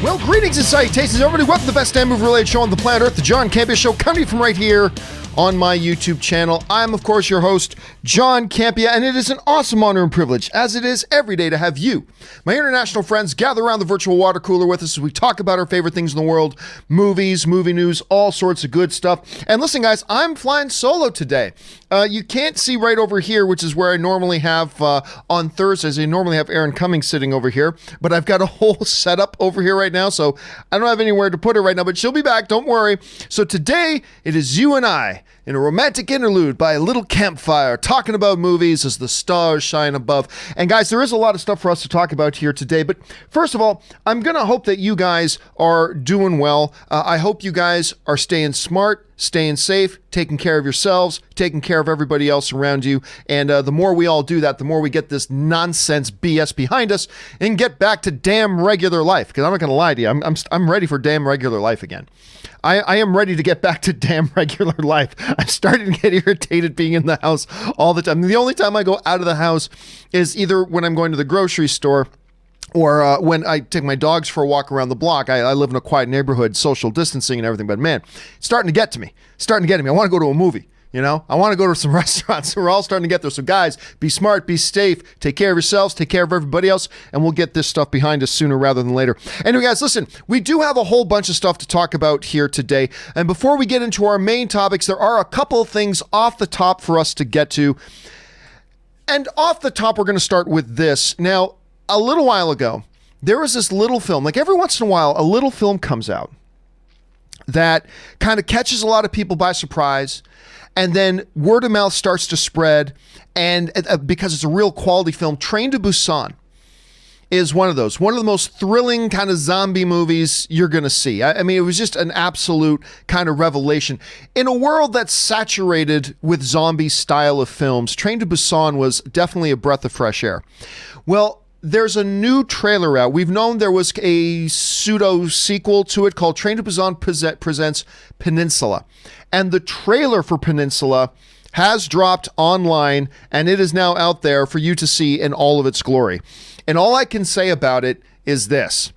Well, greetings and salutations, everybody. Welcome to the best damn movie-related show on the planet Earth, the John Campea Show, coming from right here on my YouTube channel. I'm, of course, your host, John Campea, and it is an awesome honor and privilege, as it is every day, to have you, my international friends, gather around the virtual water cooler with us as we talk about our favorite things in the world, movies, movie news, all sorts of good stuff. And listen, guys, I'm flying solo today. You can't see right over here, which is where I normally have, on Thursdays, I normally have Erin Cummings sitting over here, but I've got a whole setup over here right now, so I don't have anywhere to put her right now, but she'll be back, don't worry. So today, it is you and I, in a romantic interlude by a little campfire, talking about movies as the stars shine above. And guys, there is a lot of stuff for us to talk about here today, but first of all, I'm going to hope that you guys are doing well. I hope you guys are staying smart, staying safe, taking care of yourselves, taking care of everybody else around you. And the more we all do that, the more we get this nonsense BS behind us and get back to damn regular life. Because I'm not going to lie to you, I'm ready for damn regular life again. I am ready to get back to damn regular life. I'm starting to get irritated being in the house all the time. The only time I go out of the house is either when I'm going to the grocery store or when I take my dogs for a walk around the block. I live in a quiet neighborhood, social distancing and everything, but man, it's starting to get to me. I want to go to a movie. You know, I want to go to some restaurants. We're all starting to get there. So guys, be smart, be safe, take care of yourselves, take care of everybody else, and we'll get this stuff behind us sooner rather than later. Anyway, guys, listen, we do have a whole bunch of stuff to talk about here today. And before we get into our main topics, there are a couple of things off the top for us to get to. And off the top, we're going to start with this. Now, a little while ago, there was this little film, like every once in a while, a little film comes out that kind of catches a lot of people by surprise. And then word of mouth starts to spread, and because it's a real quality film. Train to Busan is one of those. One of the most thrilling kind of zombie movies you're going to see. I mean, it was just an absolute kind of revelation. In a world that's saturated with zombie style of films, Train to Busan was definitely a breath of fresh air. Well, there's a new trailer out. We've known there was a pseudo sequel to it called Train to Busan Presents Penninsula. And the trailer for Penninsula has dropped online, and it is now out there for you to see in all of its glory. And all I can say about it is this.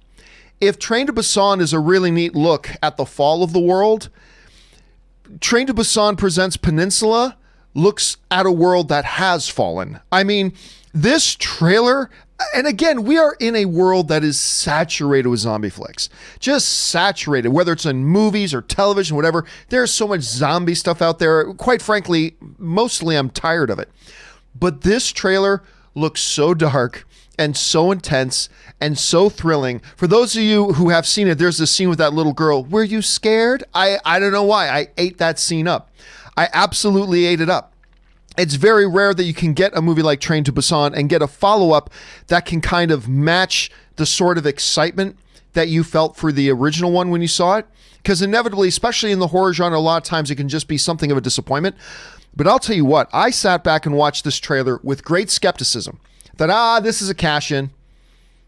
If Train to Busan is a really neat look at the fall of the world, Train to Busan Presents Penninsula looks at a world that has fallen. I mean, this trailer... And again, we are in a world that is saturated with zombie flicks. Just saturated, whether it's in movies or television, whatever. There's so much zombie stuff out there. Quite frankly, mostly I'm tired of it. But this trailer looks so dark and so intense and so thrilling. For those of you who have seen it, there's this scene with that little girl. Were you scared? I don't know why. I ate that scene up. I absolutely ate it up. It's very rare that you can get a movie like Train to Busan and get a follow-up that can kind of match the sort of excitement that you felt for the original one when you saw it. Because inevitably, especially in the horror genre, a lot of times it can just be something of a disappointment. But I'll tell you what, I sat back and watched this trailer with great skepticism. That, this is a cash-in.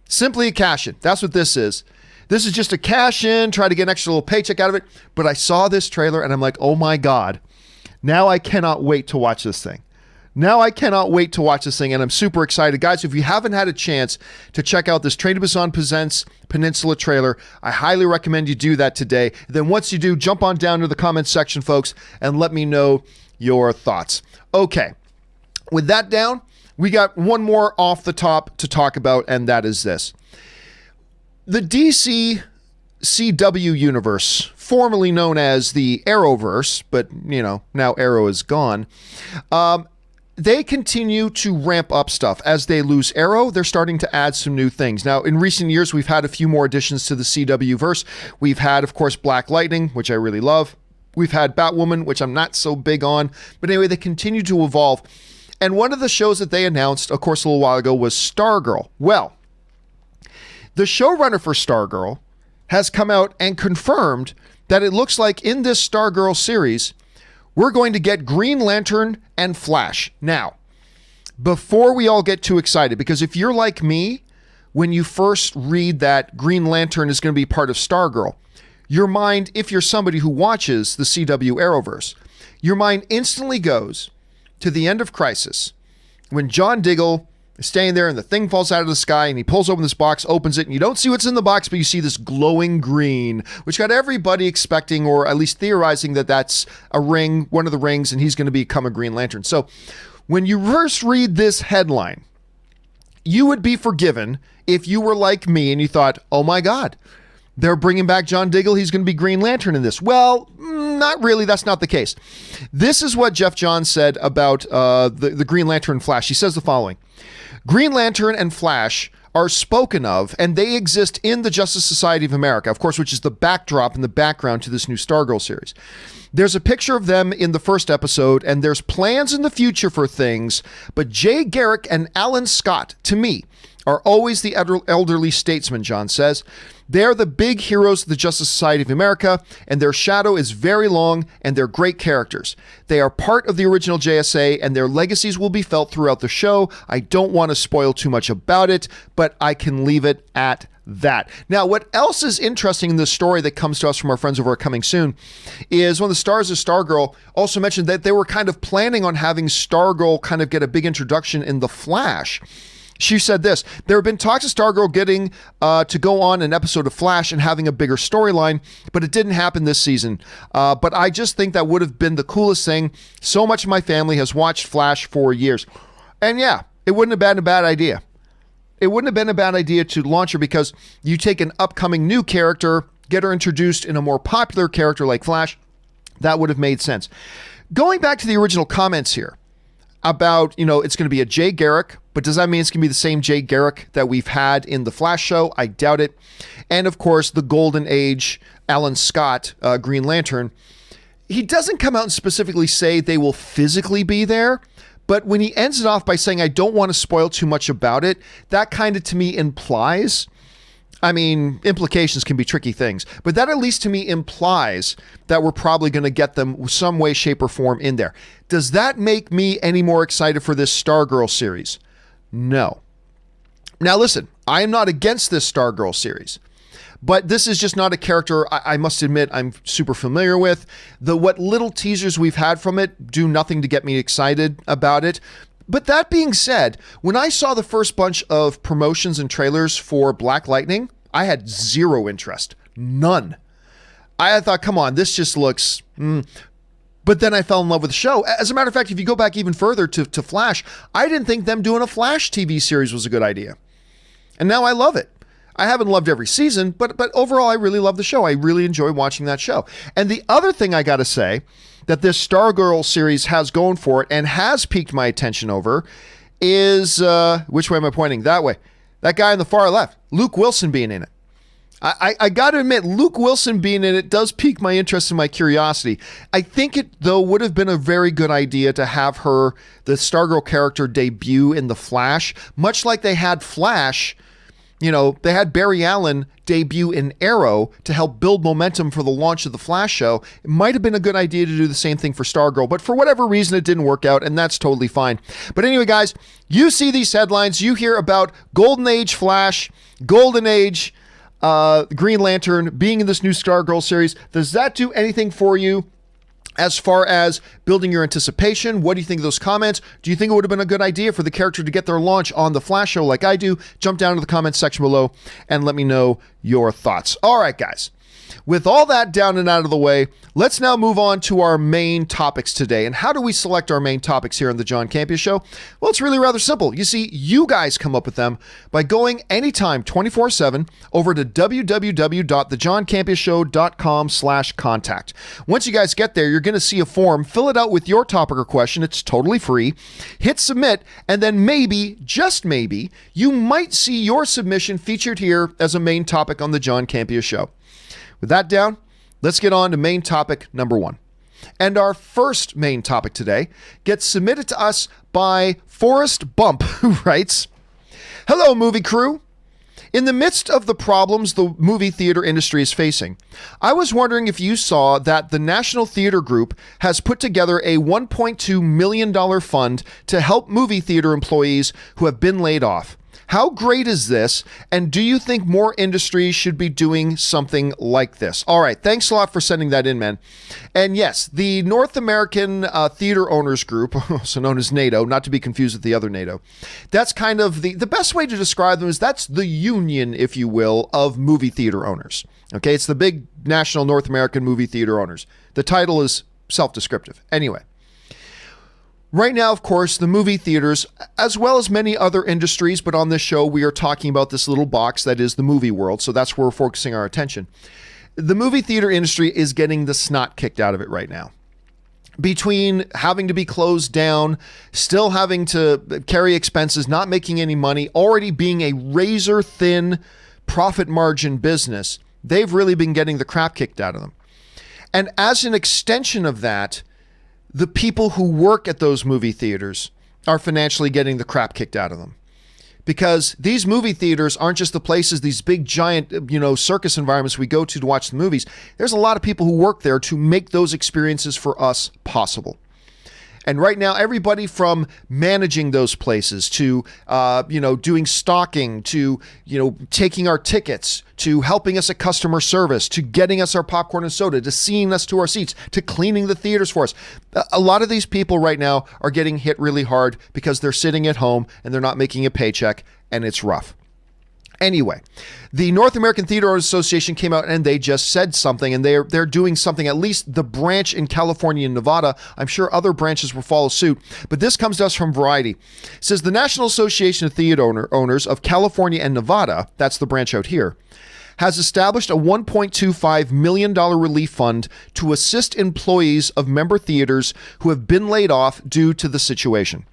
Simply a cash-in. That's what this is. This is just a cash-in, try to get an extra little paycheck out of it. But I saw this trailer and I'm like, oh my God. Now I cannot wait to watch this thing. And I'm super excited. Guys, if you haven't had a chance to check out this Train to Busan Presents Penninsula trailer, I highly recommend you do that today. Then once you do, jump on down to the comments section, folks, and let me know your thoughts. Okay, with that down, we got one more off the top to talk about, and that is this. The DC CW universe, formerly known as the Arrowverse, but, you know, now Arrow is gone, they continue to ramp up stuff. As they lose Arrow, they're starting to add some new things. Now, in recent years, we've had a few more additions to the CW verse. We've had, of course, Black Lightning, which I really love. We've had Batwoman, which I'm not so big on. But anyway, they continue to evolve. And one of the shows that they announced, of course, a little while ago was STARGIRL. Well, the showrunner for STARGIRL has come out and confirmed that it looks like in this STARGIRL series, we're going to get Green Lantern and Flash. Now, before we all get too excited, because if you're like me, when you first read that Green Lantern is going to be part of STARGIRL, your mind, if you're somebody who watches the CW Arrowverse, your mind instantly goes to the end of Crisis, when John Diggle Staying there, and the thing falls out of the sky, and he pulls open this box, opens it, and you don't see what's in the box, but you see this glowing green, which got everybody expecting, or at least theorizing, that that's a ring, one of the rings, and he's going to become a Green Lantern. So when you first read this headline, you would be forgiven if you were like me and you thought, oh my God, they're bringing back John Diggle. He's going to be Green Lantern in this. Well, not really. That's not the case. This is what Jeff Johns said about the Green Lantern and Flash. He says the following: Green Lantern and Flash are spoken of, and they exist in the Justice Society of America, of course, which is the backdrop and the background to this new Stargirl series. There's a picture of them in the first episode, and there's plans in the future for things, but Jay Garrick and Alan Scott, to me, are always the elderly statesmen, John says. They're the big heroes of the Justice Society of America, and their shadow is very long, and they're great characters. They are part of the original JSA, and their legacies will be felt throughout the show. I don't want to spoil too much about it, but I can leave it at that. Now, what else is interesting in this story that comes to us from our friends over at Coming Soon is one of the stars of Stargirl also mentioned that they were kind of planning on having Stargirl kind of get a big introduction in The Flash. She said this: there have been talks of Stargirl getting to go on an episode of Flash and having a bigger storyline, but it didn't happen this season. But I just think that would have been the coolest thing. So much of my family has watched Flash for years. And yeah, it wouldn't have been a bad idea. It wouldn't have been a bad idea to launch her, because you take an upcoming new character, get her introduced in a more popular character like Flash. That would have made sense. Going back to the original comments here about, it's going to be a Jay Garrick, but does that mean it's going to be the same Jay Garrick that we've had in the Flash show? I doubt it. And of course, the Golden Age Alan Scott, Green Lantern. He doesn't come out and specifically say they will physically be there, but when he ends it off by saying, I don't want to spoil too much about it, that kind of to me implies, implications can be tricky things, but that at least to me implies that we're probably going to get them some way, shape, or form in there. Does that make me any more excited for this Stargirl series? No. Now listen, I am not against this Stargirl series, but this is just not a character I must admit I'm super familiar with. What little teasers we've had from it do nothing to get me excited about it. But that being said, when I saw the first bunch of promotions and trailers for Black Lightning, I had zero interest. None. I thought, come on, this just looks... But then I fell in love with the show. As a matter of fact, if you go back even further to Flash, I didn't think them doing a Flash TV series was a good idea. And now I love it. I haven't loved every season, but overall, I really love the show. I really enjoy watching that show. And the other thing I got to say that this Stargirl series has going for it and has piqued my attention over is, which way am I pointing? That way. That guy on the far left, Luke Wilson being in it. I got to admit, Luke Wilson being in it does pique my interest and my curiosity. I think it, though, would have been a very good idea to have her, the Stargirl character, debut in The Flash, much like they had Flash. They had Barry Allen debut in Arrow to help build momentum for the launch of the Flash show. It might have been a good idea to do the same thing for Stargirl, but for whatever reason, it didn't work out, and that's totally fine. But anyway, guys, you see these headlines, you hear about Golden Age Flash, Golden Age Green Lantern being in this new Stargirl series. Does that do anything for you? As far as building your anticipation, what do you think of those comments? Do you think it would have been a good idea for the character to get their launch on the Flash show like I do? Jump down to the comments section below and let me know your thoughts. All right, guys. With all that down and out of the way, let's now move on to our main topics today. And how do we select our main topics here on the John Campea Show? Well, it's really rather simple. You see, you guys come up with them by going anytime 24/7 over to www.thejohncampeashow.com/contact. Once you guys get there, you're going to see a form. Fill it out with your topic or question. It's totally free. Hit submit, and then maybe, just maybe, you might see your submission featured here as a main topic on the John Campea Show. With that down, let's get on to main topic number 1. And our first main topic today gets submitted to us by Forrest Bump, who writes, "Hello, movie crew. In the midst of the problems the movie theater industry is facing, I was wondering if you saw that the National Theater Group has put together a $1.2 million fund to help movie theater employees who have been laid off. How great is this? And do you think more industries should be doing something like this? All right. Thanks a lot for sending that in, man. And yes, the North American Theater Owners Group, also known as NATO, not to be confused with the other NATO, that's kind of the best way to describe them is that's the union, if you will, of movie theater owners. Okay. It's the big national North American movie theater owners. The title is self-descriptive. Anyway. Right now, of course, the movie theaters, as well as many other industries, but on this show, we are talking about this little box that is the movie world. So that's where we're focusing our attention. The movie theater industry is getting the snot kicked out of it right now. Between having to be closed down, still having to carry expenses, not making any money, already being a razor thin profit margin business, they've really been getting the crap kicked out of them. And as an extension of that, the people who work at those movie theaters are financially getting the crap kicked out of them. Because these movie theaters aren't just the places, these big giant, circus environments we go to watch the movies. There's a lot of people who work there to make those experiences for us possible. And right now, everybody from managing those places to, doing stocking, to, taking our tickets, to helping us at customer service, to getting us our popcorn and soda, to seeing us to our seats, to cleaning the theaters for us. A lot of these people right now are getting hit really hard because they're sitting at home and they're not making a paycheck, and it's rough. Anyway, the North American Theater Owners Association came out and they just said something, and they're doing something, at least the branch in California and Nevada. I'm sure other branches will follow suit, but this comes to us from Variety. It says the National Association of Theater Owners of California and Nevada, that's the branch out here, has established a $1.25 million relief fund to assist employees of member theaters who have been laid off due to the situation.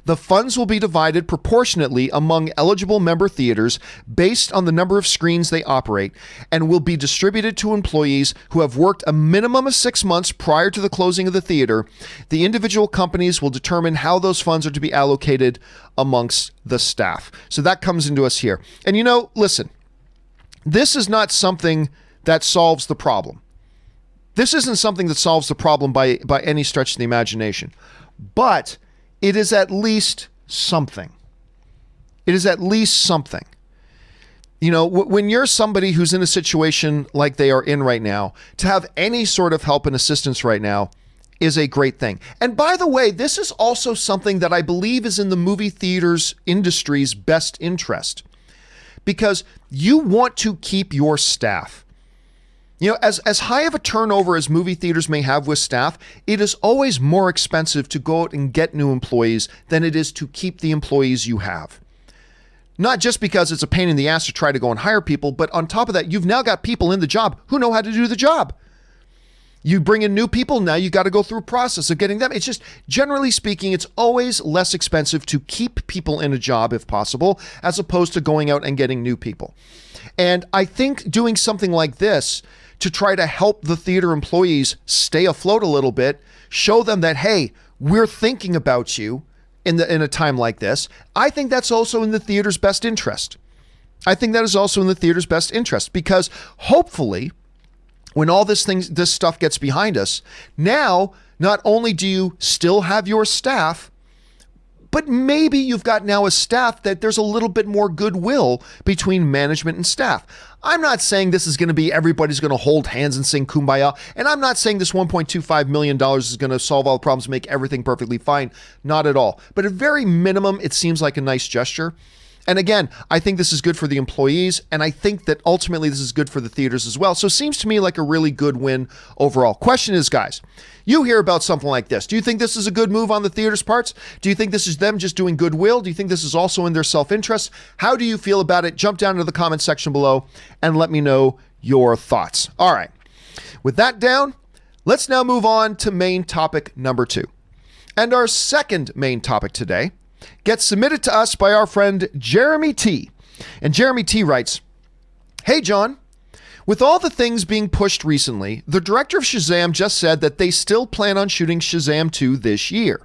The funds will be divided proportionately among eligible member theaters based on the number of screens they operate and will be distributed to employees who have worked a minimum of 6 months prior to the closing of the theater. The individual companies will determine how those funds are to be allocated amongst the staff. So that comes into us here. And listen, this is not something that solves the problem. This isn't something that solves the problem by any stretch of the imagination. But it is at least something. It is at least something. When you're somebody who's in a situation like they are in right now, to have any sort of help and assistance right now is a great thing. And by the way, this is also something that I believe is in the movie theaters industry's best interest, because you want to keep your staff. As high of a turnover as movie theaters may have with staff, it is always more expensive to go out and get new employees than it is to keep the employees you have. Not just because it's a pain in the ass to try to go and hire people, but on top of that, you've now got people in the job who know how to do the job. You bring in new people, now you got to go through a process of getting them. It's just, generally speaking, it's always less expensive to keep people in a job if possible, as opposed to going out and getting new people. And I think doing something like this to try to help the theater employees stay afloat a little bit, show them that, hey, we're thinking about you in a time like this. I think that's also in the theater's best interest. I think that is also in the theater's best interest, because hopefully when all this stuff gets behind us, now not only do you still have your staff, but maybe you've got now a staff that there's a little bit more goodwill between management and staff. I'm not saying this is going to be everybody's going to hold hands and sing Kumbaya. And I'm not saying this $1.25 million is going to solve all the problems and make everything perfectly fine. Not at all. But at very minimum, it seems like a nice gesture. And again, I think this is good for the employees, and I think that ultimately this is good for the theaters as well. So it seems to me like a really good win overall. Question is, guys, you hear about something like this. Do you think this is a good move on the theater's parts? Do you think this is them just doing goodwill? Do you think this is also in their self-interest? How do you feel about it? Jump down into the comment section below and let me know your thoughts. All right. With that down, let's now move on to main topic number 2. And our second main topic today gets submitted to us by our friend Jeremy T. And Jeremy T writes, "Hey John, with all the things being pushed recently, the director of Shazam just said that they still plan on shooting Shazam 2 this year.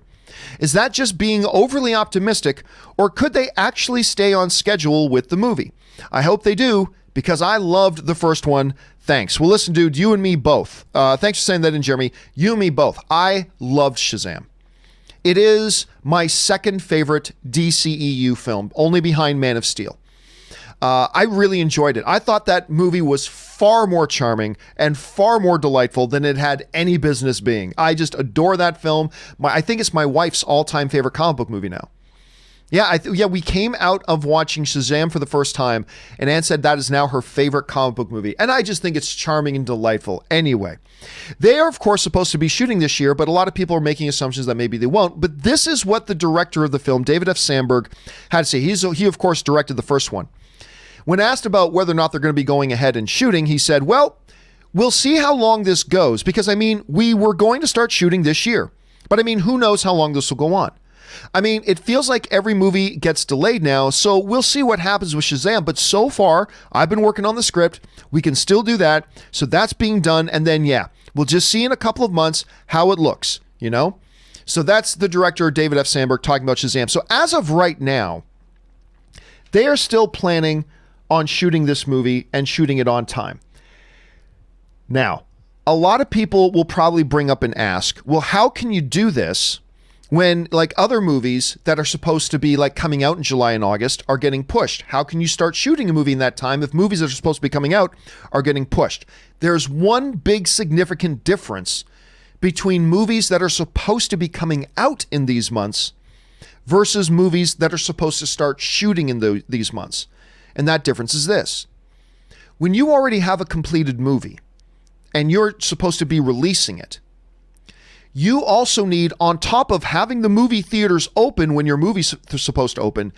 Is that just being overly optimistic, or could they actually stay on schedule with the movie? I hope they do, because I loved the first one. Thanks." Well, listen, dude, you and me both. Thanks for saying that in, Jeremy. You and me both. I loved Shazam. It is my second favorite DCEU film, only behind Man of Steel. I really enjoyed it. I thought that movie was far more charming and far more delightful than it had any business being. I just adore that film. I think it's my wife's all-time favorite comic book movie now. Yeah, we came out of watching Shazam for the first time, and Anne said that is now her favorite comic book movie, and I just think it's charming and delightful. Anyway, they are, of course, supposed to be shooting this year, but a lot of people are making assumptions that maybe they won't. But this is what the director of the film, David F. Sandberg, had to say. He, of course, directed the first one. When asked about whether or not they're going to be going ahead and shooting, he said, well, we'll see how long this goes, because, we were going to start shooting this year. But, who knows how long this will go on? It feels like every movie gets delayed now, so we'll see what happens with Shazam. But so far, I've been working on the script. We can still do that. So that's being done. And then, we'll just see in a couple of months how it looks, So that's the director, David F. Sandberg, talking about Shazam. So as of right now, they are still planning on shooting this movie and shooting it on time. Now, a lot of people will probably bring up and ask, well, how can you do this when other movies that are supposed to be coming out in July and August are getting pushed? How can you start shooting a movie in that time if movies that are supposed to be coming out are getting pushed? There's one big significant difference between movies that are supposed to be coming out in these months versus movies that are supposed to start shooting in these months. And that difference is this. When you already have a completed movie and you're supposed to be releasing it, you also need, on top of having the movie theaters open when your movie's supposed to open,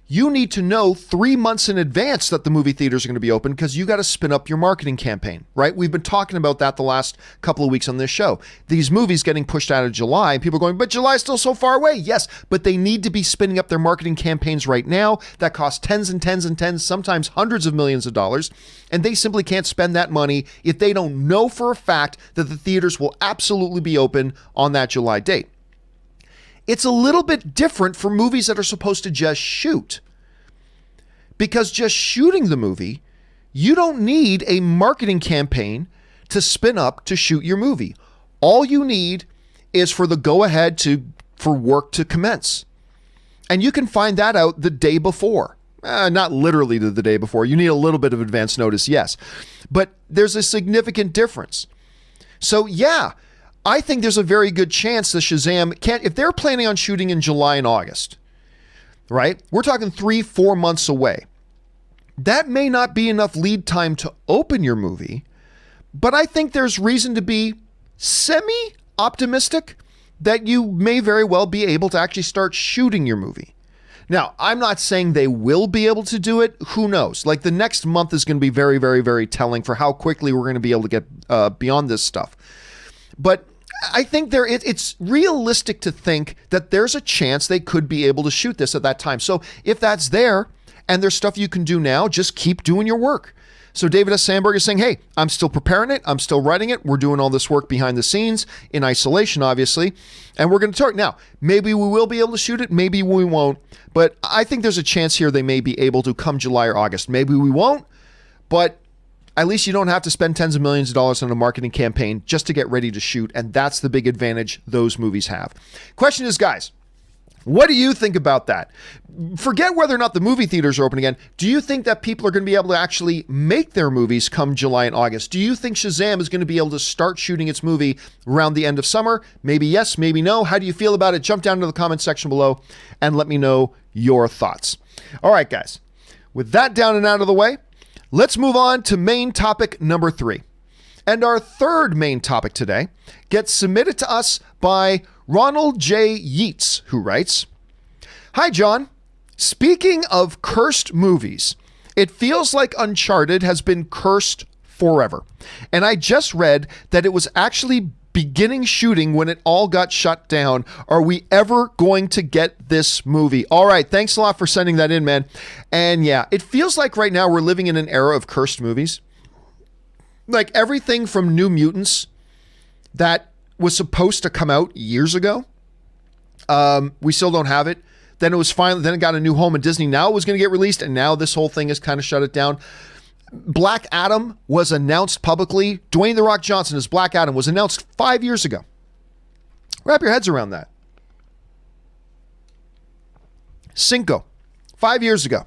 you need to know 3 months in advance that the movie theaters are going to be open, because you got to spin up your marketing campaign, right? We've been talking about that the last couple of weeks on this show. These movies getting pushed out of July, and people are going, but July's still so far away. Yes, but they need to be spinning up their marketing campaigns right now. That costs tens and tens and tens, sometimes hundreds of millions of dollars. And they simply can't spend that money if they don't know for a fact that the theaters will absolutely be open on that July date. It's a little bit different for movies that are supposed to just shoot. Because just shooting the movie, you don't need a marketing campaign to spin up to shoot your movie. All you need is for the go-ahead for work to commence. And you can find that out the day before. Not literally the day before. You need a little bit of advance notice, yes. But there's a significant difference. So I think there's a very good chance that Shazam can't, if they're planning on shooting in July and August, right? We're talking 3-4 months away. That may not be enough lead time to open your movie, but I think there's reason to be semi-optimistic that you may very well be able to actually start shooting your movie. Now, I'm not saying they will be able to do it. Who knows? The next month is going to be very, very, very telling for how quickly we're going to be able to get beyond this stuff. But I think it's realistic to think that there's a chance they could be able to shoot this at that time. So if that's there and there's stuff you can do now, just keep doing your work. So David S. Sandberg is saying, hey, I'm still preparing it. I'm still writing it. We're doing all this work behind the scenes in isolation, obviously. And we're going to talk. Now, maybe we will be able to shoot it. Maybe we won't. But I think there's a chance here they may be able to come July or August. Maybe we won't. But at least you don't have to spend tens of millions of dollars on a marketing campaign just to get ready to shoot. And that's the big advantage those movies have. Question is, guys, what do you think about that? Forget whether or not the movie theaters are open again. Do you think that people are going to be able to actually make their movies come July and August? Do you think Shazam is going to be able to start shooting its movie around the end of summer? Maybe yes, maybe no. How do you feel about it? Jump down to the comment section below and let me know your thoughts. All right, guys. With that down and out of the way, let's move on to main topic number 3. And our third main topic today gets submitted to us by Ronald J. Yeats, who writes, "Hi, John. Speaking of cursed movies, it feels like Uncharted has been cursed forever. And I just read that it was actually beginning shooting when it all got shut down. Are we ever going to get this movie?" All right. Thanks a lot for sending that in, man. And it feels like right now we're living in an era of cursed movies. Like everything from New Mutants that was supposed to come out years ago. We still don't have it. Then it got a new home in Disney. Now it was going to get released, and now this whole thing has kind of shut it down. Black Adam was announced publicly. Dwayne "The Rock" Johnson as Black Adam was announced 5 years ago. Wrap your heads around that. Cinco, 5 years ago.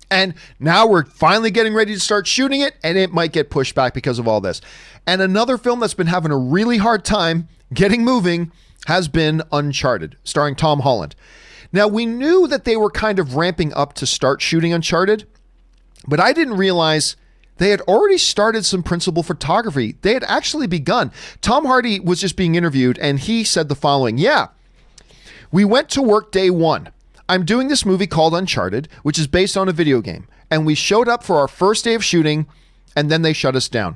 And now we're finally getting ready to start shooting it, and it might get pushed back because of all this. And another film that's been having a really hard time getting moving has been Uncharted, starring Tom Holland. Now, we knew that they were kind of ramping up to start shooting Uncharted, but I didn't realize they had already started some principal photography. They had actually begun. Tom Hardy was just being interviewed, and he said the following: "Yeah, we went to work day one. I'm doing this movie called Uncharted, which is based on a video game. And we showed up for our first day of shooting, and then they shut us down.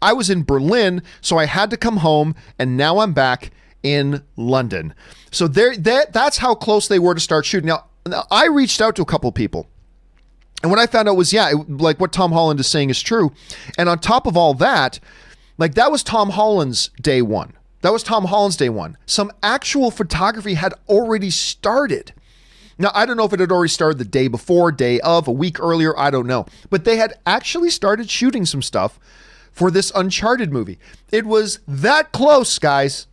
I was in Berlin, so I had to come home, and now I'm back in London." So that's how close they were to start shooting. Now, I reached out to a couple people, and what I found out was, like what Tom Holland is saying is true. And on top of all that, like that was Tom Holland's day one. That was Tom Holland's day one. Some actual photography had already started. Now, I don't know if it had already started the day before, day of, a week earlier, I don't know. But they had actually started shooting some stuff for this Uncharted movie. It was that close, guys.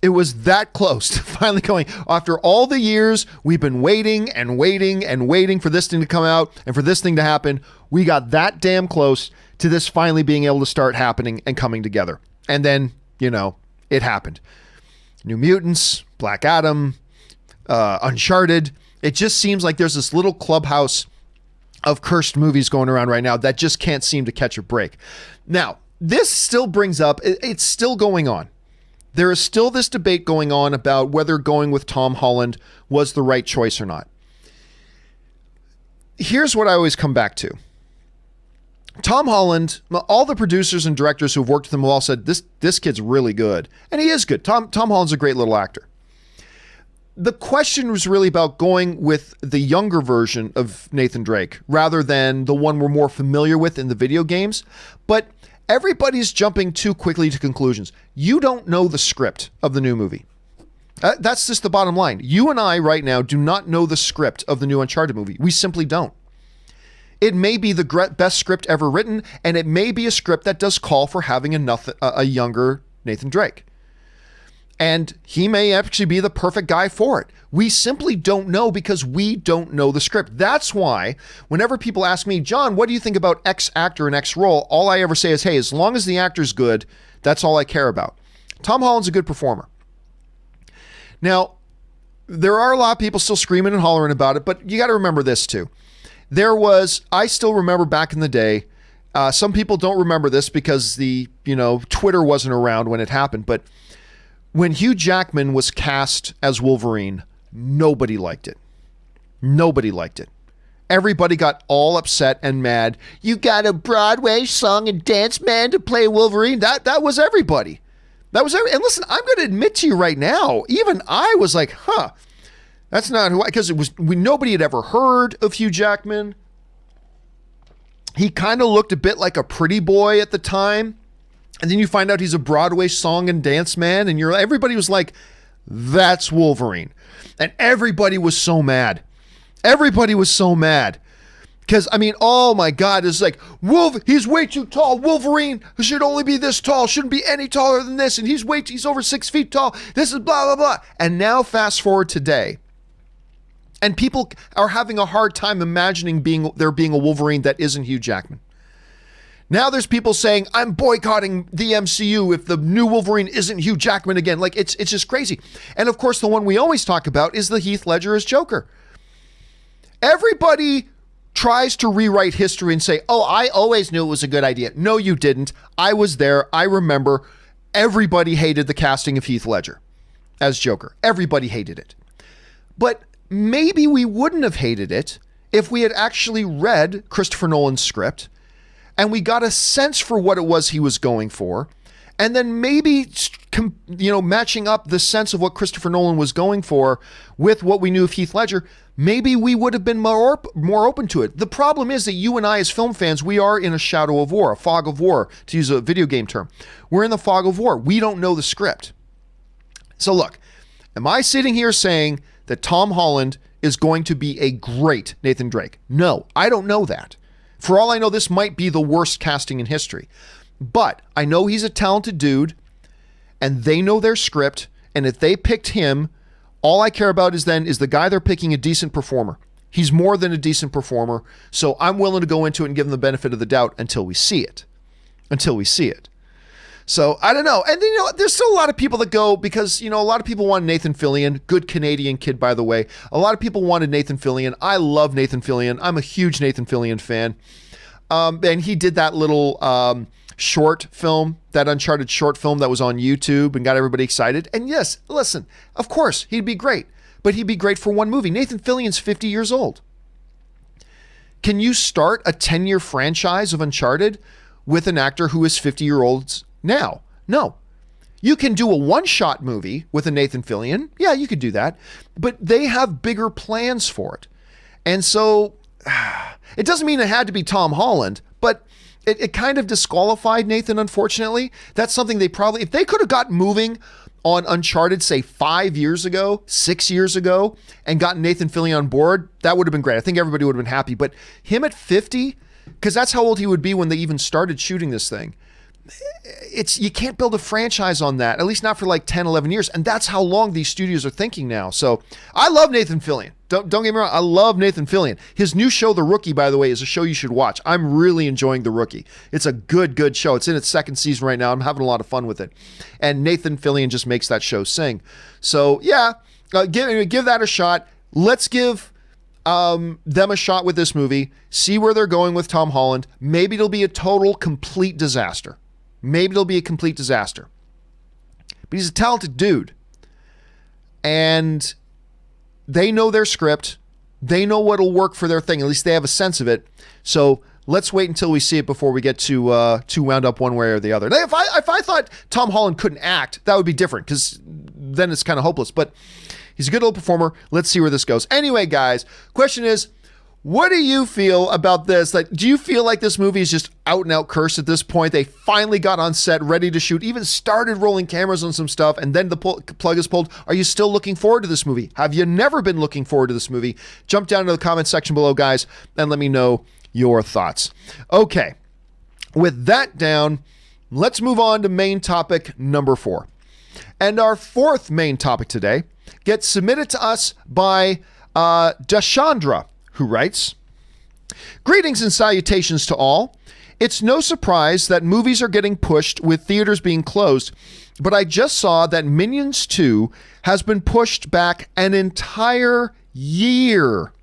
It was that close to finally going. After all the years, we've been waiting and waiting and waiting for this thing to come out and for this thing to happen. We got that damn close to this finally being able to start happening and coming together. And then, it happened. New Mutants, Black Adam, Uncharted. It just seems like there's this little clubhouse of cursed movies going around right now that just can't seem to catch a break. Now, this still brings up, it's still going on. There is still this debate going on about whether going with Tom Holland was the right choice or not. Here's what I always come back to. Tom Holland, all the producers and directors who've worked with him have all said, this kid's really good. And he is good. Tom Holland's a great little actor. The question was really about going with the younger version of Nathan Drake rather than the one we're more familiar with in the video games. But everybody's jumping too quickly to conclusions. You don't know the script of the new movie. That's just the bottom line. You and I right now do not know the script of the new Uncharted movie. We simply don't. It may be the best script ever written, and it may be a script that does call for having a younger Nathan Drake. And he may actually be the perfect guy for it. We simply don't know because we don't know the script. That's why whenever people ask me, John, what do you think about X actor and X role? All I ever say is, hey, as long as the actor's good, that's all I care about. Tom Holland's a good performer. Now, there are a lot of people still screaming and hollering about it, but you got to remember this too. I still remember back in the day, some people don't remember this because Twitter wasn't around when it happened, but when Hugh Jackman was cast as Wolverine, nobody liked it. Nobody liked it. Everybody got all upset and mad. You got a Broadway song and dance man to play Wolverine? That was everybody. And listen, I'm going to admit to you right now, even I was like, that's not who because nobody had ever heard of Hugh Jackman. He kind of looked a bit like a pretty boy at the time. And then you find out he's a Broadway song and dance man, and everybody was like, that's Wolverine. And everybody was so mad. Everybody was so mad. Because, oh my God, it's like, he's way too tall. Wolverine should only be this tall, shouldn't be any taller than this, and he's over 6 feet tall. This is blah, blah, blah. And now fast forward today, and people are having a hard time imagining there being a Wolverine that isn't Hugh Jackman. Now there's people saying, I'm boycotting the MCU if the new Wolverine isn't Hugh Jackman again. Like, it's just crazy. And of course, the one we always talk about is the Heath Ledger as Joker. Everybody tries to rewrite history and say, oh, I always knew it was a good idea. No, you didn't. I was there. I remember. Everybody hated the casting of Heath Ledger as Joker. Everybody hated it. But maybe we wouldn't have hated it if we had actually read Christopher Nolan's script and we got a sense for what it was he was going for, and then maybe, matching up the sense of what Christopher Nolan was going for with what we knew of Heath Ledger, maybe we would have been more open to it. The problem is that you and I as film fans, we are in a shadow of war, a fog of war, to use a video game term. We're in the fog of war. We don't know the script. So look, am I sitting here saying that Tom Holland is going to be a great Nathan Drake? No, I don't know that. For all I know, this might be the worst casting in history. But I know he's a talented dude, and they know their script, and if they picked him, All I care about is the guy they're picking a decent performer. He's more than a decent performer, so I'm willing to go into it and give him the benefit of the doubt until we see it. So I don't know. And there's still a lot of people that go because, a lot of people want Nathan Fillion, good Canadian kid, by the way. A lot of people wanted Nathan Fillion. I love Nathan Fillion. I'm a huge Nathan Fillion fan. And he did that little short film, that Uncharted short film that was on YouTube and got everybody excited. And yes, listen, of course, he'd be great, but he'd be great for one movie. Nathan Fillion's 50 years old. Can you start a 10-year franchise of Uncharted with an actor who is 50-year-olds now? No. You can do a one-shot movie with a Nathan Fillion. Yeah, you could do that. But they have bigger plans for it. And so it doesn't mean it had to be Tom Holland, but it kind of disqualified Nathan, unfortunately. That's something they probably, if they could have gotten moving on Uncharted, say 5 years ago, 6 years ago, and gotten Nathan Fillion on board, that would have been great. I think everybody would have been happy. But him at 50, because that's how old he would be when they even started shooting this thing. You can't build a franchise on that, at least not for like 10, 11 years. And that's how long these studios are thinking now. So I love Nathan Fillion. Don't get me wrong. I love Nathan Fillion. His new show, The Rookie, by the way, is a show you should watch. I'm really enjoying The Rookie. It's a good show. It's in its second season right now. I'm having a lot of fun with it. And Nathan Fillion just makes that show sing. So yeah, give that a shot. Let's give them a shot with this movie. See where they're going with Tom Holland. Maybe it'll be a total, complete disaster. But he's a talented dude. And they know their script. They know what'll work for their thing. At least they have a sense of it. So let's wait until we see it before we get too wound up one way or the other. Now, if I thought Tom Holland couldn't act, that would be different because then it's kind of hopeless. But he's a good little performer. Let's see where this goes. Anyway, guys, question is, what do you feel about this? Like, do you feel like this movie is just out and out cursed at this point? They finally got on set, ready to shoot, even started rolling cameras on some stuff, and then the plug is pulled. Are you still looking forward to this movie? Have you never been looking forward to this movie? Jump down to the comment section below, guys, and let me know your thoughts. Okay, with that down, let's move on to main topic number 4. And our fourth main topic today gets submitted to us by Dashandra, who writes, "Greetings and salutations to all. It's no surprise that movies are getting pushed with theaters being closed, but I just saw that Minions 2 has been pushed back an entire year.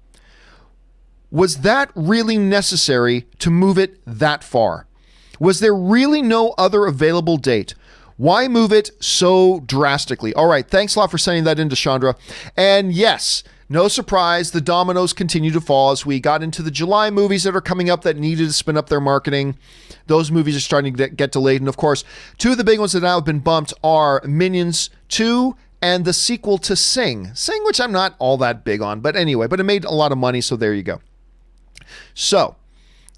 Was that really necessary to move it that far? Was there really no other available date? Why move it so drastically?" All right, thanks a lot for sending that in, Chandra. And yes, no surprise, the dominoes continue to fall as we got into the July movies that are coming up that needed to spin up their marketing. Those movies are starting to get delayed. And of course, two of the big ones that now have been bumped are Minions 2 and the sequel to Sing, which I'm not all that big on. But anyway, but it made a lot of money, so there you go. So,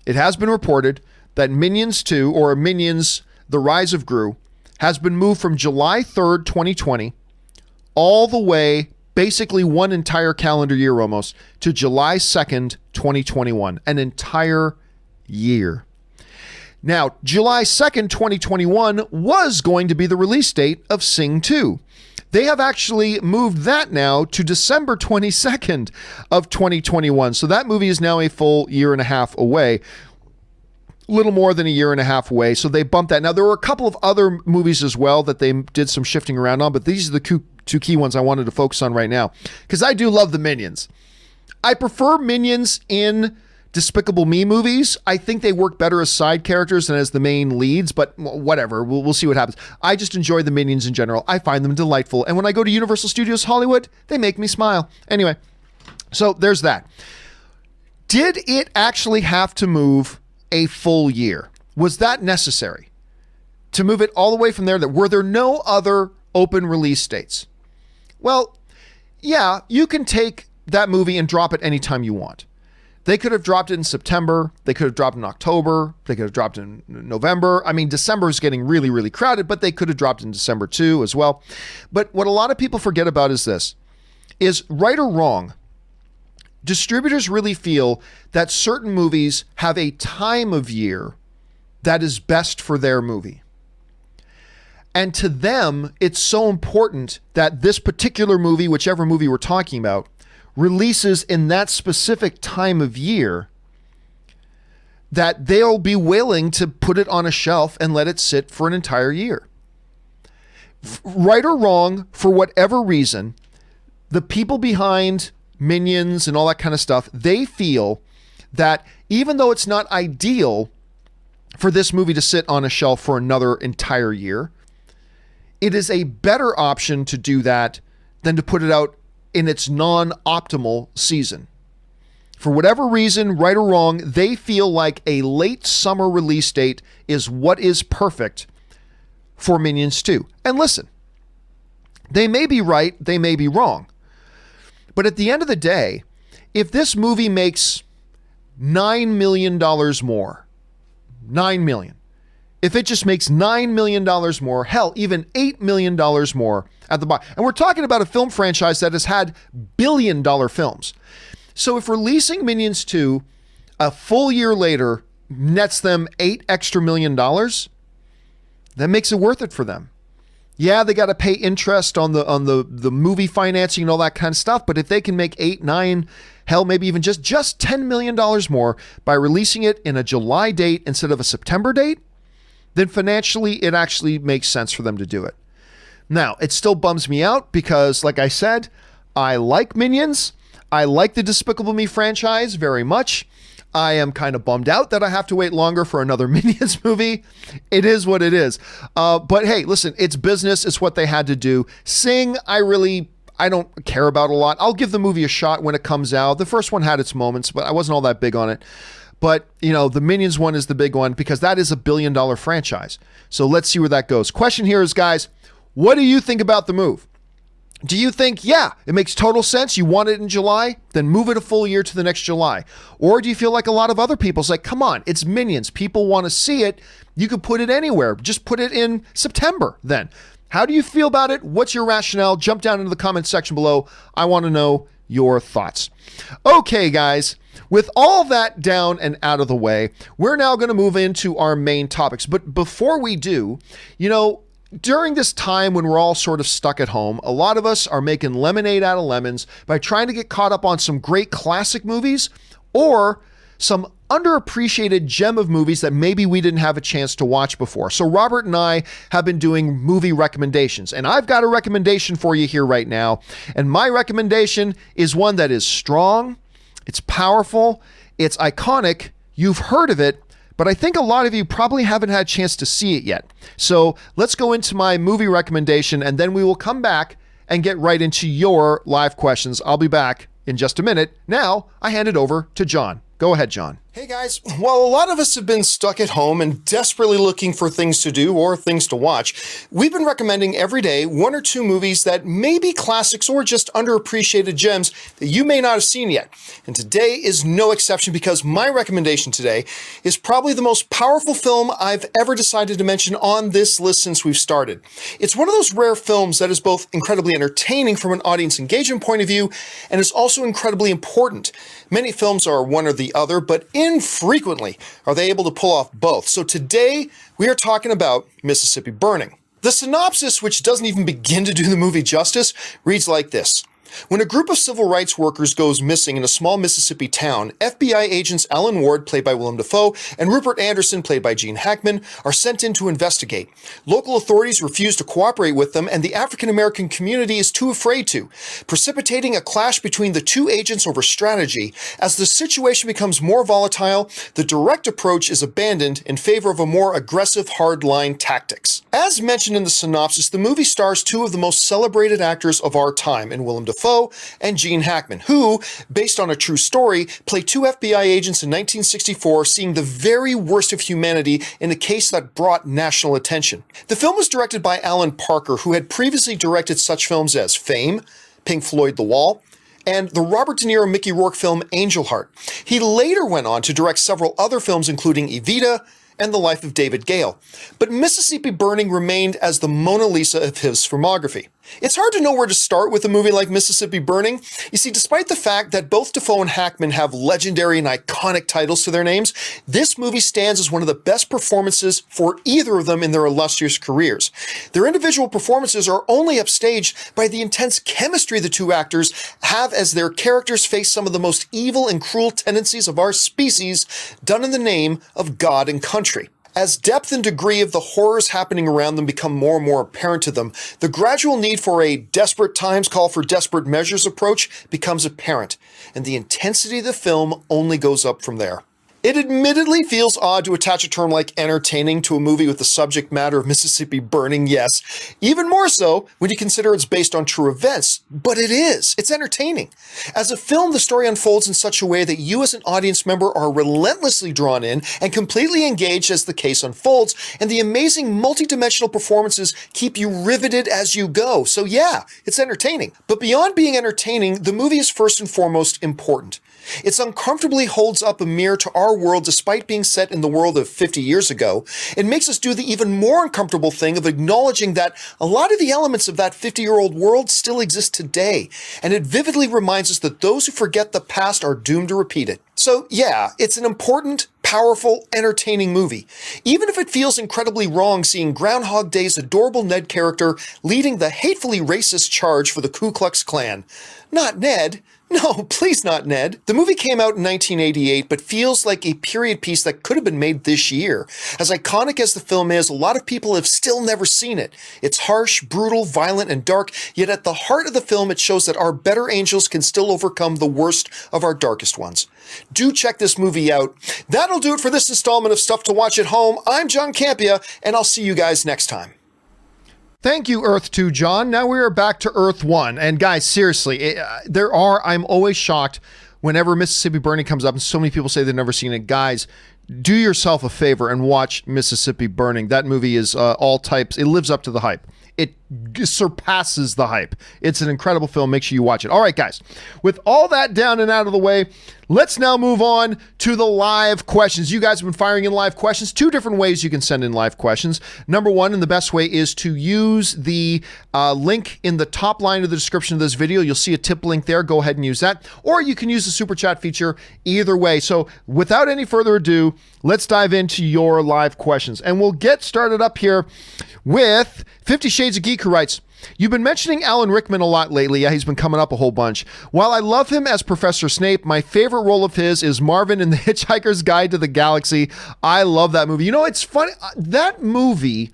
it has been reported that Minions 2, or Minions The Rise of Gru, has been moved from July 3rd, 2020, all the way basically one entire calendar year almost, to July 2nd, 2021, an entire year. Now, July 2nd, 2021 was going to be the release date of Sing 2. They have actually moved that now to December 22nd of 2021. So that movie is now a full year and a half away. Little more than a year and a half away. So they bumped that. Now, there were a couple of other movies as well that they did some shifting around on, but these are the two key ones I wanted to focus on right now, because I do love the Minions. I prefer Minions in Despicable Me movies. I think they work better as side characters than as the main leads, but whatever. We'll see what happens. I just enjoy the Minions in general. I find them delightful. And when I go to Universal Studios Hollywood, they make me smile. Anyway, so there's that. Did it actually have to move a full year? Was that necessary to move it all the way from there? Were there no other open release dates? Well, yeah, you can take that movie and drop it anytime you want. They could have dropped it in September. They could have dropped it in October. They could have dropped it in November. I mean, December is getting really, really crowded, but they could have dropped it in December too as well. But what a lot of people forget about is this, is right or wrong, distributors really feel that certain movies have a time of year that is best for their movie. And to them, it's so important that this particular movie, whichever movie we're talking about, releases in that specific time of year, that they'll be willing to put it on a shelf and let it sit for an entire year. Right or wrong, for whatever reason, the people behind Minions and all that kind of stuff, they feel that even though it's not ideal for this movie to sit on a shelf for another entire year, it is a better option to do that than to put it out in its non-optimal season. For whatever reason, right or wrong, they feel like a late summer release date is what is perfect for Minions 2. And listen, they may be right, they may be wrong. But at the end of the day, if this movie makes $9 million more, $9 million, if it just makes $9 million more, hell, even $8 million more at the bottom. And we're talking about a film franchise that has had billion-dollar films. So if releasing Minions 2 a full year later nets them $8 extra million, that makes it worth it for them. Yeah, they got to pay interest on the movie financing and all that kind of stuff. But if they can make 8, 9, hell, maybe even just $10 million more by releasing it in a July date instead of a September date, then financially it actually makes sense for them to do it. Now, it still bums me out because, like I said, I like Minions. I like the Despicable Me franchise very much. I am kind of bummed out that I have to wait longer for another Minions movie. It is what it is. But hey, listen, it's business. It's what they had to do. Sing, I don't care about a lot. I'll give the movie a shot when it comes out. The first one had its moments, but I wasn't all that big on it. But, you know, the Minions one is the big one because that is a billion-dollar franchise. So let's see where that goes. Question here is, guys, what do you think about the move? Do you think, yeah, it makes total sense, you want it in July, then move it a full year to the next July? Or do you feel like a lot of other people, it's like, come on, it's Minions. People want to see it. You could put it anywhere. Just put it in September then. How do you feel about it? What's your rationale? Jump down into the comment section below. I want to know your thoughts. Okay, guys, with all that down and out of the way, we're now going to move into our main topics. But before we do, you know, during this time when we're all sort of stuck at home, a lot of us are making lemonade out of lemons by trying to get caught up on some great classic movies or some underappreciated gem of movies that maybe we didn't have a chance to watch before. So Robert and I have been doing movie recommendations, and I've got a recommendation for you here right now. And my recommendation is one that is strong, it's powerful, it's iconic, you've heard of it, but I think a lot of you probably haven't had a chance to see it yet. So let's go into my movie recommendation, and then we will come back and get right into your live questions. I'll be back in just a minute. Now, I hand it over to John. Go ahead, John. Hey guys, while a lot of us have been stuck at home and desperately looking for things to do or things to watch, we've been recommending every day 1 or 2 movies that may be classics or just underappreciated gems that you may not have seen yet. And today is no exception because my recommendation today is probably the most powerful film I've ever decided to mention on this list since we've started. It's one of those rare films that is both incredibly entertaining from an audience engagement point of view and is also incredibly important. Many films are one or the other, but infrequently are they able to pull off both. So today we are talking about Mississippi Burning. The synopsis, which doesn't even begin to do the movie justice, reads like this. When a group of civil rights workers goes missing in a small Mississippi town, FBI agents Alan Ward, played by Willem Dafoe, and Rupert Anderson, played by Gene Hackman, are sent in to investigate. Local authorities refuse to cooperate with them, and the African-American community is too afraid to, precipitating a clash between the two agents over strategy. As the situation becomes more volatile, the direct approach is abandoned in favor of a more aggressive hardline tactics. As mentioned in the synopsis, the movie stars 2 of the most celebrated actors of our time in Willem Dafoe and Gene Hackman, who, based on a true story, play 2 FBI agents in 1964 seeing the very worst of humanity in a case that brought national attention. The film was directed by Alan Parker, who had previously directed such films as Fame, Pink Floyd The Wall, and the Robert De Niro Mickey Rourke film Angel Heart. He later went on to direct several other films including Evita and The Life of David Gale, but Mississippi Burning remained as the Mona Lisa of his filmography. It's hard to know where to start with a movie like Mississippi Burning. You see, despite the fact that both Dafoe and Hackman have legendary and iconic titles to their names, this movie stands as one of the best performances for either of them in their illustrious careers. Their individual performances are only upstaged by the intense chemistry the two actors have as their characters face some of the most evil and cruel tendencies of our species, done in the name of God and country. As depth and degree of the horrors happening around them become more and more apparent to them, the gradual need for a desperate times call for desperate measures approach becomes apparent, and the intensity of the film only goes up from there. It admittedly feels odd to attach a term like entertaining to a movie with the subject matter of Mississippi Burning, yes. Even more so when you consider it's based on true events. But it is. It's entertaining. As a film, the story unfolds in such a way that you as an audience member are relentlessly drawn in and completely engaged as the case unfolds, and the amazing multidimensional performances keep you riveted as you go. So yeah, it's entertaining. But beyond being entertaining, the movie is first and foremost important. It uncomfortably holds up a mirror to our world despite being set in the world of 50 years ago. It makes us do the even more uncomfortable thing of acknowledging that a lot of the elements of that 50-year-old world still exist today, and it vividly reminds us that those who forget the past are doomed to repeat it. So yeah, it's an important, powerful, entertaining movie. Even if it feels incredibly wrong seeing Groundhog Day's adorable Ned character leading the hatefully racist charge for the Ku Klux Klan. Not Ned. No, please not Ned. The movie came out in 1988, but feels like a period piece that could have been made this year. As iconic as the film is, a lot of people have still never seen it. It's harsh, brutal, violent, and dark, yet at the heart of the film it shows that our better angels can still overcome the worst of our darkest ones. Do check this movie out. That'll do it for this installment of Stuff to Watch at Home. I'm John Campea, and I'll see you guys next time. Thank you, Earth 2, John. Now we are back to Earth 1. And guys, seriously, I'm always shocked whenever Mississippi Burning comes up and so many people say they've never seen it. Guys, do yourself a favor and watch Mississippi Burning. That movie is all types. It lives up to the hype. It surpasses the hype. It's an incredible film. Make sure you watch it. All right, guys, with all that down and out of the way, let's now move on to the live questions. You guys have been firing in live questions. Two different ways you can send in live questions. Number one, and the best way, is to use the link in the top line of the description of this video. You'll see a tip link there. Go ahead and use that. Or you can use the super chat feature. Either way. So without any further ado, let's dive into your live questions. And we'll get started up here with 50 Shades of Geek, who writes, "You've been mentioning Alan Rickman a lot lately." Yeah, he's been coming up a whole bunch. "While I love him as Professor Snape, my favorite role of his is Marvin in The Hitchhiker's Guide to the Galaxy. I love that movie." You know, it's funny. That movie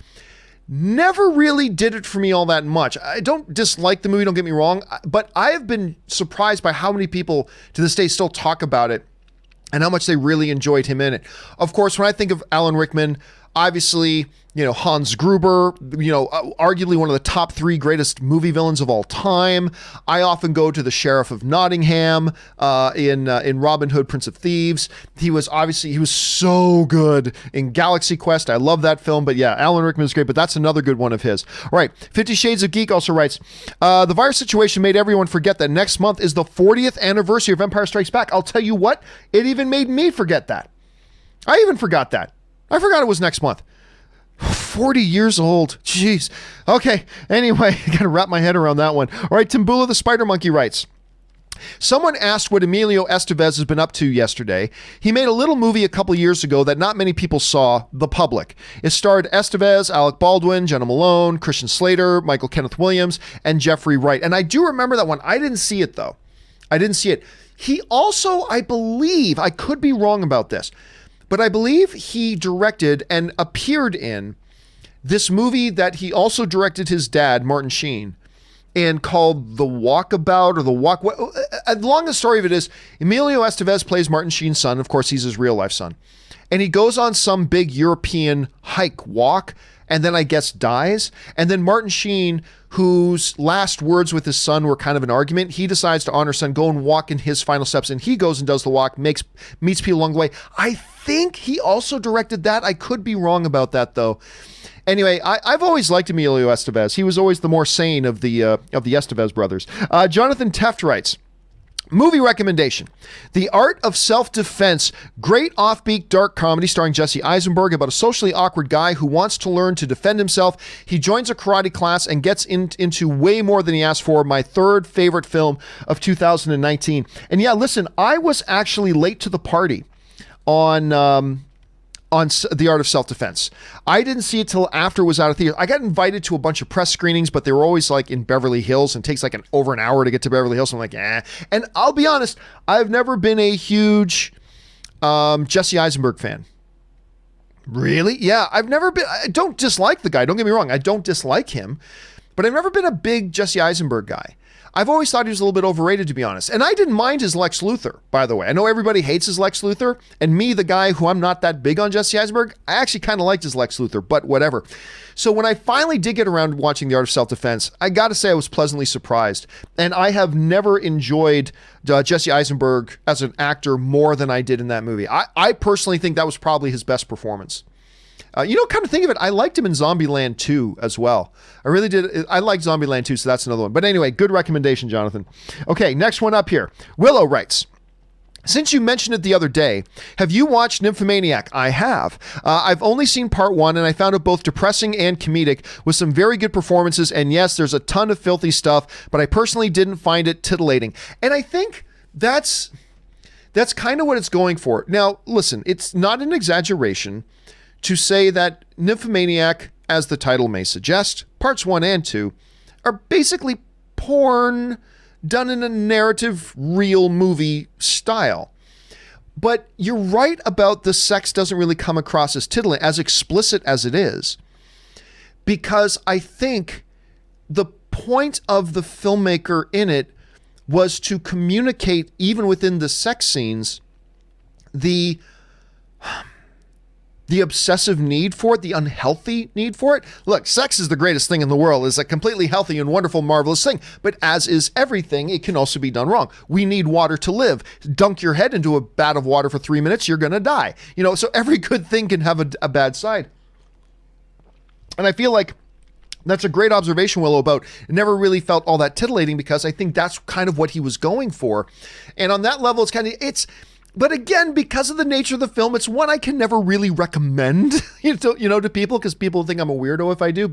never really did it for me all that much. I don't dislike the movie, don't get me wrong, but I have been surprised by how many people to this day still talk about it and how much they really enjoyed him in it. Of course, when I think of Alan Rickman, obviously, you know, Hans Gruber, you know, arguably one of the top 3 greatest movie villains of all time. I often go to the Sheriff of Nottingham in Robin Hood, Prince of Thieves. He was so good in Galaxy Quest. I love that film, but yeah, Alan Rickman is great, but that's another good one of his. All right, 50 Shades of Geek also writes, "The virus situation made everyone forget that next month is the 40th anniversary of Empire Strikes Back. I'll tell you what, it even made me forget that. I even forgot that. I forgot it was next month. 40 years old. Jeez. Okay. Anyway, I got to wrap my head around that one. All right. Timbula the Spider Monkey writes, "Someone asked what Emilio Estevez has been up to yesterday. He made a little movie a couple years ago that not many people saw, The Public. It starred Estevez, Alec Baldwin, Jenna Malone, Christian Slater, Michael Kenneth Williams, and Jeffrey Wright." And I do remember that one. I didn't see it, though. I didn't see it. He also, I believe, I could be wrong about this, but I believe he directed and appeared in this movie that he also directed his dad, Martin Sheen, and called The Walkabout or The Walk. The longest story of it is Emilio Estevez plays Martin Sheen's son. Of course, he's his real life son. And he goes on some big European walk, and then I guess dies. And then Martin Sheen, whose last words with his son were kind of an argument, he decides to honor his son, go and walk in his final steps. And he goes and does the walk, meets people along the way. I think he also directed that. I could be wrong about that, though. Anyway, I've always liked Emilio Estevez. He was always the more sane of the Estevez brothers. Jonathan Teft writes, Movie recommendation: The Art of Self-Defense. Great offbeat dark comedy starring Jesse Eisenberg about a socially awkward guy who wants to learn to defend himself. He joins a karate class and gets into way more than he asked for. My third favorite film of 2019. And yeah, listen, I was actually late to the party on The Art of Self-Defense. I didn't see it till after it was out of theater. I got invited to a bunch of press screenings, but they were always like in Beverly Hills, and it takes like over an hour to get to Beverly Hills. So I'm like, eh. And I'll be honest, I've never been a huge Jesse Eisenberg fan. Really? Yeah, I've never been. I don't dislike the guy. Don't get me wrong. I don't dislike him, but I've never been a big Jesse Eisenberg guy. I've always thought he was a little bit overrated, to be honest. And I didn't mind his Lex Luthor, by the way. I know everybody hates his Lex Luthor. And me, the guy who I'm not that big on Jesse Eisenberg, I actually kind of liked his Lex Luthor, but whatever. So when I finally did get around to watching The Art of Self-Defense, I got to say I was pleasantly surprised. And I have never enjoyed Jesse Eisenberg as an actor more than I did in that movie. I personally think that was probably his best performance. Come to think of it, I liked him in Zombieland 2 as well. I really did. I like Zombieland 2, so that's another one. But anyway, good recommendation, Jonathan. Okay, next one up here. Willow writes, since you mentioned it the other day, have you watched Nymphomaniac? I have. I've only seen part 1, and I found it both depressing and comedic with some very good performances. And yes, there's a ton of filthy stuff, but I personally didn't find it titillating. And I think that's kind of what it's going for. Now, listen, it's not an exaggeration to say that Nymphomaniac, as the title may suggest, parts 1 and 2 are basically porn done in a narrative, real movie style. But you're right about the sex doesn't really come across as titillating, as explicit as it is, because I think the point of the filmmaker in it was to communicate, even within the sex scenes, the obsessive need for it, the unhealthy need for it. Look, sex is the greatest thing in the world. It's a completely healthy and wonderful, marvelous thing. But as is everything, it can also be done wrong. We need water to live. Dunk your head into a vat of water for 3 minutes, you're going to die. So every good thing can have a bad side. And I feel like that's a great observation, Willow, about it never really felt all that titillating, because I think that's kind of what he was going for. And on that level, but again, because of the nature of the film, it's one I can never really recommend, to people, because people think I'm a weirdo if I do.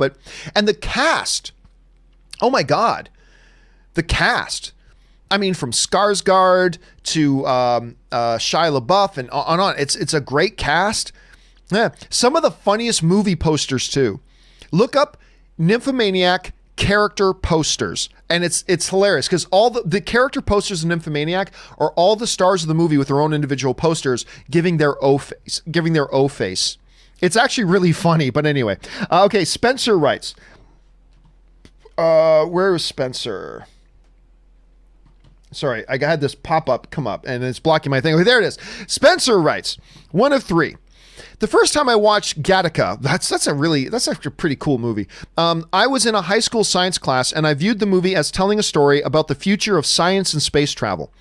And the cast, oh my God, the cast. I mean, from Skarsgård to Shia LaBeouf and on. It's a great cast. Yeah, some of the funniest movie posters too. Look up Nymphomaniac character posters, and it's hilarious, because all the character posters in Nymphomaniac are all the stars of the movie with their own individual posters giving their O face. It's actually really funny. But anyway, okay, Spencer writes, where is Spencer? Sorry, I had this pop-up come up and it's blocking my thing. Okay, there it is. Spencer writes, 1 of 3. The first time I watched Gattaca, that's actually a pretty cool movie. I was in a high school science class, and I viewed the movie as telling a story about the future of science and space travel.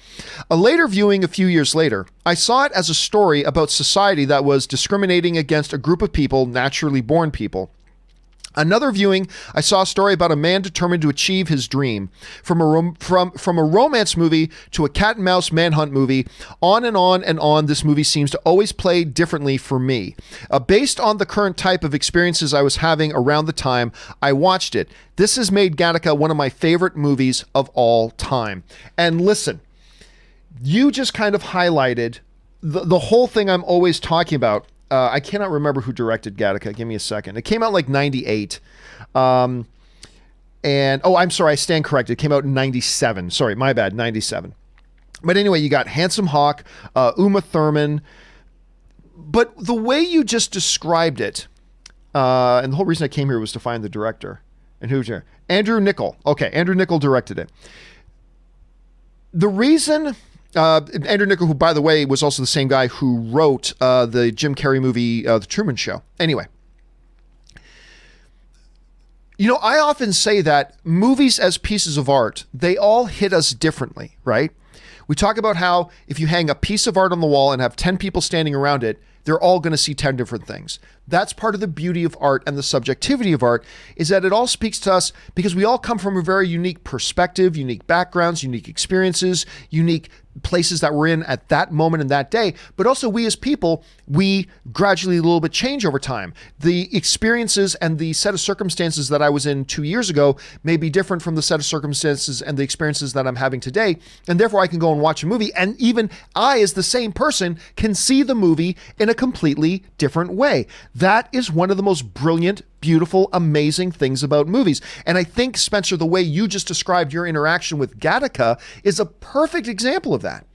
A later viewing a few years later, I saw it as a story about society that was discriminating against a group of people, naturally born people. Another viewing, I saw a story about a man determined to achieve his dream. From a romance movie to a cat and mouse manhunt movie, on and on and on, this movie seems to always play differently for me. Based on the current type of experiences I was having around the time I watched it, this has made Gattaca one of my favorite movies of all time. And listen, you just kind of highlighted the whole thing I'm always talking about. I cannot remember who directed Gattaca. Give me a second. It came out like 98. I'm sorry, I stand corrected. It came out in 97. Sorry, my bad, 97. But anyway, you got Handsome Hawk, Uma Thurman. But the way you just described it, and the whole reason I came here was to find the director. And who's there? Andrew Niccol. Okay, Andrew Niccol directed it. The reason... Andrew Niccol, who, by the way, was also the same guy who wrote the Jim Carrey movie, The Truman Show. Anyway, I often say that movies as pieces of art, they all hit us differently, right? We talk about how if you hang a piece of art on the wall and have 10 people standing around it, they're all going to see 10 different things. That's part of the beauty of art and the subjectivity of art, is that it all speaks to us because we all come from a very unique perspective, unique backgrounds, unique experiences, unique places that we're in at that moment in that day. But also we as people, we gradually a little bit change over time. The experiences and the set of circumstances that I was in 2 years ago may be different from the set of circumstances and the experiences that I'm having today. And therefore I can go and watch a movie, and even I, as the same person, can see the movie in a completely different way. That is one of the most brilliant, beautiful, amazing things about movies. And I think, Spencer, the way you just described your interaction with Gattaca is a perfect example of that.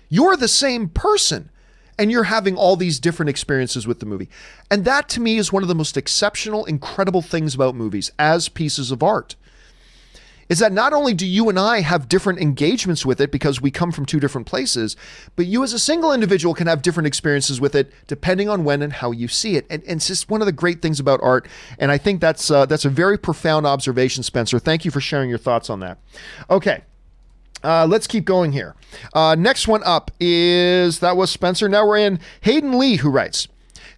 You're the same person, and you're having all these different experiences with the movie. And that, to me, is one of the most exceptional, incredible things about movies as pieces of art, is that not only do you and I have different engagements with it because we come from two different places, but you as a single individual can have different experiences with it depending on when and how you see it. And it's just one of the great things about art. And I think that's a very profound observation, Spencer. Thank you for sharing your thoughts on that. Okay. Let's keep going here. Next one up that was Spencer. Now we're in Hayden Lee, who writes,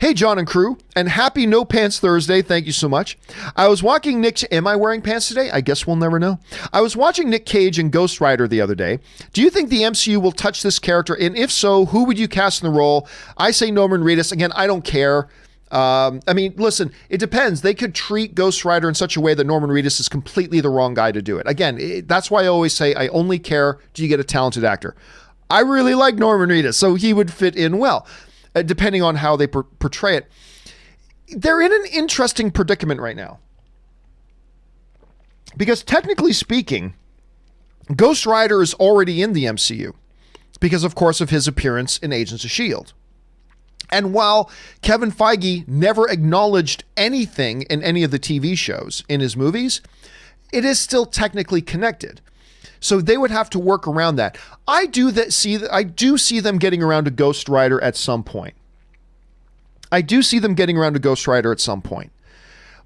"Hey, John and crew, and happy No Pants Thursday. Thank you so much. I was watching am I wearing pants today? I guess we'll never know. I was watching Nick Cage in Ghost Rider the other day. Do you think the MCU will touch this character? And if so, who would you cast in the role? I say Norman Reedus. Again, I don't care. Listen, it depends. They could treat Ghost Rider in such a way that Norman Reedus is completely the wrong guy to do it. Again, that's why I always say I only care, do you get a talented actor? I really like Norman Reedus, so he would fit in well, depending on how they portray it. They're in an interesting predicament right now. Because technically speaking, Ghost Rider is already in the MCU because, of course, of his appearance in Agents of S.H.I.E.L.D. And while Kevin Feige never acknowledged anything in any of the TV shows in his movies, it is still technically connected. So they would have to work around that. I do see them getting around to Ghost Rider at some point.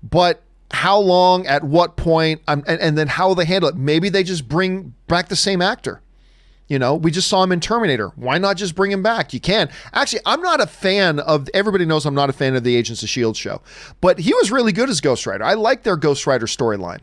But how long, at what point, and then how they handle it. Maybe they just bring back the same actor. You know, we just saw him in Terminator. Why not just bring him back? You can. Actually, I'm not a fan of, everybody knows I'm not a fan of the Agents of S.H.I.E.L.D. show, but he was really good as Ghost Rider. I like their Ghost Rider storyline.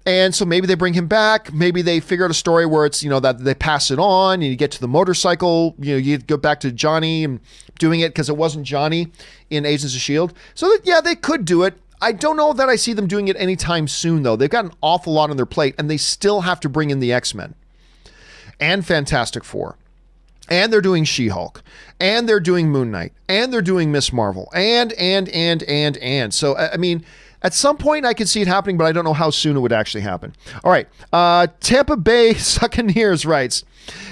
And so maybe they bring him back. Maybe they figure out a story where it's, that they pass it on and you get to the motorcycle, you go back to Johnny and doing it because it wasn't Johnny in Agents of S.H.I.E.L.D. So that, yeah, they could do it. I don't know that I see them doing it anytime soon, though. They've got an awful lot on their plate, and they still have to bring in the X-Men and Fantastic Four, and they're doing She-Hulk, and they're doing Moon Knight, and they're doing Miss Marvel, and. So, at some point I could see it happening, but I don't know how soon it would actually happen. All right. Tampa Bay Succaneers writes,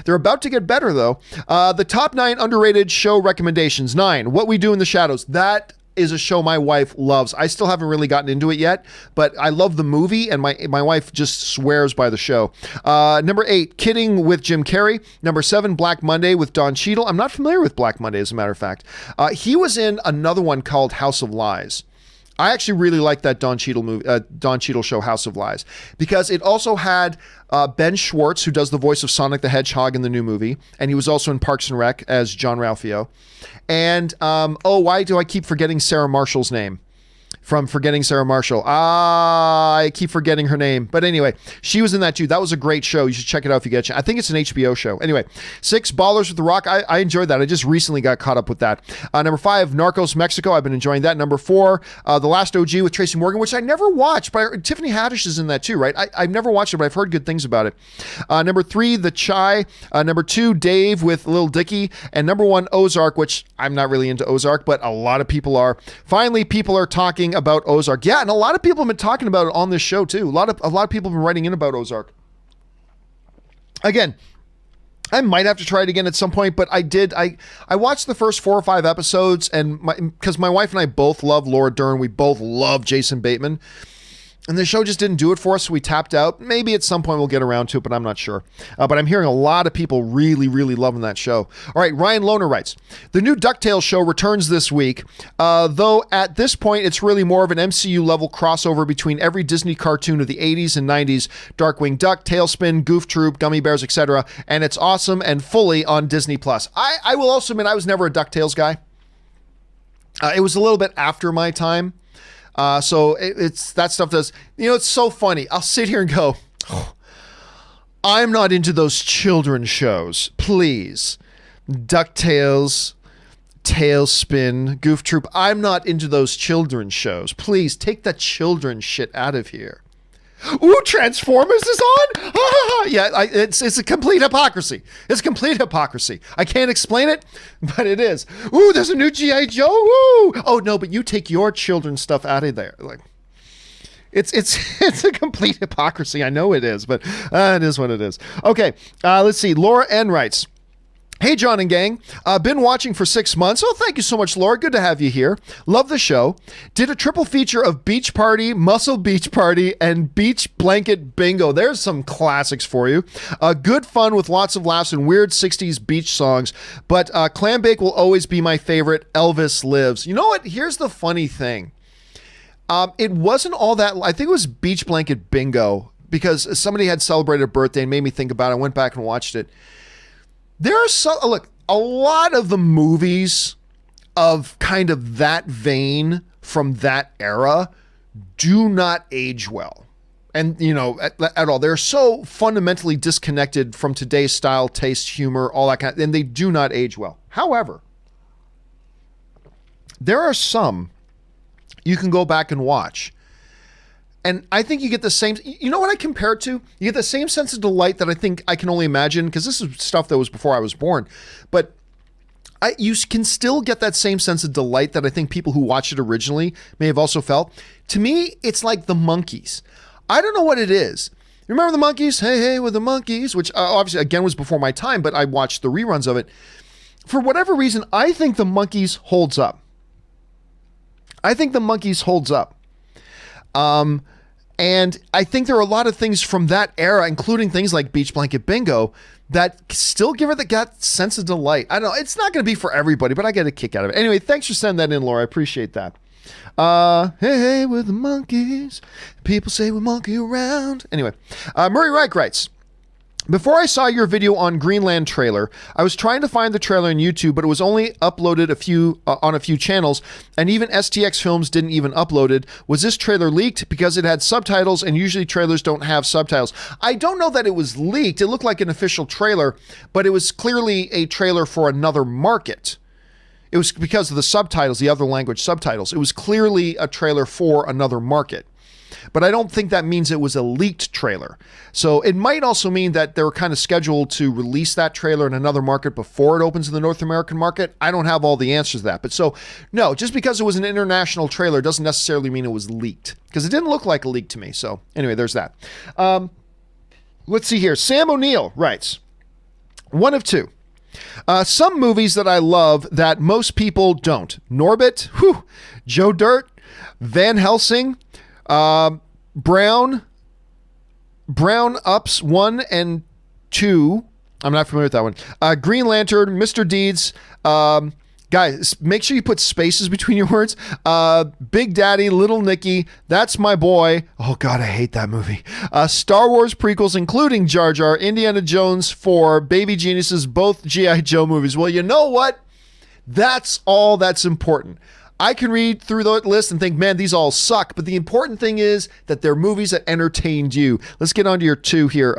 they're about to get better, though. The top 9 underrated show recommendations. 9, What We Do in the Shadows. That is a show my wife loves. I still haven't really gotten into it yet, but I love the movie, and my wife just swears by the show. Number 8, Kidding with Jim Carrey. Number 7, Black Monday with Don Cheadle. I'm not familiar with Black Monday, as a matter of fact. He was in another one called House of Lies. I actually really like that Don Cheadle show, House of Lies, because it also had Ben Schwartz, who does the voice of Sonic the Hedgehog in the new movie, and he was also in Parks and Rec as John Ralphio. And, why do I keep forgetting Sarah Marshall's name? From Forgetting Sarah Marshall. I keep forgetting her name. But anyway, she was in that too. That was a great show. You should check it out if you get a chance. I think it's an HBO show. Anyway, 6, Ballers with the Rock. I enjoyed that. I just recently got caught up with that. Number 5, Narcos Mexico. I've been enjoying that. Number 4, The Last OG with Tracy Morgan, which I never watched, but Tiffany Haddish is in that too, right? I've never watched it, but I've heard good things about it. Number 3, The Chi. Number 2, Dave with Lil Dicky. And number 1, Ozark, which I'm not really into Ozark, but a lot of people are. Finally, people are talking about Ozark. Yeah, and a lot of people have been talking about it on this show too. A lot of people have been writing in about Ozark. Again, I might have to try it again at some point, but I watched the first 4 or 5 episodes, and because my wife and I both love Laura Dern, we both love Jason Bateman. And the show just didn't do it for us, so we tapped out. Maybe at some point we'll get around to it, but I'm not sure. But I'm hearing a lot of people really, really loving that show. All right, Ryan Lohner writes, the new DuckTales show returns this week, though at this point it's really more of an MCU-level crossover between every Disney cartoon of the 80s and 90s, Darkwing Duck, Tailspin, Goof Troop, Gummy Bears, etc., and it's awesome and fully on Disney+. I will also admit I was never a DuckTales guy. It was a little bit after my time. So it's that stuff does, it's so funny. I'll sit here and go, oh, I'm not into those children's shows. Please. DuckTales, Tailspin, Goof Troop. I'm not into those children's shows. Please take that children's shit out of here. Ooh, Transformers is on? Yeah, it's a complete hypocrisy. It's complete hypocrisy. I can't explain it, but it is. Ooh, there's a new G.I. Joe. Ooh. Oh, no, but you take your children's stuff out of there. Like, it's a complete hypocrisy. I know it is, but it is what it is. Okay, let's see. Laura N. writes, hey, John and gang. Been watching for 6 months. Oh, thank you so much, Laura. Good to have you here. Love the show. Did a triple feature of Beach Party, Muscle Beach Party, and Beach Blanket Bingo. There's some classics for you. Good fun with lots of laughs and weird 60s beach songs. But Clam Bake will always be my favorite. Elvis Lives. You know what? Here's the funny thing. It wasn't all that. I think it was Beach Blanket Bingo because somebody had celebrated a birthday and made me think about it. I went back and watched it. There are a lot of the movies of kind of that vein from that era do not age well. And, at all. They're so fundamentally disconnected from today's style, taste, humor, all that kind of, and they do not age well. However, there are some you can go back and watch. And I think you get the same, what I compare it to? You get the same sense of delight that I think I can only imagine, because this is stuff that was before I was born. But you can still get that same sense of delight that I think people who watched it originally may have also felt. To me, it's like the Monkees. I don't know what it is. Remember the Monkees? Hey, hey, with the Monkees, which obviously, again, was before my time, but I watched the reruns of it. For whatever reason, I think the Monkees holds up. And I think there are a lot of things from that era, including things like Beach Blanket Bingo, that still give her that sense of delight. I don't know. It's not going to be for everybody, but I get a kick out of it. Anyway, thanks for sending that in, Laura. I appreciate that. Hey, hey, with the monkeys. People say we monkey around. Anyway, Murray Reich writes, before I saw your video on Greenland trailer, I was trying to find the trailer on YouTube, but it was only uploaded on a few channels, and even STX Films didn't even upload it. Was this trailer leaked because it had subtitles, and usually trailers don't have subtitles? I don't know that it was leaked. It looked like an official trailer, but it was clearly a trailer for another market. It was because of the subtitles, the other language subtitles. It was clearly a trailer for another market. But I don't think that means it was a leaked trailer. So it might also mean that they were kind of scheduled to release that trailer in another market before it opens in the North American market. I don't have all the answers to that. But so, no, just because it was an international trailer doesn't necessarily mean it was leaked, because it didn't look like a leak to me. So anyway, there's that. Let's see here. Sam O'Neill writes, one of two. Some movies that I love that most people don't. Norbit, Joe Dirt, Van Helsing, Brown Ups 1 and 2. I'm not familiar with that one. Green Lantern, Mr. Deeds. Guys, make sure you put spaces between your words. Big Daddy, Little Nicky, That's My Boy. Oh, God, I hate that movie. Star Wars prequels, including Jar Jar, Indiana Jones 4, Baby Geniuses, both G.I. Joe movies. Well, you know what? That's all that's important. I can read through the list and think, man, these all suck. But the important thing is that they're movies that entertained you. Let's get on to your two here.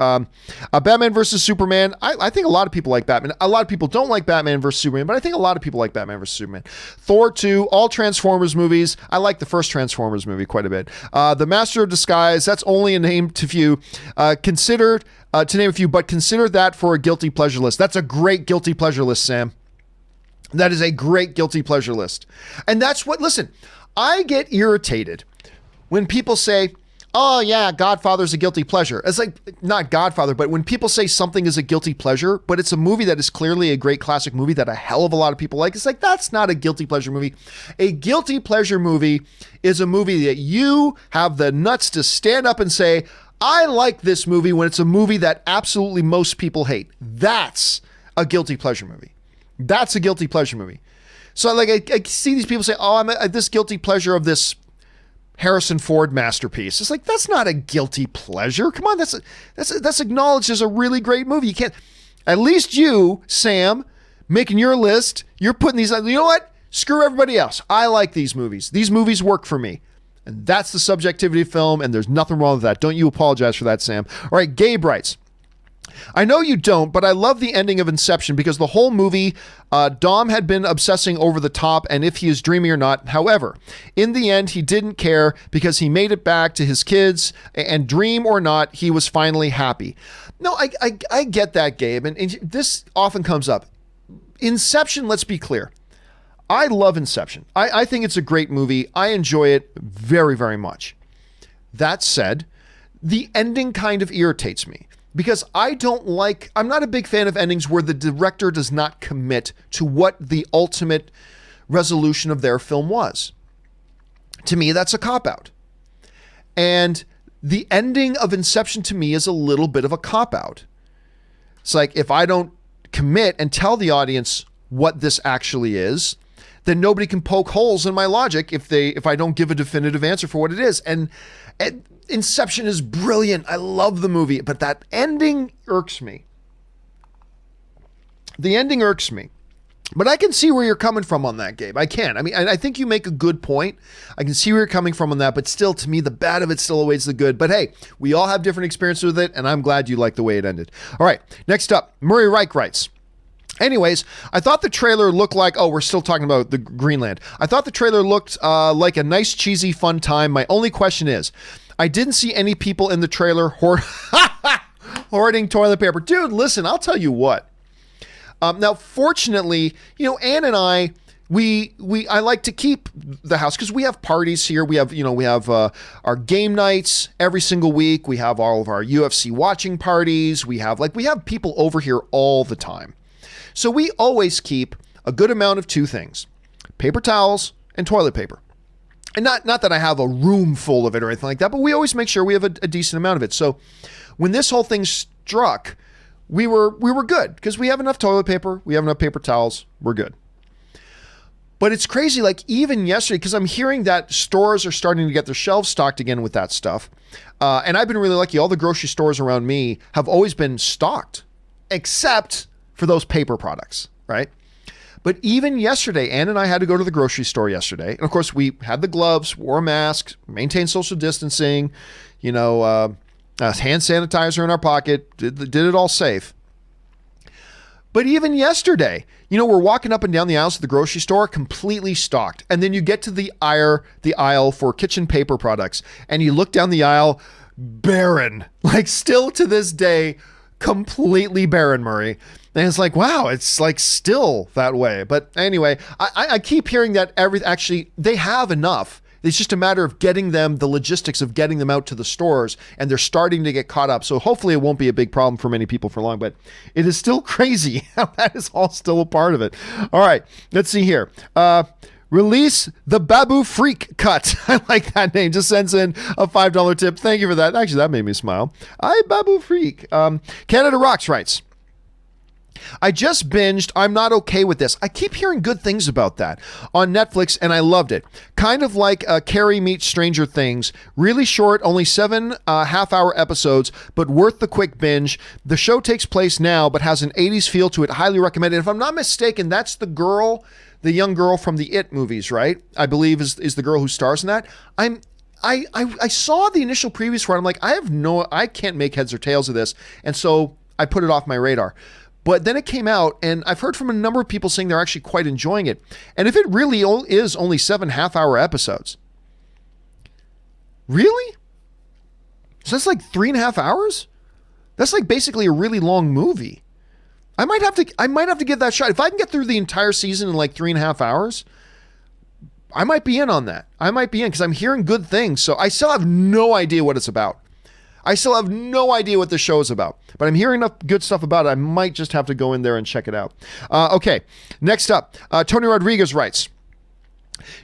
Batman versus Superman. I think a lot of people like Batman. A lot of people don't like Batman versus Superman, but I think a lot of people like Batman versus Superman. Thor 2, all Transformers movies. I like the first Transformers movie quite a bit. The Master of Disguise. That's only a name to few. Considered to name a few, but consider that for a guilty pleasure list. That's a great guilty pleasure list, Sam. That is a great guilty pleasure list. And that's what, listen, I get irritated when people say, oh yeah, Godfather's a guilty pleasure. It's like, not Godfather, but when people say something is a guilty pleasure, but it's a movie that is clearly a great classic movie that a hell of a lot of people like, it's like, that's not a guilty pleasure movie. A guilty pleasure movie is a movie that you have the nuts to stand up and say, I like this movie, when it's a movie that absolutely most people hate. That's a guilty pleasure movie. That's a guilty pleasure movie. So like I see these people say, oh, I'm this guilty pleasure of this Harrison Ford masterpiece. It's like, that's not a guilty pleasure. Come on, that's acknowledged as a really great movie. You can't, at least you, Sam, making your list, you're putting these, you know what? Screw everybody else. I like these movies. These movies work for me. And that's the subjectivity of film, and there's nothing wrong with that. Don't you apologize for that, Sam. All right, Gabe writes, I know you don't, but I love the ending of Inception because the whole movie, Dom had been obsessing over the top and if he is dreaming or not. However, in the end, he didn't care because he made it back to his kids, and dream or not, he was finally happy. No, I get that, Gabe, and this often comes up. Inception, let's be clear. I love Inception. I think it's a great movie. I enjoy it very, very much. That said, the ending kind of irritates me because I'm not a big fan of endings where the director does not commit to what the ultimate resolution of their film was. To me, that's a cop-out. And the ending of Inception to me is a little bit of a cop-out. It's like, if I don't commit and tell the audience what this actually is, then nobody can poke holes in my logic if I don't give a definitive answer for what it is. And Inception is brilliant. I love the movie, but that ending irks me. The ending irks me. But I can see where you're coming from on that, Gabe. I can. I mean, I think you make a good point. I can see where you're coming from on that, but still, to me, the bad of it still outweighs the good. But hey, we all have different experiences with it, and I'm glad you like the way it ended. All right, next up, Murray Reich writes, anyways, I thought the trailer looked like, we're still talking about the Greenland. I thought the trailer looked like a nice, cheesy, fun time. My only question is, I didn't see any people in the trailer hoarding toilet paper. Dude, listen, I'll tell you what. Now, fortunately, Ann and I like to keep the house because we have parties here. We have our game nights every single week. We have all of our UFC watching parties. We have people over here all the time. So we always keep a good amount of two things: paper towels and toilet paper. And not that I have a room full of it or anything like that, but we always make sure we have a decent amount of it. So when this whole thing struck, we were good because we have enough toilet paper, we have enough paper towels, we're good. But it's crazy, like even yesterday, because I'm hearing that stores are starting to get their shelves stocked again with that stuff. And I've been really lucky. All the grocery stores around me have always been stocked, except for those paper products, right? But even yesterday, Ann and I had to go to the grocery store yesterday. And of course, we had the gloves, wore a mask, maintained social distancing, hand sanitizer in our pocket, did it all safe. But even yesterday, we're walking up and down the aisles of the grocery store, completely stocked. And then you get to the aisle for kitchen paper products, and you look down the aisle, barren. Like still to this day, completely barren, Murray. And it's like, wow, it's like still that way. But anyway, I keep hearing that they have enough. It's just a matter of the logistics of getting them out to the stores, and they're starting to get caught up. So hopefully it won't be a big problem for many people for long, but it is still crazy how that is all still a part of it. All right, let's see here. Release the Babu Freak cut. I like that name. Just sends in a $5 tip. Thank you for that. Actually, that made me smile. Babu Freak. Canada Rocks writes, I just binged I'm Not Okay With This. I keep hearing good things about that on Netflix, and I loved it. Kind of like Carrie meets Stranger Things. Really short, only 7 half-hour episodes, but worth the quick binge. The show takes place now, but has an 80s feel to it. Highly recommended. If I'm not mistaken, that's the young girl from the It movies, right? I believe is the girl who stars in that. I saw the initial previews for it. I'm like, I can't make heads or tails of this. And so I put it off my radar. But then it came out, and I've heard from a number of people saying they're actually quite enjoying it. And if it really is only 7 half-hour episodes, really? So that's like 3.5 hours? That's like basically a really long movie. I might have to give that a shot. If I can get through the entire season in like 3.5 hours, I might be in on that. I might be in because I'm hearing good things. So I still have no idea what it's about. I still have no idea what the show is about, but I'm hearing enough good stuff about it. I might just have to go in there and check it out. Okay, next up, Tony Rodriguez writes,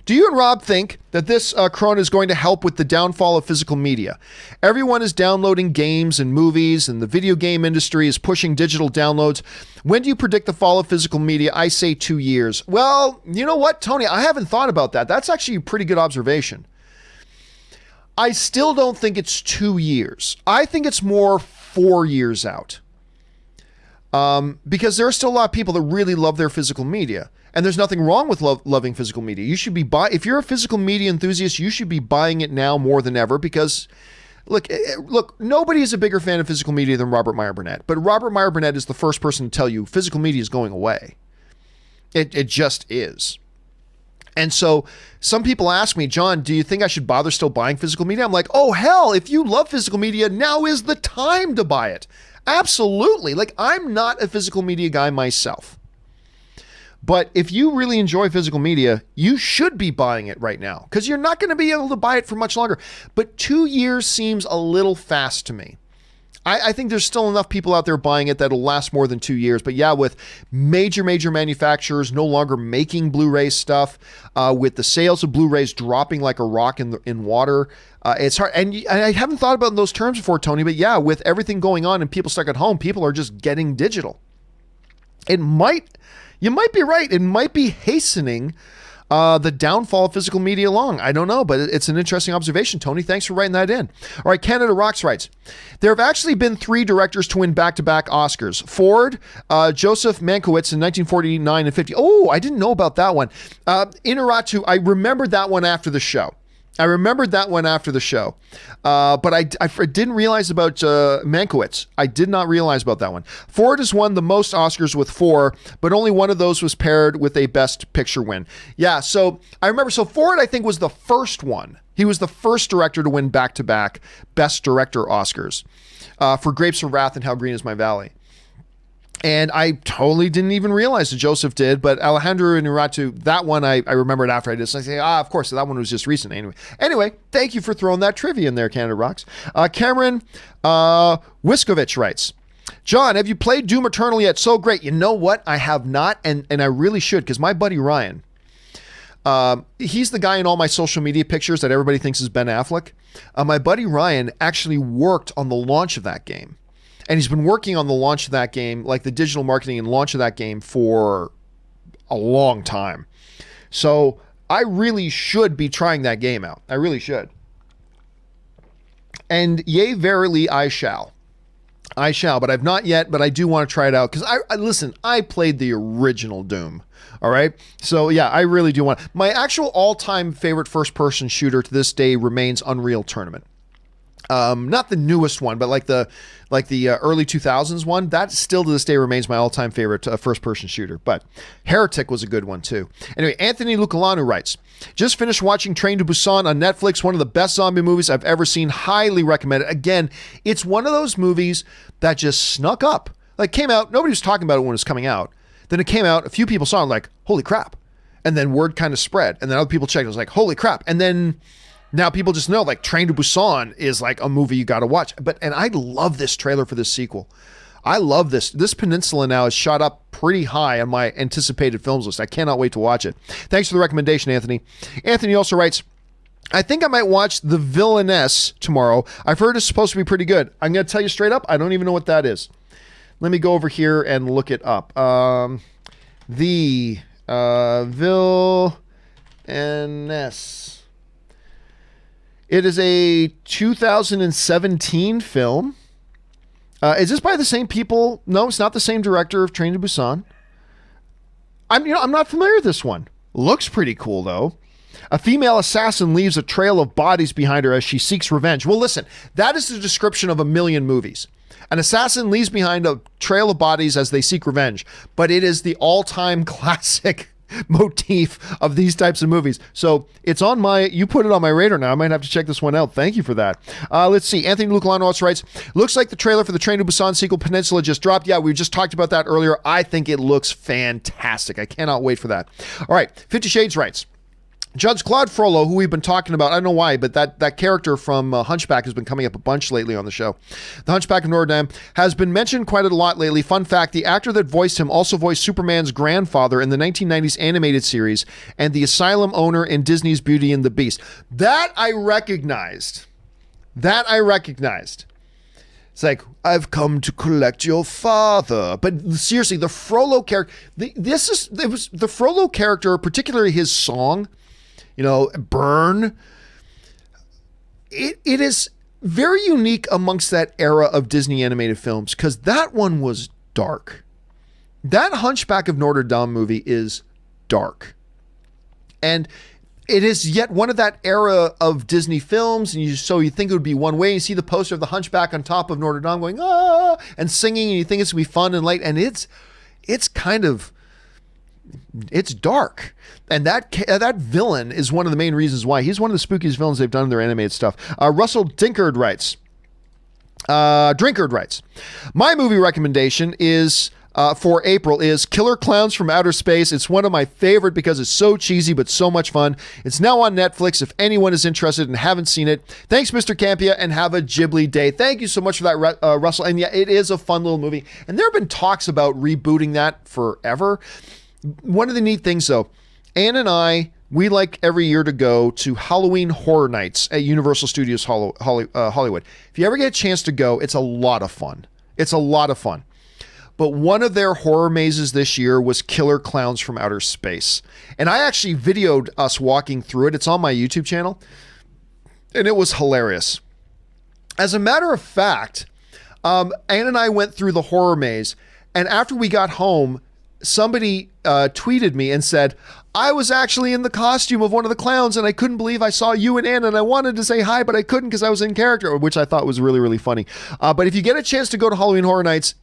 do you and Rob think that this corona is going to help with the downfall of physical media? Everyone is downloading games and movies, and the video game industry is pushing digital downloads. When do you predict the fall of physical media? I say 2 years. Well, you know what, Tony? I haven't thought about that. That's actually a pretty good observation. I still don't think it's 2 years. I think it's more 4 years out. Because there are still a lot of people that really love their physical media. And there's nothing wrong with loving physical media. You should be if you're a physical media enthusiast, you should be buying it now more than ever because look, nobody is a bigger fan of physical media than Robert Meyer Burnett. But Robert Meyer Burnett is the first person to tell you physical media is going away. It just is. And so some people ask me, John, do you think I should bother still buying physical media? I'm like, oh, hell, if you love physical media, now is the time to buy it. Absolutely. Like, I'm not a physical media guy myself. But if you really enjoy physical media, you should be buying it right now because you're not going to be able to buy it for much longer. But 2 years seems a little fast to me. I think there's still enough people out there buying it that'll last more than 2 years. But yeah, with major manufacturers no longer making Blu-ray stuff, with the sales of Blu-rays dropping like a rock in water, it's hard. And I haven't thought about those terms before, Tony, but yeah, with everything going on and people stuck at home, people are just getting digital. You might be right. It might be hastening the downfall of physical media along. I don't know, but it's an interesting observation, Tony. Thanks for writing that in. All right, Canada Rocks writes, there have actually been 3 directors to win back-to-back Oscars. Ford, Joseph Mankiewicz in 1949 and 50. Oh, I didn't know about that one. Inarritu, I remembered that one after the show. But I didn't realize about Mankiewicz. I did not realize about that one. Ford has won the most Oscars with 4, but only one of those was paired with a Best Picture win. Yeah, so I remember. So Ford, I think, was the first one. He was the first director to win back-to-back Best Director Oscars for Grapes of Wrath and How Green Is My Valley. And I totally didn't even realize that Joseph did, but Alejandro Inarritu, that one I remembered after I did. So I say, of course, that one was just recent Anyway, thank you for throwing that trivia in there, Canada Rocks. Cameron Wiskovich writes, John, have you played Doom Eternal yet? So great. You know what? I have not, and I really should, because my buddy Ryan, he's the guy in all my social media pictures that everybody thinks is Ben Affleck. My buddy Ryan actually worked on the launch of that game. And he's been working on the launch of that game, like the digital marketing and launch of that game, for a long time. So I really should be trying that game out. I really should. And yea, verily, I shall. But I've not yet, but I do want to try it out. Because listen, I played the original Doom. All right. So yeah, I really do want. My actual all-time favorite first-person shooter to this day remains Unreal Tournament. Not the newest one, but like the early 2000s one, that still to this day remains my all-time favorite first-person shooter. But Heretic was a good one too. Anyway, Anthony Lukalanu writes, just finished watching Train to Busan on Netflix, one of the best zombie movies I've ever seen. Highly recommended. Again, it's one of those movies that just snuck up. Like, came out, nobody was talking about it when it was coming out. Then it came out, a few people saw it, like, holy crap. And then word kind of spread. And then other people checked, it was like, holy crap. And then now people just know, like, Train to Busan is like a movie you got to watch. And I love this trailer for this sequel. I love this. This Penninsula now is shot up pretty high on my anticipated films list. I cannot wait to watch it. Thanks for the recommendation, Anthony. Anthony also writes, I think I might watch The Villainess tomorrow. I've heard it's supposed to be pretty good. I'm going to tell you straight up, I don't even know what that is. Let me go over here and look it up. The Villainess. It is a 2017 film. Is this by the same people? No, it's not the same director of Train to Busan. I'm not familiar with this one. Looks pretty cool though. A female assassin leaves a trail of bodies behind her as she seeks revenge. Well, listen, that is the description of a million movies. An assassin leaves behind a trail of bodies as they seek revenge, but it is the all-time classic motif of these types of movies. So it's on you put it on my radar now. I might have to check this one out. Thank you for that. Let's see. Anthony Lukalano also writes, looks like the trailer for the Train to Busan sequel Penninsula just dropped. Yeah, we just talked about that earlier. I think it looks fantastic. I cannot wait for that. All right. 50 Shades writes, Judge Claude Frollo, who we've been talking about, I don't know why, but that character from Hunchback has been coming up a bunch lately on the show. The Hunchback of Notre Dame has been mentioned quite a lot lately. Fun fact, the actor that voiced him also voiced Superman's grandfather in the 1990s animated series and the asylum owner in Disney's Beauty and the Beast. That I recognized. It's like, I've come to collect your father. But seriously, the Frollo character, the Frollo character, particularly his song, Burn. It is very unique amongst that era of Disney animated films because that one was dark. That Hunchback of Notre Dame movie is dark. And it is yet one of that era of Disney films, and so you think it would be one way. You see the poster of the Hunchback on top of Notre Dame going, ah, and singing, and you think it's going to be fun and light, and it's dark. And that villain is one of the main reasons why. He's one of the spookiest villains they've done in their animated stuff. Russell Drinkard writes, my movie recommendation is for April is Killer Clowns from Outer Space. It's one of my favorite because it's so cheesy but so much fun. It's now on Netflix if anyone is interested and haven't seen it. Thanks, Mr. Campea, and have a Ghibli day. Thank you so much for that, Russell. And yeah, it is a fun little movie. And there have been talks about rebooting that forever. One of the neat things, though, Ann and I, we like every year to go to Halloween Horror Nights at Universal Studios Hollywood. If you ever get a chance to go, it's a lot of fun. It's a lot of fun. But one of their horror mazes this year was Killer Clowns from Outer Space. And I actually videoed us walking through it. It's on my YouTube channel. And it was hilarious. As a matter of fact, Ann and I went through the horror maze. And after we got home, somebody tweeted me and said, I was actually in the costume of one of the clowns and I couldn't believe I saw you and Ann and I wanted to say hi, but I couldn't because I was in character, which I thought was really, really funny. But if you get a chance to go to Halloween Horror Nights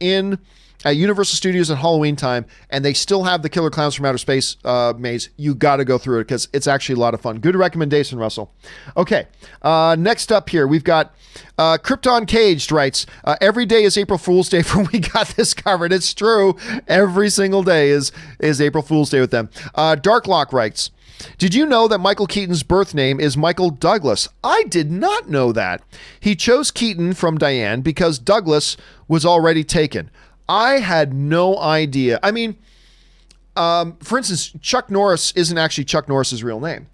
at Universal Studios at Halloween time, and they still have the Killer Clowns from Outer Space maze, you got to go through it because it's actually a lot of fun. Good recommendation, Russell. Okay, next up here, we've got Krypton Caged writes, every day is April Fool's Day for We Got This Covered. It's true. Every single day is April Fool's Day with them. Darklock writes, did you know that Michael Keaton's birth name is Michael Douglas? I did not know that. He chose Keaton from Diane because Douglas was already taken. I had no idea. I mean, for instance, Chuck Norris isn't actually Chuck Norris's real name.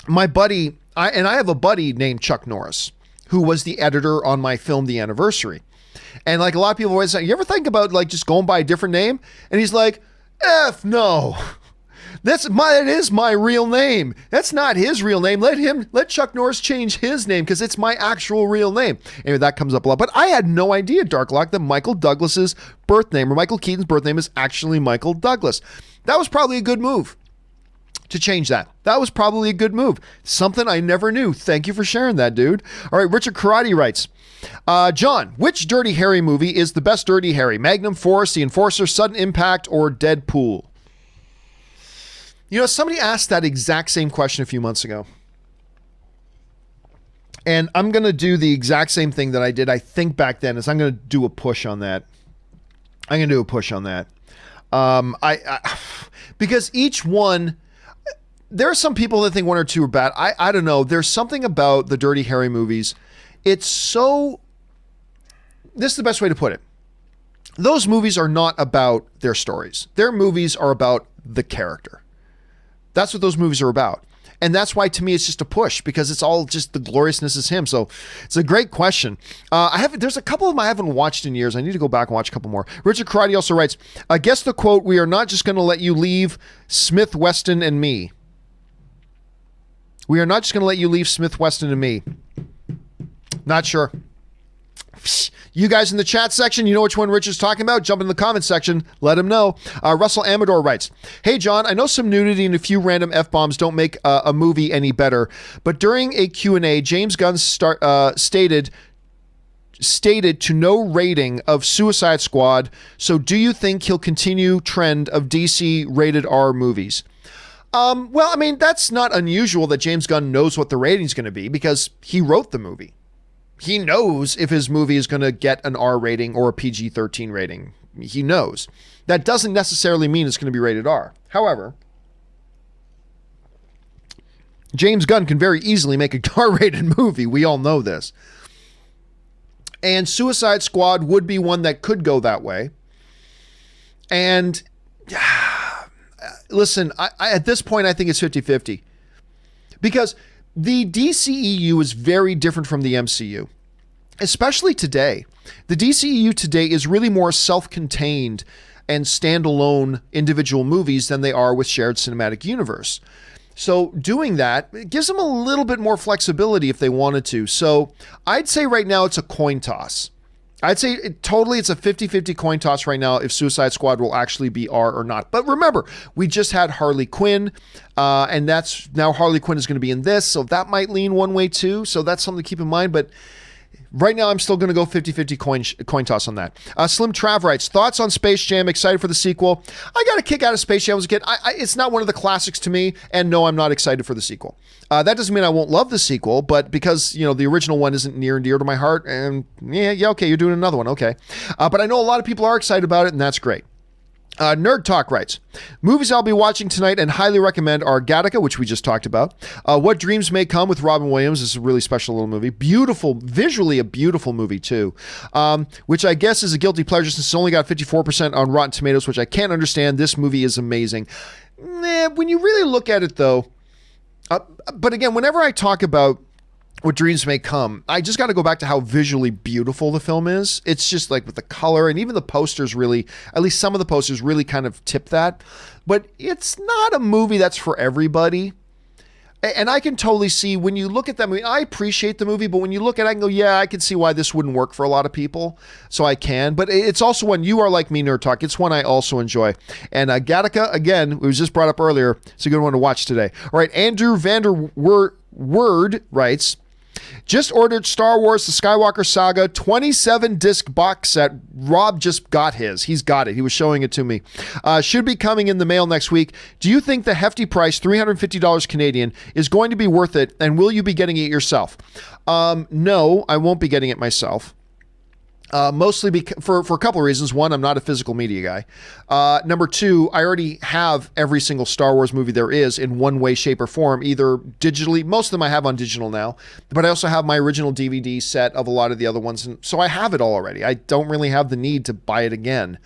My buddy, I have a buddy named Chuck Norris, who was the editor on my film, The Anniversary. And like a lot of people always say, you ever think about like just going by a different name? And he's like, F no. It is my real name. That's not his real name. Let Chuck Norris change his name because it's my actual real name. Anyway, that comes up a lot. But I had no idea, Darklock, that Michael Douglas's birth name or Michael Keaton's birth name is actually Michael Douglas. That was probably a good move to change that. That was probably a good move. Something I never knew. Thank you for sharing that, dude. All right, Richard Karate writes, John, which Dirty Harry movie is the best Dirty Harry? Magnum Force, The Enforcer, Sudden Impact, or Deadpool? You know, somebody asked that exact same question a few months ago. And I'm going to do the exact same thing that I did, I think, back then, is I'm going to do a push on that. Because each one, there are some people that think one or two are bad. I don't know. There's something about the Dirty Harry movies. It's so, this is the best way to put it. Those movies are not about their stories. Their movies are about the character. That's what those movies are about. And that's why, to me, it's just a push because it's all just the gloriousness is him. So it's a great question. There's a couple of them I haven't watched in years. I need to go back and watch a couple more. Richard Karate also writes, I guess the quote, we are not just going to let you leave Smith, Weston, and me. We are not just going to let you leave Smith, Weston, and me. Not sure. You guys in the chat section, you know which one Rich is talking about? Jump in the comment section. Let him know. Russell Amador writes, hey, John, I know some nudity and a few random F-bombs don't make a movie any better, but during a Q&A, James Gunn stated to no rating of Suicide Squad, so do you think he'll continue trend of DC rated R movies? Well, I mean, that's not unusual that James Gunn knows what the rating's going to be because he wrote the movie. He knows if his movie is going to get an R rating or a PG-13 rating. He knows. That doesn't necessarily mean it's going to be rated R. However, James Gunn can very easily make a R-rated movie. We all know this. And Suicide Squad would be one that could go that way. And listen, I at this point, I think it's 50-50. Because the DCEU is very different from the MCU, especially today. The DCEU today is really more self-contained and standalone individual movies than they are with shared cinematic universe. So doing that, it gives them a little bit more flexibility if they wanted to. So I'd say right now it's a coin toss. I'd say it's a 50-50 coin toss right now if Suicide Squad will actually be R or not. But remember, we just had Harley Quinn, and that's now Harley Quinn is going to be in this, so that might lean one way too. So that's something to keep in mind. But right now, I'm still going to go 50-50 coin toss on that. Slim Trav writes, thoughts on Space Jam? Excited for the sequel? I got a kick out of Space Jam as a kid. It's not one of the classics to me, and no, I'm not excited for the sequel. That doesn't mean I won't love the sequel, but because, the original one isn't near and dear to my heart, and okay, you're doing another one, okay. But I know a lot of people are excited about it, and that's great. Nerd Talk writes, movies I'll be watching tonight and highly recommend are Gattaca, which we just talked about. What Dreams May Come with Robin Williams is a really special little movie. Beautiful, visually a beautiful movie too, which I guess is a guilty pleasure since it's only got 54% on Rotten Tomatoes, which I can't understand. This movie is amazing. When you really look at it though, but again, whenever I talk about What Dreams May Come, I just got to go back to how visually beautiful the film is. It's just like with the color, and even the posters really, at least some of the posters really kind of tip that. But it's not a movie that's for everybody. And I can totally see when you look at that movie, I appreciate the movie, but when you look at it, I can go, yeah, I can see why this wouldn't work for a lot of people. So I can. But it's also one, you are like me, Nerd Talk. It's one I also enjoy. And Gattaca, again, it was just brought up earlier. It's a good one to watch today. All right, Andrew Word writes, just ordered Star Wars The Skywalker Saga 27-disc box set. Rob just got his. He's got it. He was showing it to me. Should be coming in the mail next week. Do you think the hefty price, $350 Canadian, is going to be worth it, and will you be getting it yourself? No, I won't be getting it myself. Mostly for a couple of reasons. One, I'm not a physical media guy. Number two, I already have every single Star Wars movie there is in one way, shape, or form, either digitally. Most of them I have on digital now, but I also have my original DVD set of a lot of the other ones. And so I have it all already. I don't really have the need to buy it again.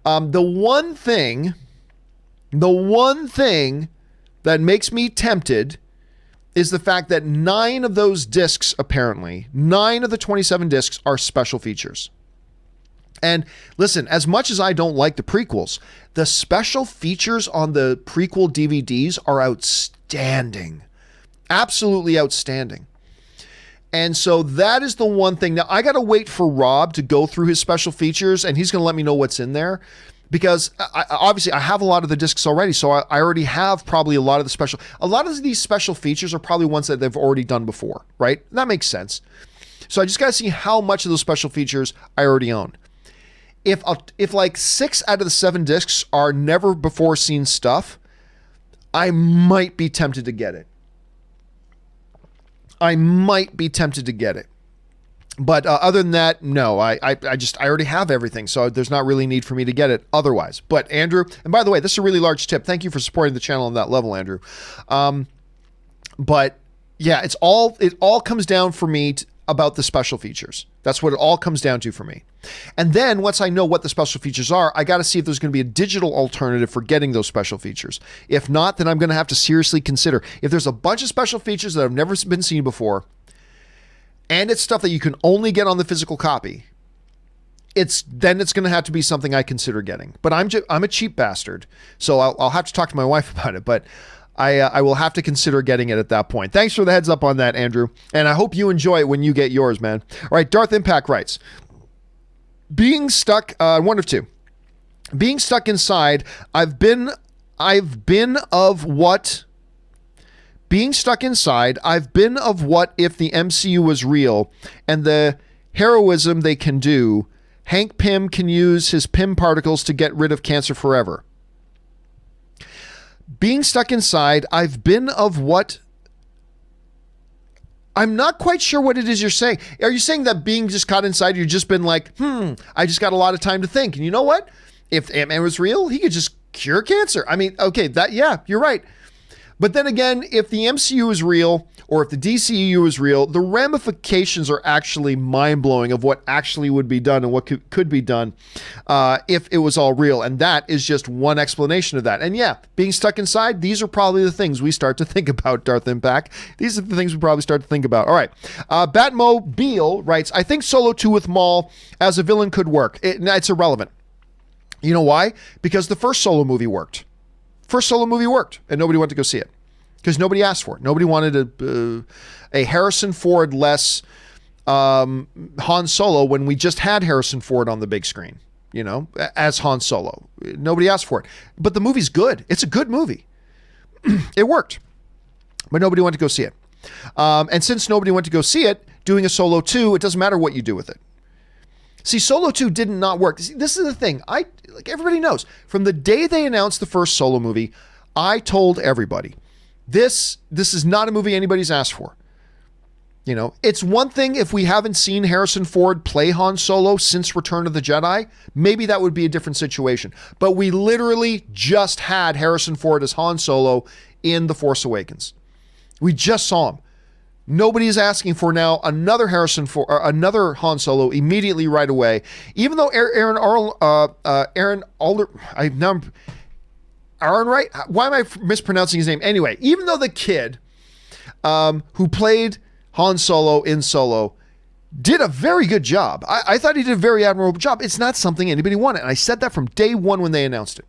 The one thing that makes me tempted is the fact that 9 of those discs, apparently, 9 of the 27 discs are special features. And listen, as much as I don't like the prequels, the special features on the prequel DVDs are outstanding. Absolutely outstanding. And so that is the one thing. Now, I got to wait for Rob to go through his special features, and he's going to let me know what's in there. Because obviously I have a lot of the discs already, so I already have probably a lot of these special features are probably ones that they've already done before, right? That makes sense. So I just got to see how much of those special features I already own. If like 6 out of the 7 discs are never before seen stuff, I might be tempted to get it. But other than that, no, I already have everything, so there's not really need for me to get it otherwise. But Andrew, and by the way, this is a really large tip. Thank you for supporting the channel on that level, Andrew. But yeah, it all comes down for me about the special features. That's what it all comes down to for me. And then once I know what the special features are, I got to see if there's going to be a digital alternative for getting those special features. If not, then I'm going to have to seriously consider if there's a bunch of special features that have never been seen before, and it's stuff that you can only get on the physical copy, it's going to have to be something I consider getting. But I'm a cheap bastard, so I'll have to talk to my wife about it. But I will have to consider getting it at that point. Thanks for the heads up on that, Andrew, and I hope you enjoy it when you get yours, man. All right, Darth Impact writes, being stuck, one of two, being stuck inside. I've been of what. Being stuck inside, I've been of what if the MCU was real and the heroism they can do. Hank Pym can use his Pym particles to get rid of cancer forever. Being stuck inside, I've been of what? I'm not quite sure what it is you're saying. Are you saying that being just caught inside, you've just been like, I just got a lot of time to think. And you know what? If Ant-Man was real, he could just cure cancer. I mean, okay, yeah, you're right. But then again, if the MCU is real or if the DCEU is real, the ramifications are actually mind-blowing of what actually would be done and what could be done if it was all real. And that is just one explanation of that. And yeah, being stuck inside, these are probably the things we start to think about, Darth Impact. These are the things we probably start to think about. All right. Batmobile writes, I think Solo 2 with Maul as a villain could work. It's irrelevant. You know why? Because the first Solo movie worked. First Solo movie worked, and nobody went to go see it because nobody asked for it. Nobody wanted a Harrison Ford less Han Solo when we just had Harrison Ford on the big screen, as Han Solo. Nobody asked for it. But the movie's good. It's a good movie. It worked. But nobody went to go see it. And since nobody went to go see it, doing a Solo 2, it doesn't matter what you do with it. See, Solo 2 did not work. See, this is the thing. Everybody knows. From the day they announced the first Solo movie, I told everybody, this is not a movie anybody's asked for. It's one thing if we haven't seen Harrison Ford play Han Solo since Return of the Jedi, maybe that would be a different situation. But we literally just had Harrison Ford as Han Solo in The Force Awakens. We just saw him. Nobody is asking for now another another Han Solo immediately right away. Even though Aaron Wright? Why am I mispronouncing his name? Anyway, even though the kid who played Han Solo in Solo did a very good job. I thought he did a very admirable job. It's not something anybody wanted. And I said that from day one when they announced it.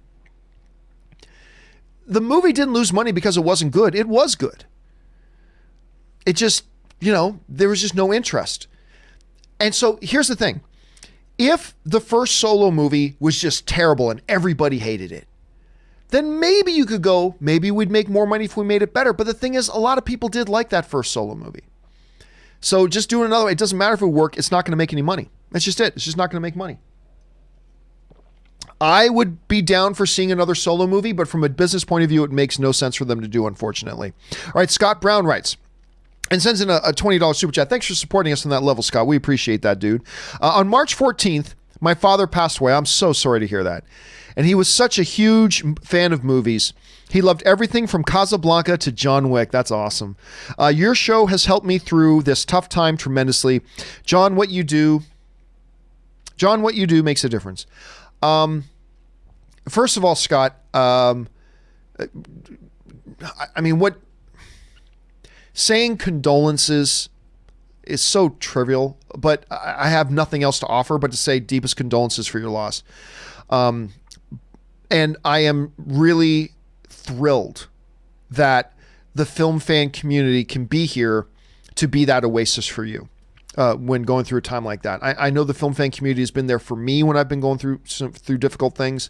The movie didn't lose money because it wasn't good. It was good. It just, there was just no interest. And so here's the thing. If the first Solo movie was just terrible and everybody hated it, then maybe you could go, maybe we'd make more money if we made it better. But the thing is, a lot of people did like that first Solo movie. So just doing another way, it doesn't matter if it worked, it's not going to make any money. That's just it. It's just not going to make money. I would be down for seeing another Solo movie, but from a business point of view, it makes no sense for them to do, unfortunately. All right, Scott Brown writes, and sends in a $20 super chat. Thanks for supporting us on that level, Scott. We appreciate that, dude. On March 14th, my father passed away. I'm so sorry to hear that. And he was such a huge fan of movies. He loved everything from Casablanca to John Wick. That's awesome. Your show has helped me through this tough time tremendously. John, what you do makes a difference. First of all, Scott, saying condolences is so trivial, but I have nothing else to offer but to say deepest condolences for your loss. And I am really thrilled that the film fan community can be here to be that oasis for you when going through a time like that. I know the film fan community has been there for me when I've been going through difficult things.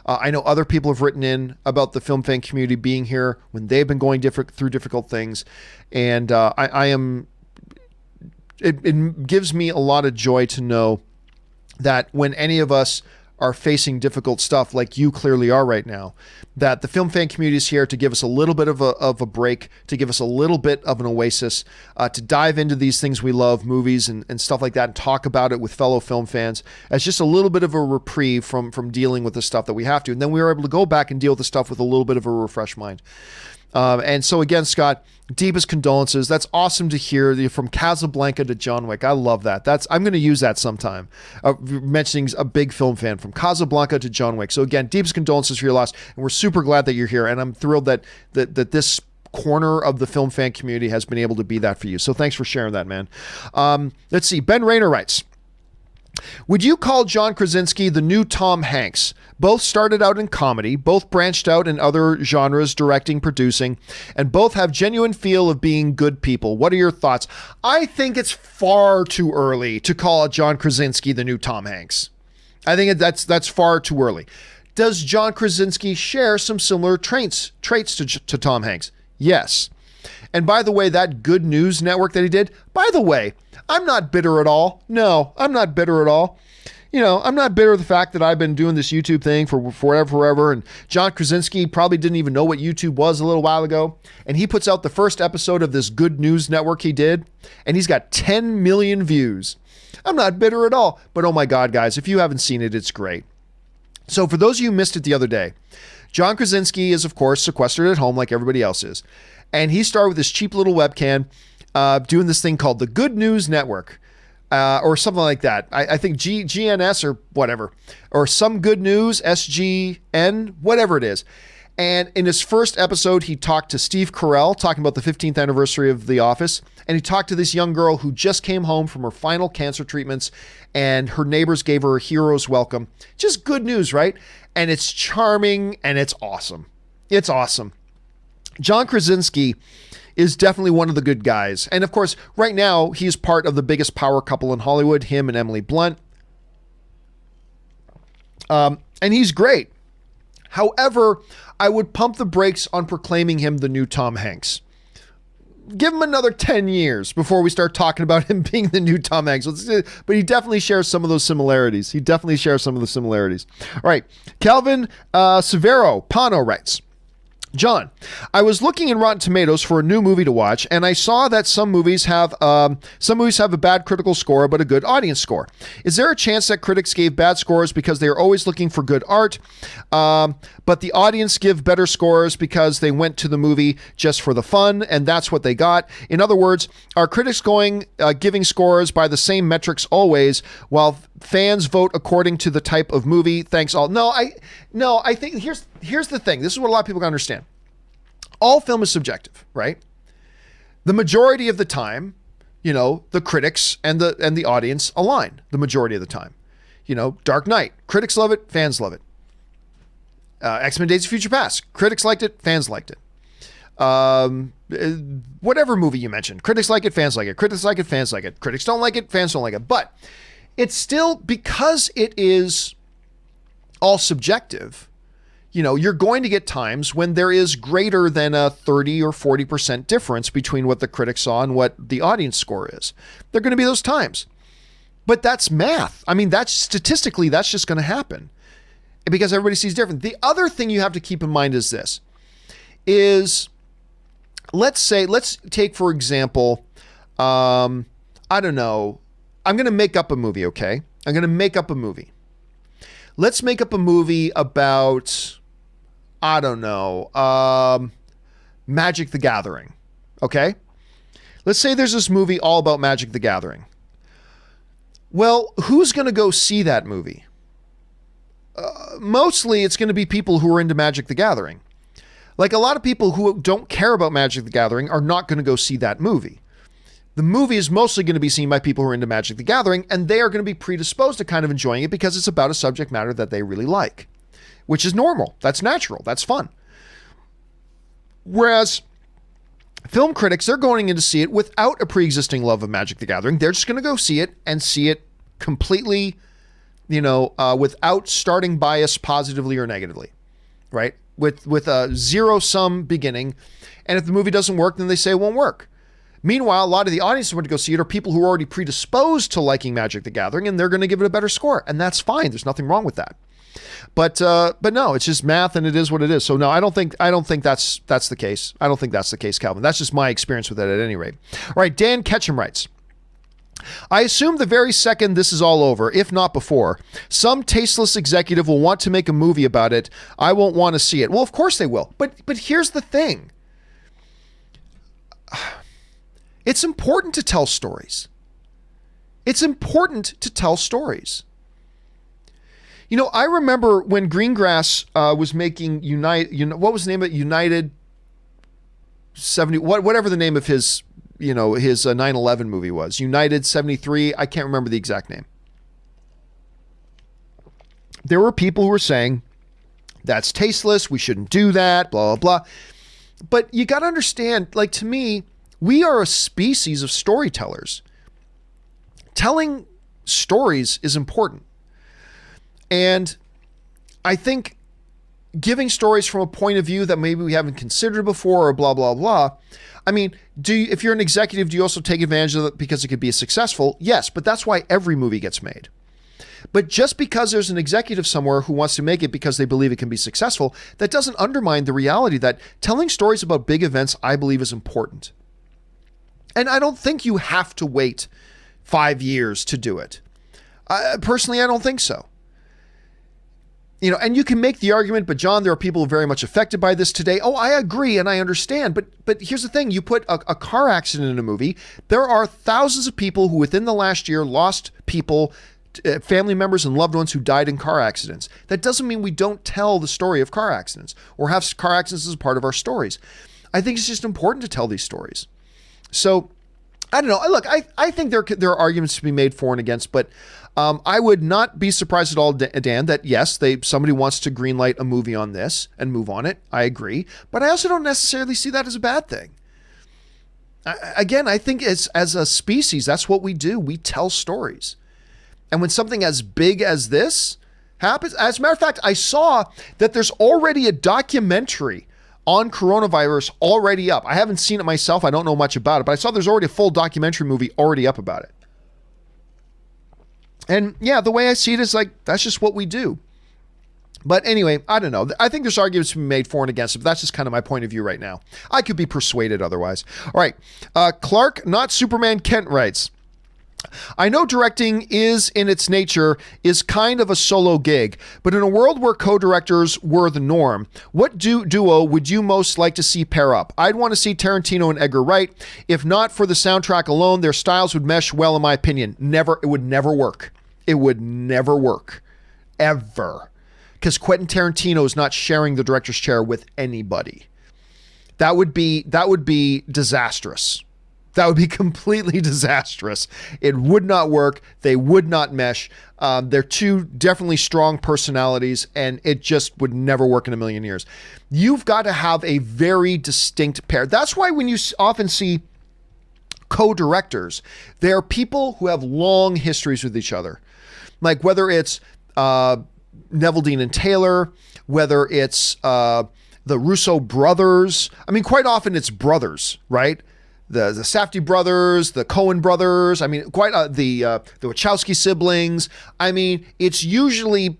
I know other people have written in about the film fan community being here when they've been going through difficult things. And it gives me a lot of joy to know that when any of us are facing difficult stuff like you clearly are right now, that the film fan community is here to give us a little bit of a break, to give us a little bit of an oasis, to dive into these things we love, movies and stuff like that, and talk about it with fellow film fans as just a little bit of a reprieve from dealing with the stuff that we have to. And then we were able to go back and deal with the stuff with a little bit of a refreshed mind. And so again, Scott, deepest condolences. That's awesome to hear, from Casablanca to John Wick. I love that. I'm going to use that sometime. Mentioning a big film fan, from Casablanca to John Wick. So again, deepest condolences for your loss, and we're super glad that you're here. And I'm thrilled that this corner of the film fan community has been able to be that for you. So thanks for sharing that, man. Let's see. Ben Rayner writes, would you call John Krasinski the new Tom Hanks? Both started out in comedy, both branched out in other genres, directing, producing, and both have genuine feel of being good people. What are your thoughts? I think it's far too early to call John Krasinski the new Tom Hanks. I think that's far too early. Does John Krasinski share some similar traits to Tom Hanks? Yes. And by the way, that Good News Network that he did, by the way, I'm not bitter at all. No, I'm not bitter at all. I'm not bitter of the fact that I've been doing this YouTube thing for forever. And John Krasinski probably didn't even know what YouTube was a little while ago. And he puts out the first episode of this Good News Network he did, and he's got 10 million views. I'm not bitter at all. But oh my God, guys, if you haven't seen it, it's great. So for those of you who missed it the other day, John Krasinski is, of course, sequestered at home like everybody else is. And he started with this cheap little webcam doing this thing called the Good News Network. Or something like that. I think GNS or whatever, or Some Good News, SGN, whatever it is. And in his first episode, he talked to Steve Carell, talking about the 15th anniversary of The Office. And he talked to this young girl who just came home from her final cancer treatments, and her neighbors gave her a hero's welcome. Just good news, right? And it's charming and it's awesome. It's awesome. John Krasinski is definitely one of the good guys. And of course, right now, he's part of the biggest power couple in Hollywood, him and Emily Blunt. And he's great. However, I would pump the brakes on proclaiming him the new Tom Hanks. Give him another 10 years before we start talking about him being the new Tom Hanks. But he definitely shares some of those similarities. All right. Calvin Severo Pano writes, John, I was looking in Rotten Tomatoes for a new movie to watch, and I saw that some movies have a bad critical score but a good audience score. Is there a chance that critics gave bad scores because they are always looking for good art, but the audience give better scores because they went to the movie just for the fun, and that's what they got? In other words, are critics giving scores by the same metrics always, while fans vote according to the type of movie? Thanks all. No, I think here's the thing. This is what a lot of people can understand. All film is subjective, right? The majority of the time, the critics and the audience align the majority of the time. Dark Knight, critics love it, fans love it. X-Men Days of Future Past, critics liked it, fans liked it. Whatever movie you mentioned, critics like it, fans like it. Critics like it, fans like it. Critics don't like it, fans don't like it. But it's still, because it is all subjective, you're going to get times when there is greater than a 30 or 40% difference between what the critics saw and what the audience score is. There are going to be those times. But that's math. I mean, that's statistically, that's just going to happen because everybody sees different. The other thing you have to keep in mind is this, let's take, for example, I don't know, I'm going to make up a movie, okay? I'm going to make up a movie. Let's make up a movie about, I don't know, Magic the Gathering, okay? Let's say there's this movie all about Magic the Gathering. Well, who's going to go see that movie? Mostly it's going to be people who are into Magic the Gathering. Like, a lot of people who don't care about Magic the Gathering are not going to go see that movie. The movie is mostly going to be seen by people who are into Magic the Gathering, and they are going to be predisposed to kind of enjoying it because it's about a subject matter that they really like, which is normal. That's natural. That's fun. Whereas film critics, they're going in to see it without a pre-existing love of Magic the Gathering. They're just going to go see it and see it completely, without starting bias positively or negatively, right? With a zero-sum beginning. And if the movie doesn't work, then they say it won't work. Meanwhile, a lot of the audience who want to go see it are people who are already predisposed to liking Magic the Gathering, and they're going to give it a better score. And that's fine. There's nothing wrong with that. But no, it's just math, and it is what it is. So no, I don't think that's the case. I don't think that's the case, Calvin. That's just my experience with it at any rate. All right, Dan Ketchum writes, I assume the very second this is all over, if not before, some tasteless executive will want to make a movie about it. I won't want to see it. Well, of course they will. But here's the thing. It's important to tell stories. It's important to tell stories. I remember when Greengrass was making what was the name of it? United 70, whatever the name of his 9/11 movie was. United 73. I can't remember the exact name. There were people who were saying, that's tasteless. We shouldn't do that, blah, blah, blah. But you got to understand, like, to me, we are a species of storytellers. Telling stories is important. And I think giving stories from a point of view that maybe we haven't considered before or blah, blah, blah. I mean, if you're an executive, do you also take advantage of it because it could be successful? Yes, but that's why every movie gets made. But just because there's an executive somewhere who wants to make it because they believe it can be successful, that doesn't undermine the reality that telling stories about big events, I believe, is important. And I don't think you have to wait 5 years to do it. Personally, I don't think so. And you can make the argument, but John, there are people very much affected by this today. Oh, I agree and I understand. But here's the thing. You put a car accident in a movie. There are thousands of people who within the last year lost people, family members and loved ones who died in car accidents. That doesn't mean we don't tell the story of car accidents or have car accidents as part of our stories. I think it's just important to tell these stories. So I don't know. Look, I think there are arguments to be made for and against, but I would not be surprised at all, Dan, that yes, somebody wants to greenlight a movie on this and move on it. I agree. But I also don't necessarily see that as a bad thing. Again, I think as a species, that's what we do. We tell stories. And when something as big as this happens, as a matter of fact, I saw that there's already a documentary on coronavirus already up. I haven't seen it myself. I don't know much about it, but I saw there's already a full documentary movie already up about it. And yeah, the way I see it is like, that's just what we do. But anyway, I don't know. I think there's arguments to be made for and against it, but that's just kind of my point of view right now. I could be persuaded otherwise. All right. Clark, not Superman Kent writes, I know directing is in its nature is kind of a solo gig, but in a world where co-directors were the norm, what duo would you most like to see pair up? I'd want to see Tarantino and Edgar Wright. If not for the soundtrack alone, their styles would mesh well, in my opinion. It would never work. It would never work. Ever. Because Quentin Tarantino is not sharing the director's chair with anybody. That would be disastrous. That would be completely disastrous. It would not work. They would not mesh. They're two definitely strong personalities, and it just would never work in a million years. You've got to have a very distinct pair. That's why when you often see co-directors, they're people who have long histories with each other. Like whether it's Neville Dean and Taylor, whether it's the Russo brothers. I mean, quite often it's brothers, right? The Safdie brothers, the Coen brothers. I mean, quite the Wachowski siblings. I mean, it's usually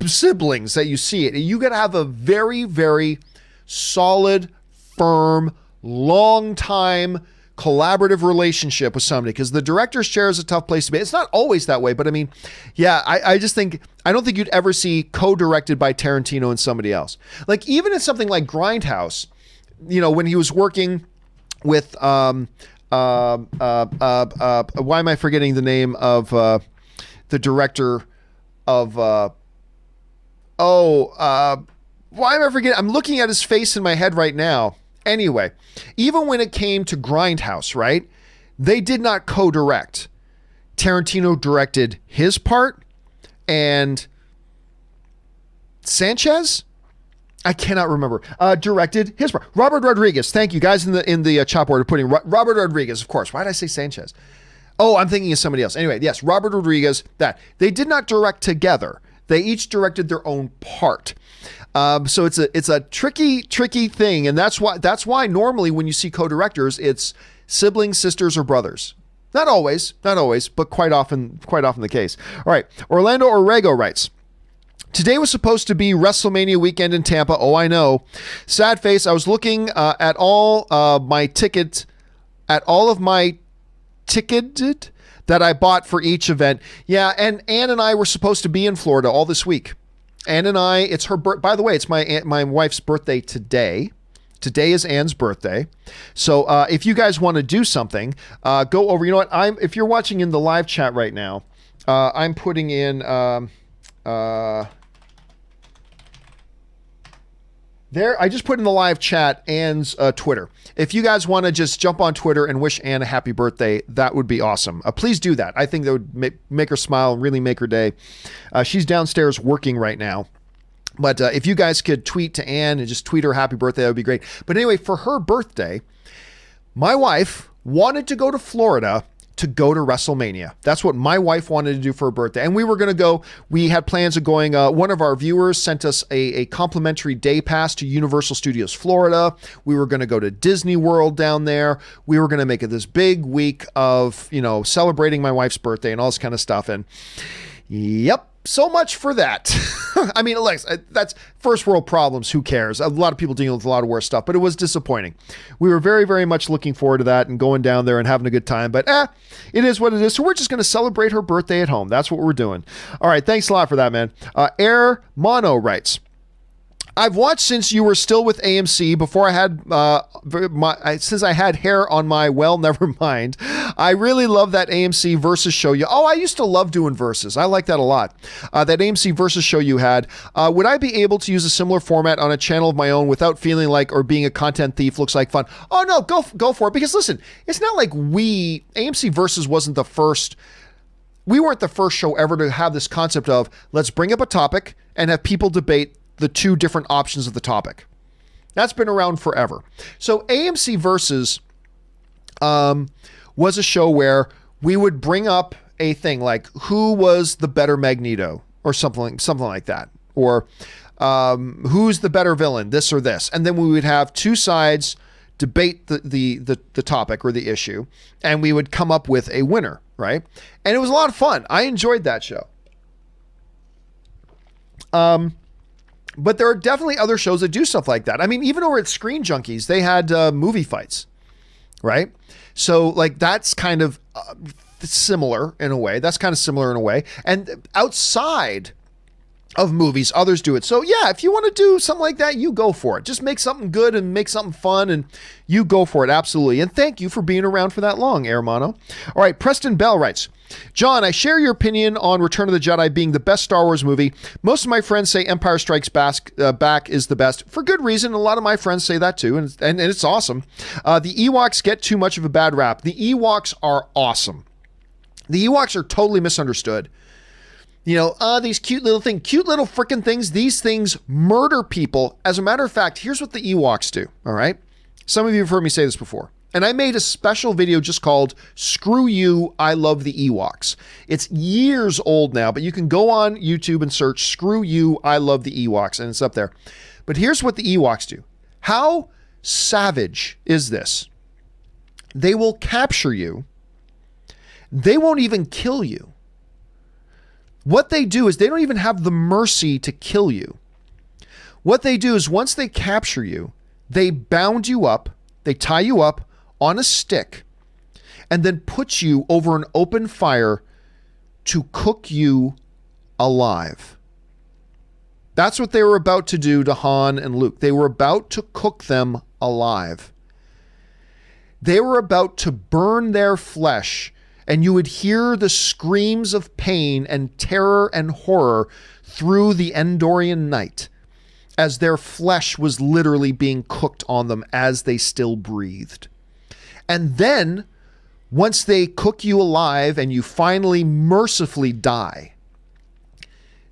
siblings that you see it. You got to have a very, very solid, firm, long time collaborative relationship with somebody, because the director's chair is a tough place to be. It's not always that way, but I mean, yeah, I just think, I don't think you'd ever see co-directed by Tarantino and somebody else. Like even in something like Grindhouse, you know, when he was working with why am I forgetting the name of the director of why am I forgetting? I'm looking at his face in my head right now. Anyway, even when it came to Grindhouse, right? They did not co-direct. Tarantino directed his part, and Sanchez, I cannot remember, directed his part. Robert Rodriguez, thank you guys in the chat board are putting Robert Rodriguez, of course. Why did I say Sanchez? Oh, I'm thinking of somebody else. Anyway, yes, Robert Rodriguez, that. They did not direct together. They each directed their own part. So it's a tricky thing, and that's why normally when you see co-directors, it's siblings, sisters, or brothers. Not always, but quite often the case. All right, Orlando Orrego writes, today was supposed to be WrestleMania weekend in Tampa. Oh, I know. Sad face. I was looking at all of my ticket that I bought for each event. Yeah, and Ann and I were supposed to be in Florida all this week. Ann and I, it's her by the way, it's my wife's birthday today. Today is Ann's birthday. So if you guys want to do something, go over. You know what? If you're watching in the live chat right now, I'm putting in there. I just put in the live chat Ann's Twitter. If you guys want to just jump on Twitter and wish Ann a happy birthday, that would be awesome. Please do that. I think that would make her smile and really make her day. She's downstairs working right now. But if you guys could tweet to Ann and just tweet her happy birthday, that would be great. But anyway, for her birthday, my wife wanted to go to Florida to go to WrestleMania. That's what my wife wanted to do for her birthday. And we were going to go. We had plans of going. One of our viewers sent us a complimentary day pass to Universal Studios Florida. We were going to go to Disney World down there. We were going to make it this big week of, celebrating my wife's birthday and all this kind of stuff. And yep. So much for that. I mean, Alex, that's first world problems. Who cares? A lot of people dealing with a lot of worse stuff, but it was disappointing. We were very, very much looking forward to that and going down there and having a good time, but it is what it is. So we're just going to celebrate her birthday at home. That's what we're doing. All right. Thanks a lot for that, man. Air Mono writes, I've watched since you were still with AMC before I had since I had hair on my, well, never mind. I really love that AMC Versus show you. Oh, I used to love doing Versus. I like that a lot. That AMC Versus show you had. Would I be able to use a similar format on a channel of my own without feeling like or being a content thief? Looks like fun. Oh no, go for it. Because listen, it's not like AMC Versus wasn't the first. We weren't the first show ever to have this concept of let's bring up a topic and have people debate the two different options of the topic. That's been around forever. So AMC Versus was a show where we would bring up a thing like who was the better Magneto or something like that, or who's the better villain, this or this, and then we would have two sides debate the topic or the issue, and we would come up with a winner, right? And it was a lot of fun. I enjoyed that show. But there are definitely other shows that do stuff like that. I mean, even over at Screen Junkies, they had movie fights, right? So like that's kind of similar in a way. And outside of movies, others do it. So yeah, if you want to do something like that, you go for it. Just make something good and make something fun, and you go for it. Absolutely. And thank you for being around for that long, Hermano. All right. Preston Bell writes, John, I share your opinion on Return of the Jedi being the best Star Wars movie. Most of my friends say Empire Strikes Back is the best, for good reason. A lot of my friends say that too, and it's awesome. The Ewoks get too much of a bad rap. The Ewoks are awesome. The Ewoks are totally misunderstood. You know, these cute little freaking things. These things murder people. As a matter of fact, here's what the Ewoks do, all right? Some of you have heard me say this before. And I made a special video just called Screw You, I Love the Ewoks. It's years old now, but you can go on YouTube and search Screw You, I Love the Ewoks, and it's up there. But here's what the Ewoks do. How savage is this? They will capture you. They won't even kill you. What they do is they don't even have the mercy to kill you. What they do is once they capture you, they bound you up, they tie you up on a stick, and then put you over an open fire to cook you alive. That's what they were about to do to Han and Luke. They were about to cook them alive. They were about to burn their flesh, and you would hear the screams of pain and terror and horror through the Endorian night as their flesh was literally being cooked on them as they still breathed. And then, once they cook you alive and you finally mercifully die,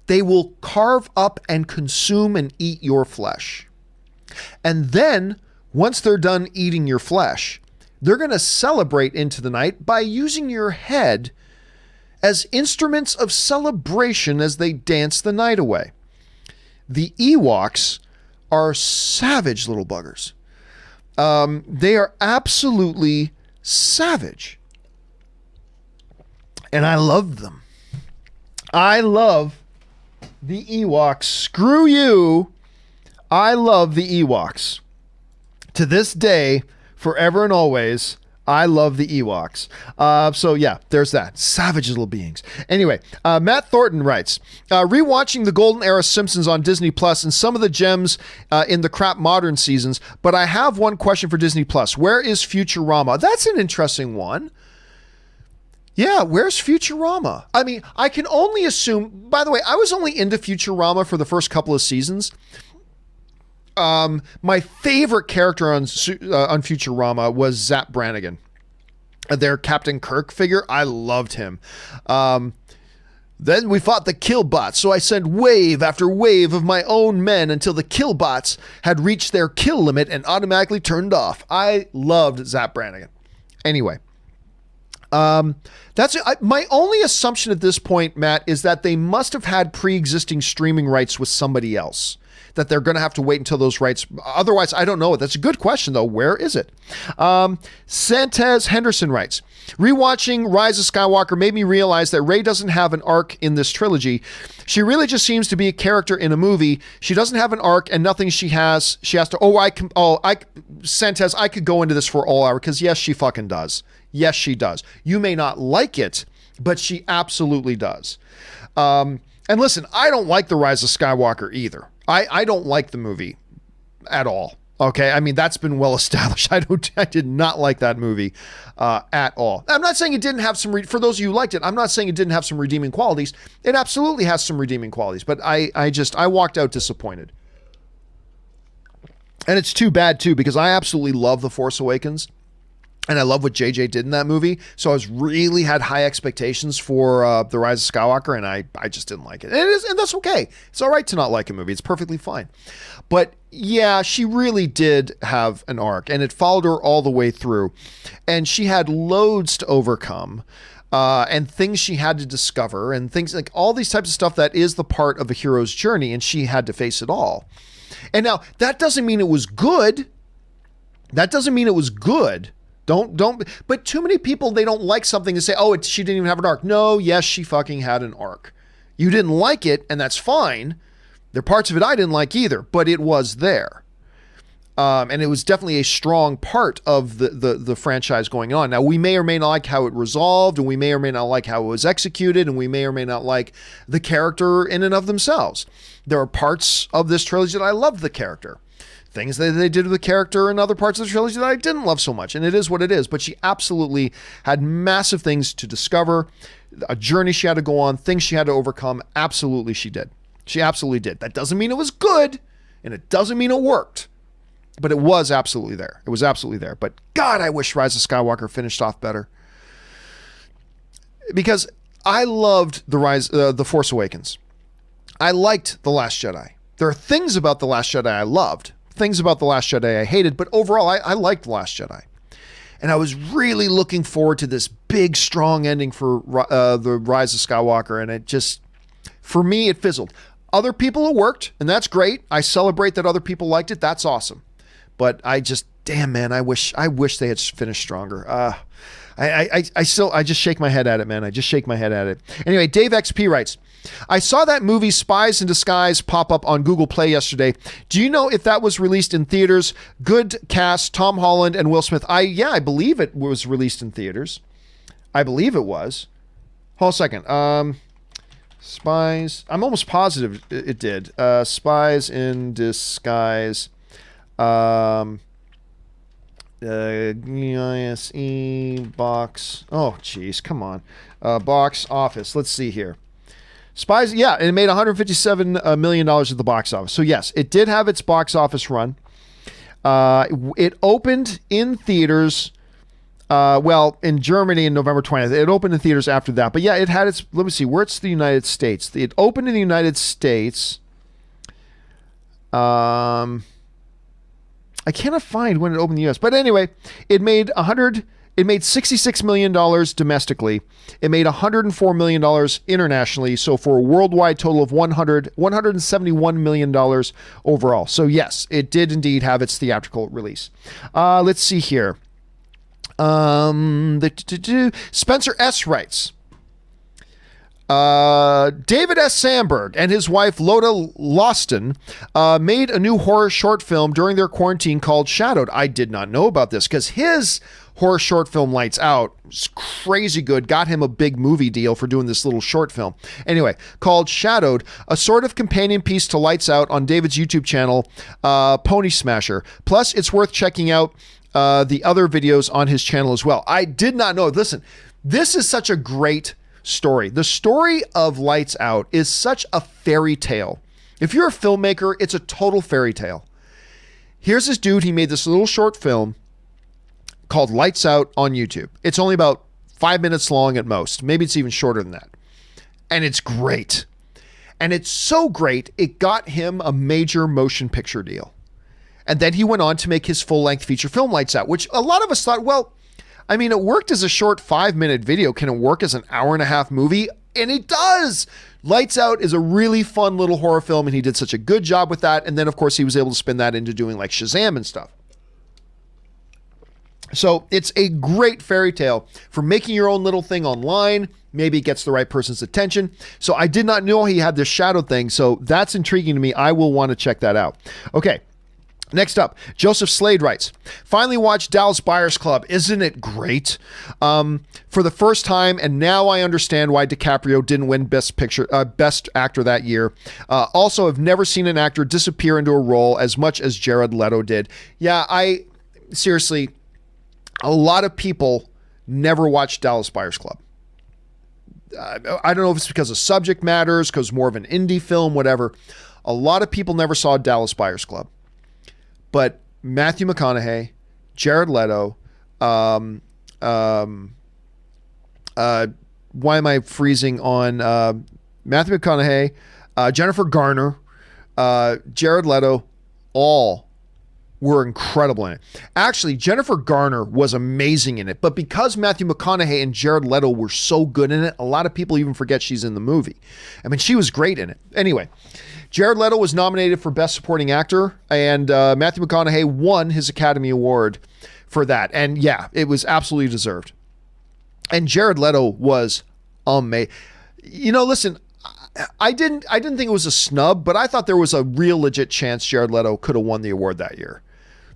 they will carve up and consume and eat your flesh. And then, once they're done eating your flesh, they're going to celebrate into the night by using your head as instruments of celebration as they dance the night away. The Ewoks are savage little buggers. They are absolutely savage. And I love them. I love the Ewoks. Screw you. I love the Ewoks. To this day, forever and always, I love the Ewoks. So yeah, there's that. Savage little beings. Anyway, Matt Thornton writes, rewatching the Golden Era Simpsons on Disney Plus and some of the gems in the crap modern seasons, but I have one question for Disney Plus. Where is Futurama? That's an interesting one. Yeah, where's Futurama? I mean, I can only assume, by the way, I was only into Futurama for the first couple of seasons. My favorite character on Futurama was Zap Brannigan, their Captain Kirk figure. I loved him. Then we fought the Killbots, so I sent wave after wave of my own men until the Killbots had reached their kill limit and automatically turned off. I loved Zap Brannigan. Anyway, my only assumption at this point, Matt, is that they must have had pre-existing streaming rights with somebody else, that they're going to have to wait until those rights. Otherwise, I don't know. That's a good question, though. Where is it? Santez Henderson writes, rewatching Rise of Skywalker made me realize that Rey doesn't have an arc in this trilogy. She really just seems to be a character in a movie. She doesn't have an arc, and nothing she has to, Santez, I could go into this for all hour, because yes, she fucking does. Yes, she does. You may not like it, but she absolutely does. And listen, I don't like The Rise of Skywalker either. I don't like the movie at all. Okay, I mean, that's been well established. I did not like that movie at all. I'm not saying it didn't have some, for those of you who liked it, I'm not saying it didn't have some redeeming qualities. It absolutely has some redeeming qualities, but I walked out disappointed. And it's too bad too, because I absolutely love The Force Awakens. And I love what JJ did in that movie. So I was really had high expectations for The Rise of Skywalker, and I just didn't like it. And that's okay. It's all right to not like a movie. It's perfectly fine. But yeah, she really did have an arc, and it followed her all the way through. And she had loads to overcome, and things she had to discover, and things like all these types of stuff that is the part of a hero's journey, and she had to face it all. And now, that doesn't mean it was good. That doesn't mean it was good. But too many people, they don't like something to say, oh, she didn't even have an arc. No, yes, she fucking had an arc. You didn't like it, and that's fine. There are parts of it I didn't like either, but it was there. And it was definitely a strong part of the franchise going on. Now, we may or may not like how it resolved, and we may or may not like how it was executed, and we may or may not like the character in and of themselves. There are parts of this trilogy that I loved the character. Things that they did with the character in other parts of the trilogy that I didn't love so much. And it is what it is. But she absolutely had massive things to discover, a journey she had to go on, things she had to overcome. Absolutely she did. She absolutely did. That doesn't mean it was good, and it doesn't mean it worked. But it was absolutely there. It was absolutely there. But God, I wish Rise of Skywalker finished off better. Because I loved The Force Awakens. I liked The Last Jedi. There are things about The Last Jedi I loved. Things about The Last Jedi I hated, but overall I liked The Last Jedi. And I was really looking forward to this big, strong ending for The Rise of Skywalker, and it just, for me, it fizzled. Other people it worked, and that's great. I celebrate that other people liked it. That's awesome. But I just, damn man, I wish they had finished stronger. I just shake my head at it, man. I just shake my head at it. Anyway, Dave XP writes, I saw that movie Spies in Disguise pop up on Google Play yesterday. Do you know if that was released in theaters? Good cast, Tom Holland and Will Smith. I believe it was released in theaters. I believe it was. Hold on a second. Spies. I'm almost positive it did. Spies in Disguise. ISE box. Oh, geez, come on. Box office. Let's see here. Spies, yeah, it made $157 million at the box office. So yes, it did have its box office run. It opened in theaters, in Germany in November 20th. It opened in theaters after that. But yeah, it had its, let me see, where's the United States? It opened in the United States. I cannot find when it opened in the US. But anyway, it made $66 million domestically. It made $104 million internationally. So for a worldwide total of $171 million overall. So yes, it did indeed have its theatrical release. Let's see here. Spencer S. writes, David S. Sandberg and his wife Loda Lawston made a new horror short film during their quarantine called Shadowed. I did not know about this because his horror short film Lights Out was crazy good. Got him a big movie deal for doing this little short film. Anyway, called Shadowed, a sort of companion piece to Lights Out on David's YouTube channel, Pony Smasher. Plus, it's worth checking out the other videos on his channel as well. I did not know. Listen, this is such a great story. The story of Lights Out is such a fairy tale. If you're a filmmaker, it's a total fairy tale. Here's this dude, he made this little short film called Lights Out on YouTube. It's only about 5 minutes long at most. Maybe it's even shorter than that. And it's great. And it's so great, it got him a major motion picture deal. And then he went on to make his full-length feature film Lights Out, which a lot of us thought, well, I mean, it worked as a short 5-minute video. Can it work as an hour-and-a-half movie? And it does. Lights Out is a really fun little horror film, and he did such a good job with that. And then, of course, he was able to spin that into doing like Shazam and stuff. So it's a great fairy tale for making your own little thing online. Maybe it gets the right person's attention. So I did not know he had this shadow thing. So that's intriguing to me. I will want to check that out. Okay. Next up, Joseph Slade writes, finally watched Dallas Buyers Club. Isn't it great? For the first time, and now I understand why DiCaprio didn't win Best Actor that year. Also, I've never seen an actor disappear into a role as much as Jared Leto did. Yeah, seriously, a lot of people never watched Dallas Buyers Club. I don't know if it's because of subject matters, because more of an indie film, whatever. A lot of people never saw Dallas Buyers Club. But Matthew McConaughey, Jared Leto, Um, um, why am I freezing on Matthew McConaughey, Jennifer Garner, Jared Leto, all were incredible in it. Actually, Jennifer Garner was amazing in it, but because Matthew McConaughey and Jared Leto were so good in it, a lot of people even forget she's in the movie. I mean, she was great in it. Anyway, Jared Leto was nominated for Best Supporting Actor, and Matthew McConaughey won his Academy Award for that. And yeah, it was absolutely deserved. And Jared Leto was amazing. You know, listen, I didn't think it was a snub, but I thought there was a real legit chance Jared Leto could have won the award that year.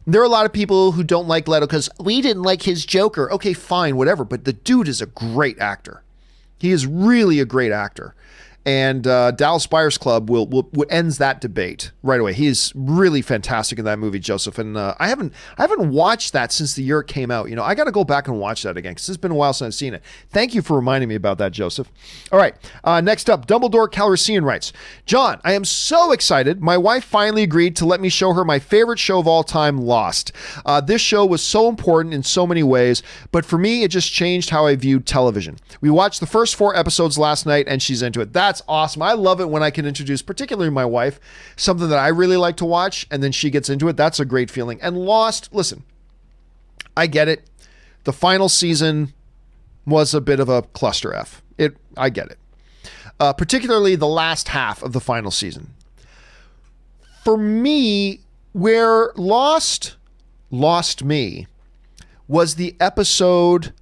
There are a lot of people who don't like Leto because we didn't like his Joker. Okay, fine, whatever. But the dude is a great actor. He is really a great actor. And Dallas Buyers Club will ends that debate right away. He's really fantastic in that movie, Joseph. And I haven't watched that since the year it came out. You know, I got to go back and watch that again because it's been a while since I've seen it. Thank you for reminding me about that, Joseph. All right, next up, Dumbledore Calrissian writes, John, I am so excited. My wife finally agreed to let me show her my favorite show of all time, Lost. This show was so important in so many ways, but for me, it just changed how I viewed television. We watched the first 4 episodes last night, and she's into it. That's awesome. I love it when I can introduce, particularly my wife, something that I really like to watch, and then she gets into it. That's a great feeling. And Lost, listen, I get it. The final season was a bit of a cluster F. I get it. Particularly the last half of the final season. For me, where Lost lost me was the episode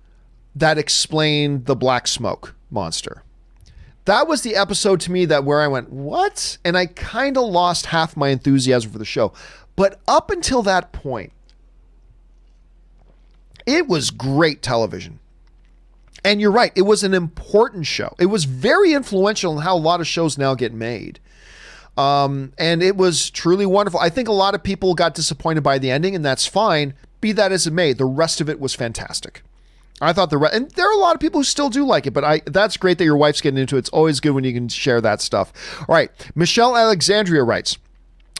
that explained the black smoke monster. That was the episode to me that where I went, what? And I kind of lost half my enthusiasm for the show. But up until that point, it was great television. And you're right, it was an important show. It was very influential in how a lot of shows now get made. And it was truly wonderful. I think a lot of people got disappointed by the ending, and that's fine. Be that as it may, the rest of it was fantastic. I thought and there are a lot of people who still do like it, but that's great that your wife's getting into it. It's always good when you can share that stuff. All right. Michelle Alexandria writes,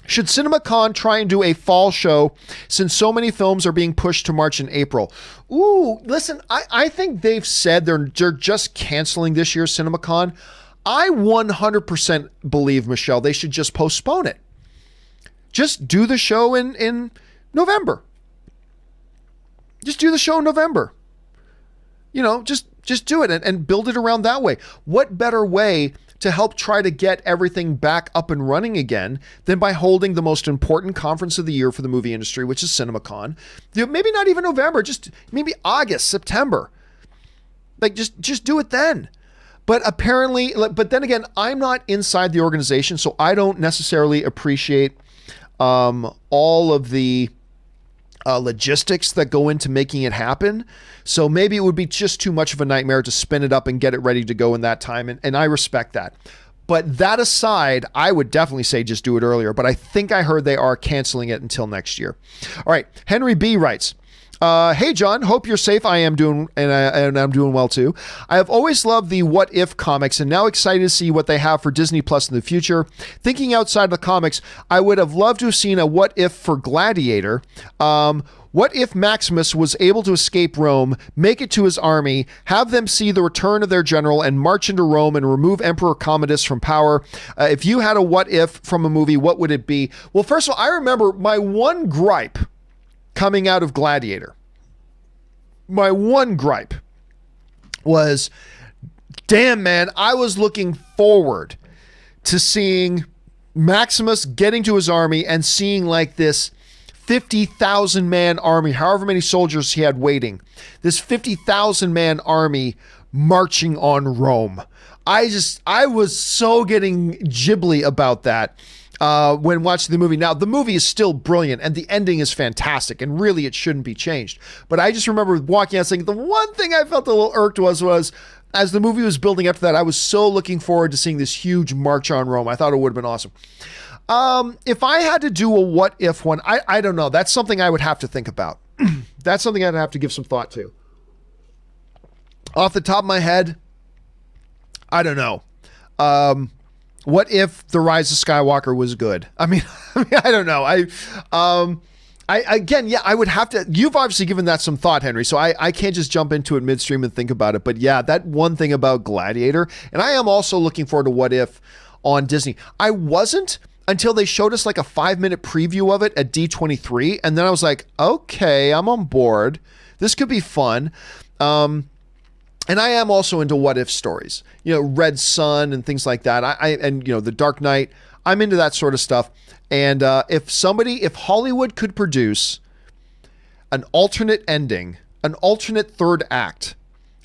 should CinemaCon try and do a fall show since so many films are being pushed to March and April? Ooh, listen, I think they've said they're just canceling this year's CinemaCon. I 100% believe, Michelle, they should just postpone it. Just do the show in November. Just do the show in November. You know, just do it and build it around that way. What better way to help try to get everything back up and running again than by holding the most important conference of the year for the movie industry, which is CinemaCon? Maybe not even November, just maybe August, September. Like just do it then. But apparently, but then again, I'm not inside the organization, so I don't necessarily appreciate all of the logistics that go into making it happen. So maybe it would be just too much of a nightmare to spin it up and get it ready to go in that time. And I respect that. But that aside, I would definitely say just do it earlier. But I think I heard they are canceling it until next year. All right. Henry B writes, hey, John, hope you're safe. I am doing, and I'm doing well too. I have always loved the What If comics and now excited to see what they have for Disney Plus in the future. Thinking outside the comics, I would have loved to have seen a What If for Gladiator. What if Maximus was able to escape Rome, make it to his army, have them see the return of their general, and march into Rome and remove Emperor Commodus from power? If you had a what if from a movie, what would it be? Well, first of all, I remember my one gripe coming out of Gladiator. My one gripe was, damn, man, I was looking forward to seeing Maximus getting to his army and seeing like this 50,000 man army, however many soldiers he had waiting, this 50,000 man army marching on Rome. I was so getting ghibli about that when watching the movie. Now, the movie is still brilliant and the ending is fantastic and really it shouldn't be changed. But I just remember walking out saying the one thing I felt a little irked was as the movie was building up to that, I was so looking forward to seeing this huge march on Rome. I thought it would have been awesome. If I had to do a what if one, I don't know. That's something I would have to think about. That's something I'd have to give some thought to. Off the top of my head, I don't know. What if The Rise of Skywalker was good? I mean, I don't know. I would have to. You've obviously given that some thought, Henry. So I can't just jump into it midstream and think about it. But yeah, that one thing about Gladiator, and I am also looking forward to What If on Disney. I wasn't until they showed us like a 5-minute preview of it at D23, and then I was like, okay, I'm on board. This could be fun. And I am also into what if stories. Red Sun and things like that. And The Dark Knight. I'm into that sort of stuff. And if Hollywood could produce an alternate ending, an alternate third act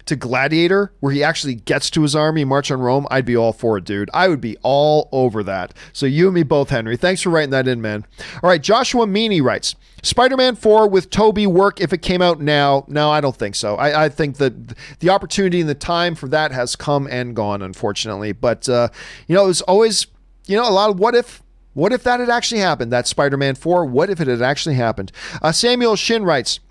to Gladiator, where he actually gets to his army, march on Rome, I'd be all for it, dude. I would be all over that. So you and me both, Henry. Thanks for writing that in, man. All right, Joshua Meany writes, Spider-Man 4 with Tobey work if it came out now? No, I don't think so. I think that the opportunity and the time for that has come and gone, unfortunately. But, it was always, a lot of what if. What if that had actually happened? That Spider-Man 4, what if it had actually happened? Samuel Shin writes,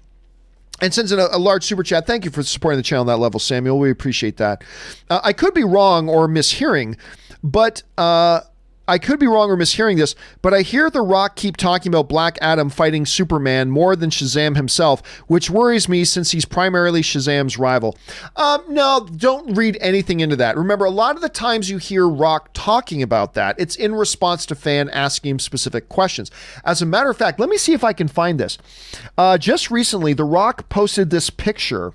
and sends in a large super chat. Thank you for supporting the channel on that level, Samuel. We appreciate that. I could be wrong or mishearing, but I hear The Rock keep talking about Black Adam fighting Superman more than Shazam himself, which worries me since he's primarily Shazam's rival. No, don't read anything into that. Remember, a lot of the times you hear Rock talking about that, it's in response to fan asking him specific questions. As a matter of fact, let me see if I can find this. Just recently, The Rock posted this picture.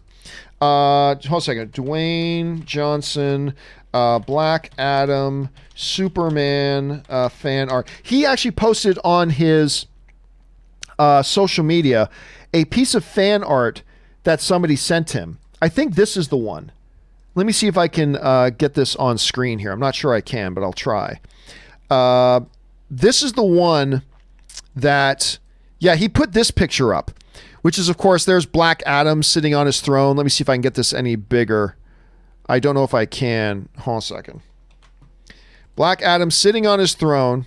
Hold a second. Dwayne Johnson, Black Adam, Superman fan art. He actually posted on his social media a piece of fan art that somebody sent him. I think this is the one. Let me see if I can get this on screen here. I'm not sure I can, but I'll try. This is the one that, he put this picture up, which is, of course, there's Black Adam sitting on his throne. Let me see if I can get this any bigger. I don't know if I can. Hold on a second. Black Adam sitting on his throne.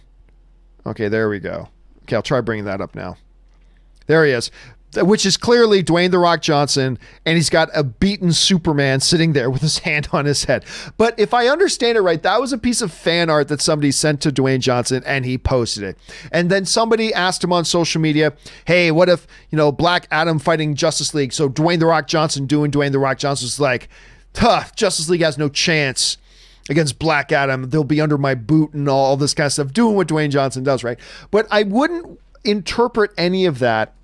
Okay, there we go. Okay, I'll try bringing that up now. There he is, which is clearly Dwayne "The Rock" Johnson, and he's got a beaten Superman sitting there with his hand on his head. But if I understand it right, that was a piece of fan art that somebody sent to Dwayne Johnson, and he posted it. And then somebody asked him on social media, hey, what if, Black Adam fighting Justice League? So Dwayne "The Rock" Johnson doing Dwayne "The Rock" Johnson's like, Justice League has no chance against Black Adam. They'll be under my boot and all this kind of stuff, doing what Dwayne Johnson does, right? But I wouldn't interpret any of that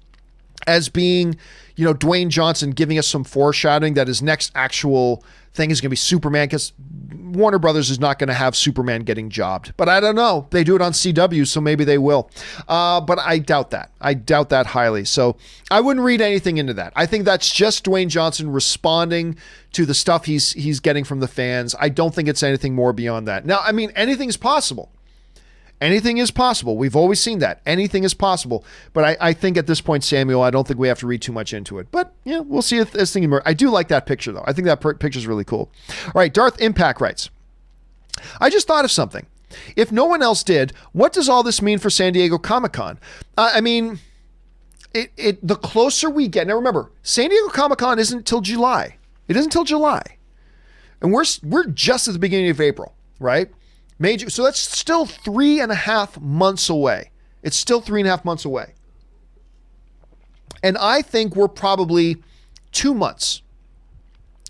as being, Dwayne Johnson giving us some foreshadowing that his next actual thing is going to be Superman, because Warner Brothers is not going to have Superman getting jobbed. But I don't know. They do it on CW, so maybe they will. But I doubt that. I doubt that highly. So I wouldn't read anything into that. I think that's just Dwayne Johnson responding to the stuff he's getting from the fans. I don't think it's anything more beyond that. Now, I mean, anything's possible. Anything is possible. We've always seen that. Anything is possible. But I think at this point, Samuel, I don't think we have to read too much into it. But we'll see if this thing emerges. I do like that picture, though. I think that picture is really cool. All right, Darth Impact writes, I just thought of something. If no one else did, what does all this mean for San Diego Comic-Con? I mean, the closer we get. Now, remember, San Diego Comic-Con isn't till July. It isn't till July. And we're just at the beginning of April, right? Major, so that's still 3.5 months away. It's still 3.5 months away. And I think we're probably 2 months.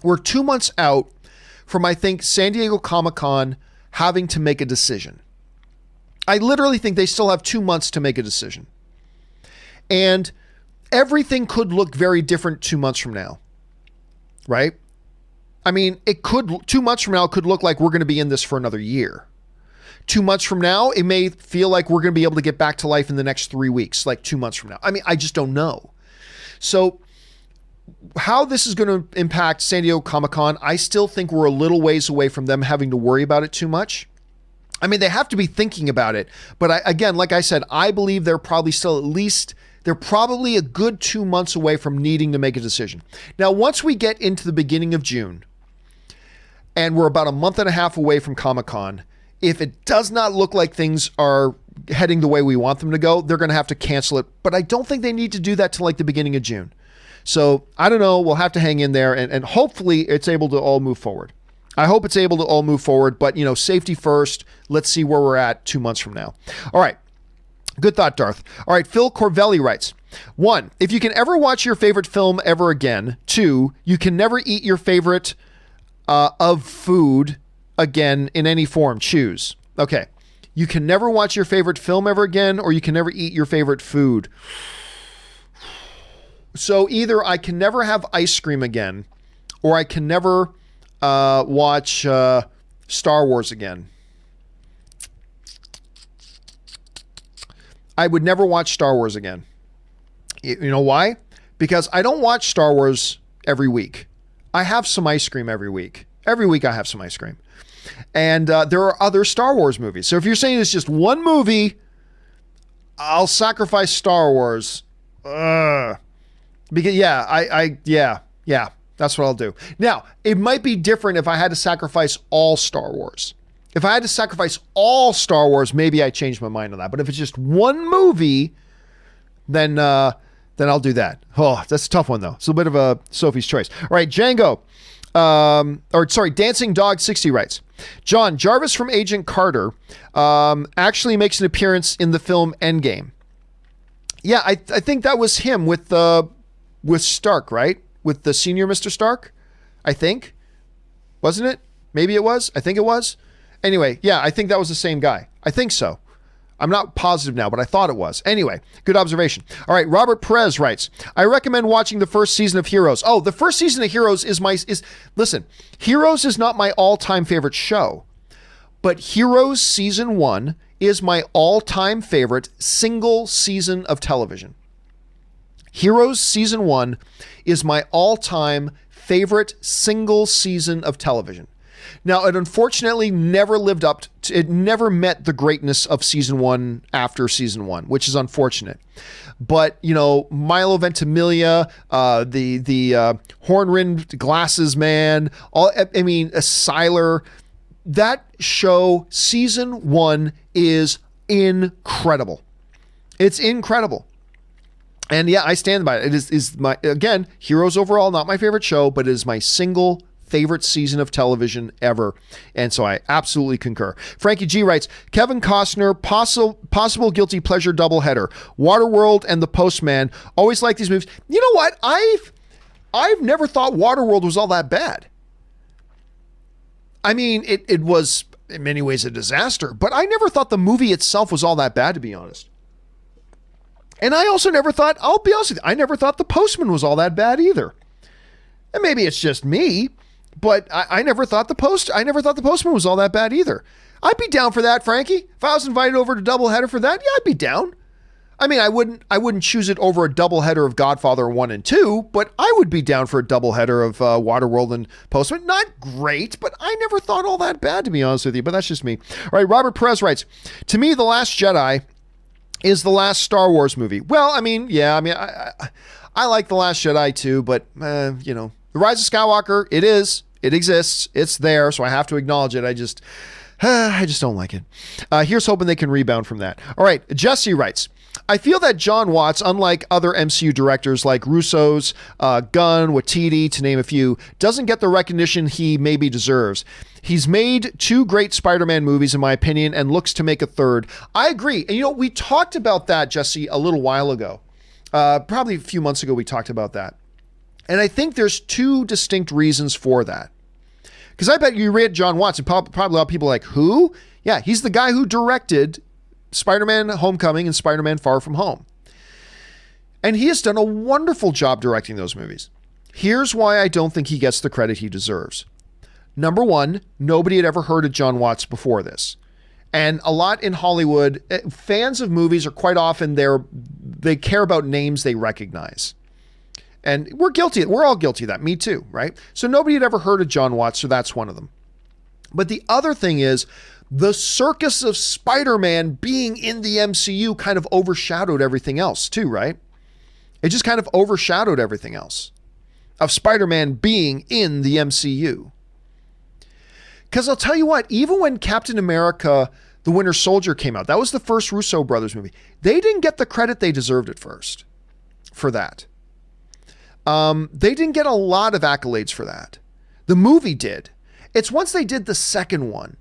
We're 2 months out from, I think, San Diego Comic-Con having to make a decision. I literally think they still have 2 months to make a decision. And everything could look very different 2 months from now, right? I mean, 2 months from now could look like we're going to be in this for another year. 2 months from now, it may feel like we're going to be able to get back to life in the next 3 weeks, like 2 months from now. I mean, I just don't know. So how this is going to impact San Diego Comic-Con, I still think we're a little ways away from them having to worry about it too much. I mean, they have to be thinking about it. But again, like I said, I believe they're probably they're probably a good 2 months away from needing to make a decision. Now, once we get into the beginning of June, and we're about a month and a half away from Comic-Con, if it does not look like things are heading the way we want them to go, they're going to have to cancel it. But I don't think they need to do that till like the beginning of June. So I don't know. We'll have to hang in there, and hopefully it's able to all move forward. I hope it's able to all move forward, but safety first. Let's see where we're at 2 months from now. All right. Good thought, Darth. All right. Phil Corvelli writes, 1, if you can ever watch your favorite film ever again. 2, you can never eat your favorite of food again in any form. Choose. Okay. You can never watch your favorite film ever again, or you can never eat your favorite food. So either I can never have ice cream again, or I can never watch Star Wars again. I would never watch Star Wars again. You know why? Because I don't watch Star Wars every week. I have some ice cream every week. Every week I have some ice cream. And there are other Star Wars movies. So if you're saying it's just one movie, I'll sacrifice Star Wars. Because yeah, that's what I'll do. Now, it might be different if I had to sacrifice all Star Wars. If I had to sacrifice all Star Wars, maybe I change my mind on that. But if it's just one movie, then I'll do that. Oh, that's a tough one, though. It's a bit of a Sophie's choice. All right, Django. Dancing Dog 60 writes, John, Jarvis from Agent Carter actually makes an appearance in the film Endgame. Yeah, I think that was him with Stark, right? With the senior Mr. Stark, I think. Wasn't it? Maybe it was. I think it was. Anyway, yeah, I think that was the same guy. I think so. I'm not positive now, but I thought it was. Anyway, good observation. All right, Robert Perez writes, I recommend watching the first season of Heroes. Oh, the first season of Heroes listen, Heroes is not my all-time favorite show, but Heroes season 1 is my all-time favorite single season of television. Heroes season 1 is my all-time favorite single season of television. Now, it unfortunately never lived up to, it never met the greatness of season 1 after season 1, which is unfortunate. But, you know, Milo Ventimiglia, the horn-rimmed glasses man, Siler, that show, season 1 is incredible. It's incredible. And yeah, I stand by it. It is my, again, Heroes overall, not my favorite show, but it is my single favorite season of television ever. And so I absolutely concur. Frankie G writes, Kevin Costner, possible guilty pleasure doubleheader, Waterworld and The Postman. Always like these movies. You know what? I've never thought Waterworld was all that bad. I mean, it was in many ways a disaster, but I never thought the movie itself was all that bad, to be honest. And I also never thought, I'll be honest with you, I never thought The Postman was all that bad either. And maybe it's just me, but I never thought the Postman was all that bad either. I'd be down for that, Frankie. If I was invited over to doubleheader for that, yeah, I'd be down. I mean, I wouldn't choose it over a doubleheader of Godfather 1 and 2, but I would be down for a doubleheader of Waterworld and Postman. Not great, but I never thought all that bad, to be honest with you, but that's just me. All right, Robert Perez writes, to me, The Last Jedi is the last Star Wars movie. Well, I mean, yeah, I like The Last Jedi too, but, you know, The Rise of Skywalker, it exists, it's there, so I have to acknowledge it. I just don't like it. Here's hoping they can rebound from that. All right, Jesse writes, I feel that John Watts, unlike other MCU directors like Russo's, Gunn, Waititi, to name a few, doesn't get the recognition he maybe deserves. He's made 2 great Spider-Man movies, in my opinion, and looks to make a 3rd. I agree. And, you know, we talked about that, Jesse, a little while ago. Probably a few months ago, we talked about that. And I think there's 2 distinct reasons for that. Because I bet you read John Watts, and probably a lot of people are like, who? Yeah, he's the guy who directed Spider-Man Homecoming and Spider-Man Far From Home. And he has done a wonderful job directing those movies. Here's why I don't think he gets the credit he deserves. Number 1, nobody had ever heard of John Watts before this. And a lot in Hollywood, fans of movies are quite often they care about names they recognize. And we're all guilty of that. Me too, right? So nobody had ever heard of John Watts, so that's one of them. But the other thing is, the circus of Spider-Man being in the MCU kind of overshadowed everything else too, right? It just kind of overshadowed everything else of Spider-Man being in the MCU. Because I'll tell you what, even when Captain America, The Winter Soldier came out, that was the first Russo brothers movie. They didn't get the credit they deserved at first for that. They didn't get a lot of accolades for that. The movie did. It's once they did the second one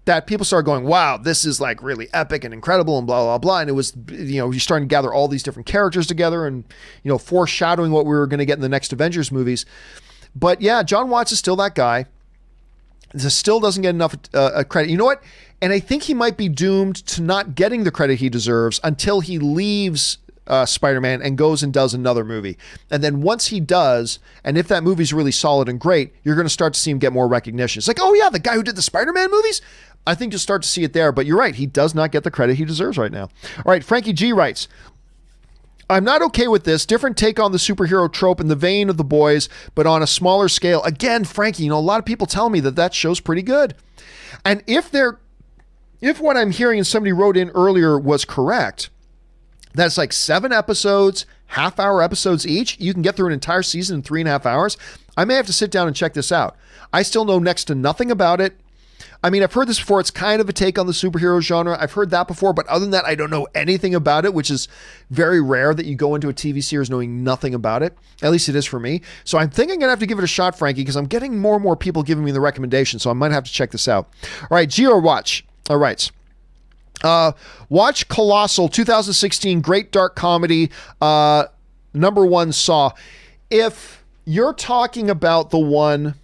that people started going, wow, this is like really epic and incredible and blah, blah, blah. And it was, you're starting to gather all these different characters together and, foreshadowing what we were going to get in the next Avengers movies. But yeah, John Watts is still that guy. This still doesn't get enough credit. You know what? And I think he might be doomed to not getting the credit he deserves until he leaves Spider-Man and goes and does another movie. And then once he does, and if that movie's really solid and great, you're going to start to see him get more recognition. It's like, oh yeah, the guy who did the Spider-Man movies? I think you'll start to see it there. But you're right, he does not get the credit he deserves right now. All right, Frankie G writes, I'm not okay with this. Different take on the superhero trope in the vein of The Boys, but on a smaller scale. Again, Frankie, a lot of people tell me that show's pretty good. And if what I'm hearing and somebody wrote in earlier was correct, that's like 7 episodes, half-hour episodes each. You can get through an entire season in 3.5 hours. I may have to sit down and check this out. I still know next to nothing about it. I mean, I've heard this before. It's kind of a take on the superhero genre. I've heard that before, but other than that, I don't know anything about it, which is very rare that you go into a TV series knowing nothing about it. At least it is for me. So I think I'm going to have to give it a shot, Frankie, because I'm getting more and more people giving me the recommendation, so I might have to check this out. All right, Gio Watch. All right. Watch Colossal 2016, great dark comedy, #1 Saw. If you're talking about the one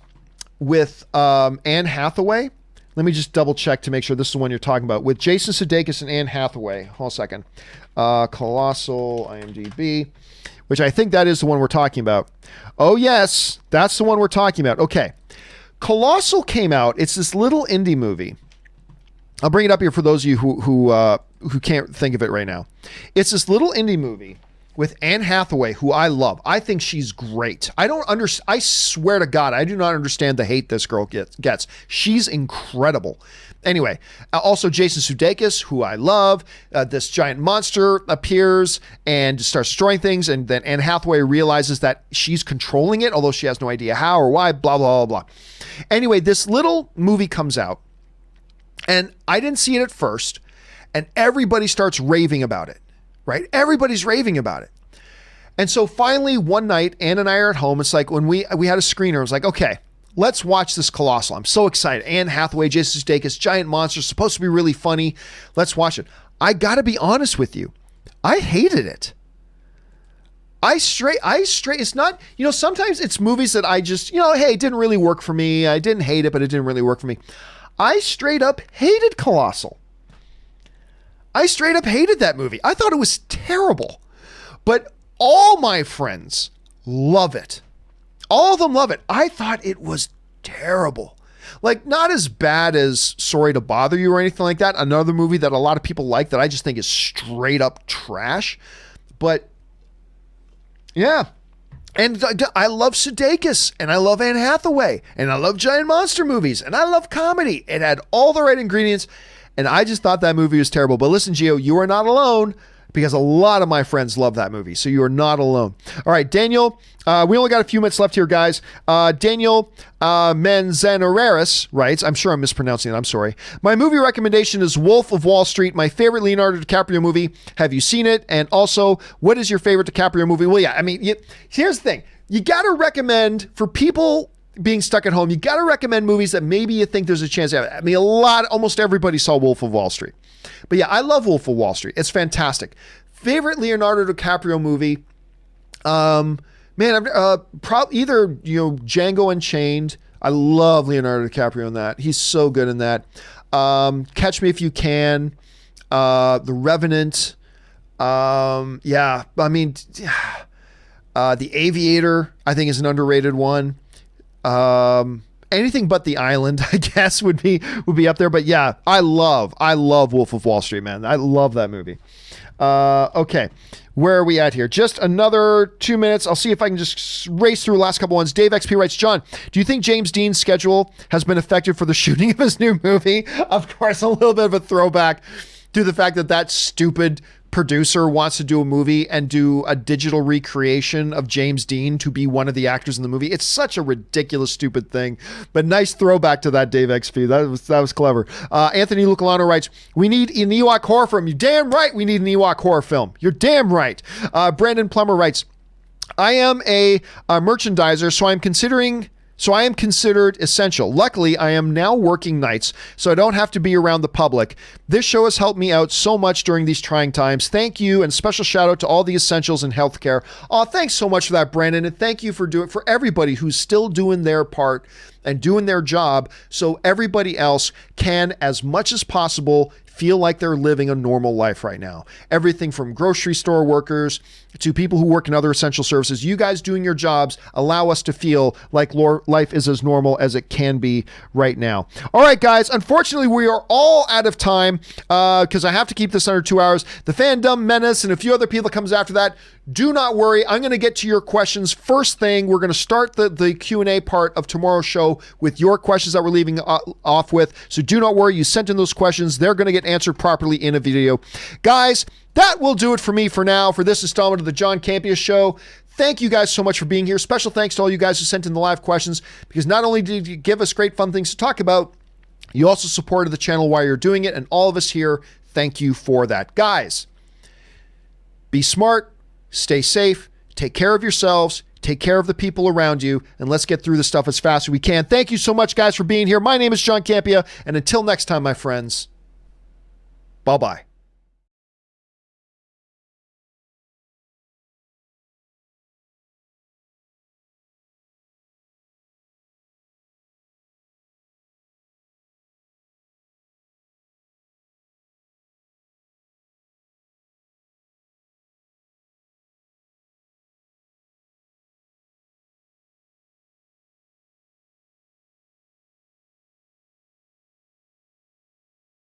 with Anne Hathaway, let me just double check to make sure this is the one you're talking about, with Jason Sudeikis and Anne Hathaway. Hold on a second. Colossal, IMDb, which I think that is the one we're talking about. Oh yes, that's the one we're talking about. Okay. Colossal came out. It's this little indie movie. I'll bring it up here for those of you who can't think of it right now. It's this little indie movie with Anne Hathaway, who I love. I think she's great. I swear to God, I do not understand the hate this girl gets. She's incredible. Anyway, also Jason Sudeikis, who I love. This giant monster appears and starts destroying things, and then Anne Hathaway realizes that she's controlling it, although she has no idea how or why, blah, blah, blah, blah. Anyway, this little movie comes out, and I didn't see it at first, and everybody starts raving about it, right? Everybody's raving about it. And so finally, one night, Ann and I are at home. It's like when we had a screener, I was like, okay, let's watch this Colossal. I'm so excited. Anne Hathaway, Jason Sudeikis, giant monster, supposed to be really funny. Let's watch it. I got to be honest with you. I hated it. It's not, sometimes it's movies that I just, hey, it didn't really work for me. I didn't hate it, but it didn't really work for me. I straight up hated Colossal. I straight up hated that movie. I thought it was terrible. But all my friends love it. All of them love it. I thought it was terrible. Like, not as bad as Sorry to Bother You or anything like that. Another movie that a lot of people like that I just think is straight up trash. But, yeah. And I love Sudeikis, and I love Anne Hathaway, and I love giant monster movies, and I love comedy. It had all the right ingredients, and I just thought that movie was terrible. But listen, Gio, you are not alone, because a lot of my friends love that movie, so you are not alone. All right, Daniel, we only got a few minutes left here, guys. Daniel Manzanares writes, I'm sure I'm mispronouncing it, I'm sorry. My movie recommendation is Wolf of Wall Street, my favorite Leonardo DiCaprio movie. Have you seen it? And also, what is your favorite DiCaprio movie? Well, yeah, I mean, here's the thing. You got to recommend, for people being stuck at home, you got to recommend movies that maybe you think there's a chance. I mean, almost everybody saw Wolf of Wall Street. But yeah, I love Wolf of Wall Street. It's fantastic. Favorite Leonardo DiCaprio movie? Probably either, Django Unchained. I love Leonardo DiCaprio in that. He's so good in that. Catch Me If You Can. The Revenant. The Aviator, I think, is an underrated one. Anything But the Island, I guess, would be up there. But yeah, I love Wolf of Wall Street, man. I love that movie. Okay, where are we at here? Just another 2 minutes. I'll see if I can just race through the last couple ones. Dave XP writes, John, do you think James Dean's schedule has been affected for the shooting of his new movie? Of course, a little bit of a throwback to the fact that stupid producer wants to do a movie and do a digital recreation of James Dean to be one of the actors in the movie. It's such a ridiculous, stupid thing, but nice throwback to that, Dave XP. That was clever. Anthony Lucolano writes, we need an Ewok horror film. You're damn right we need an Ewok horror film. You're damn right. Brandon Plummer writes, I am a merchandiser, so I'm considering So I am considered essential. Luckily, I am now working nights, so I don't have to be around the public. This show has helped me out so much during these trying times. Thank you, and special shout out to all the essentials in healthcare. Oh, thanks so much for that, Brandon, and thank you for everybody who's still doing their part and doing their job so everybody else can, as much as possible, feel like they're living a normal life right now. Everything from grocery store workers to people who work in other essential services. You guys doing your jobs allow us to feel like life is as normal as it can be right now. All right, guys, unfortunately, we are all out of time because I have to keep this under 2 hours. The Fandom Menace and a few other people comes after that. Do not worry. I'm going to get to your questions first thing. We're going to start the Q&A part of tomorrow's show with your questions that we're leaving off with. So do not worry. You sent in those questions. They're going to get answered properly in a video. Guys, that will do it for me for now for this installment of the John Campea Show. Thank you guys so much for being here. Special thanks to all you guys who sent in the live questions, because not only did you give us great fun things to talk about, you also supported the channel while you're doing it, and all of us here, thank you for that. Guys, be smart, stay safe, take care of yourselves, take care of the people around you, and let's get through this stuff as fast as we can. Thank you so much, guys, for being here. My name is John Campea, and until next time, my friends, bye-bye.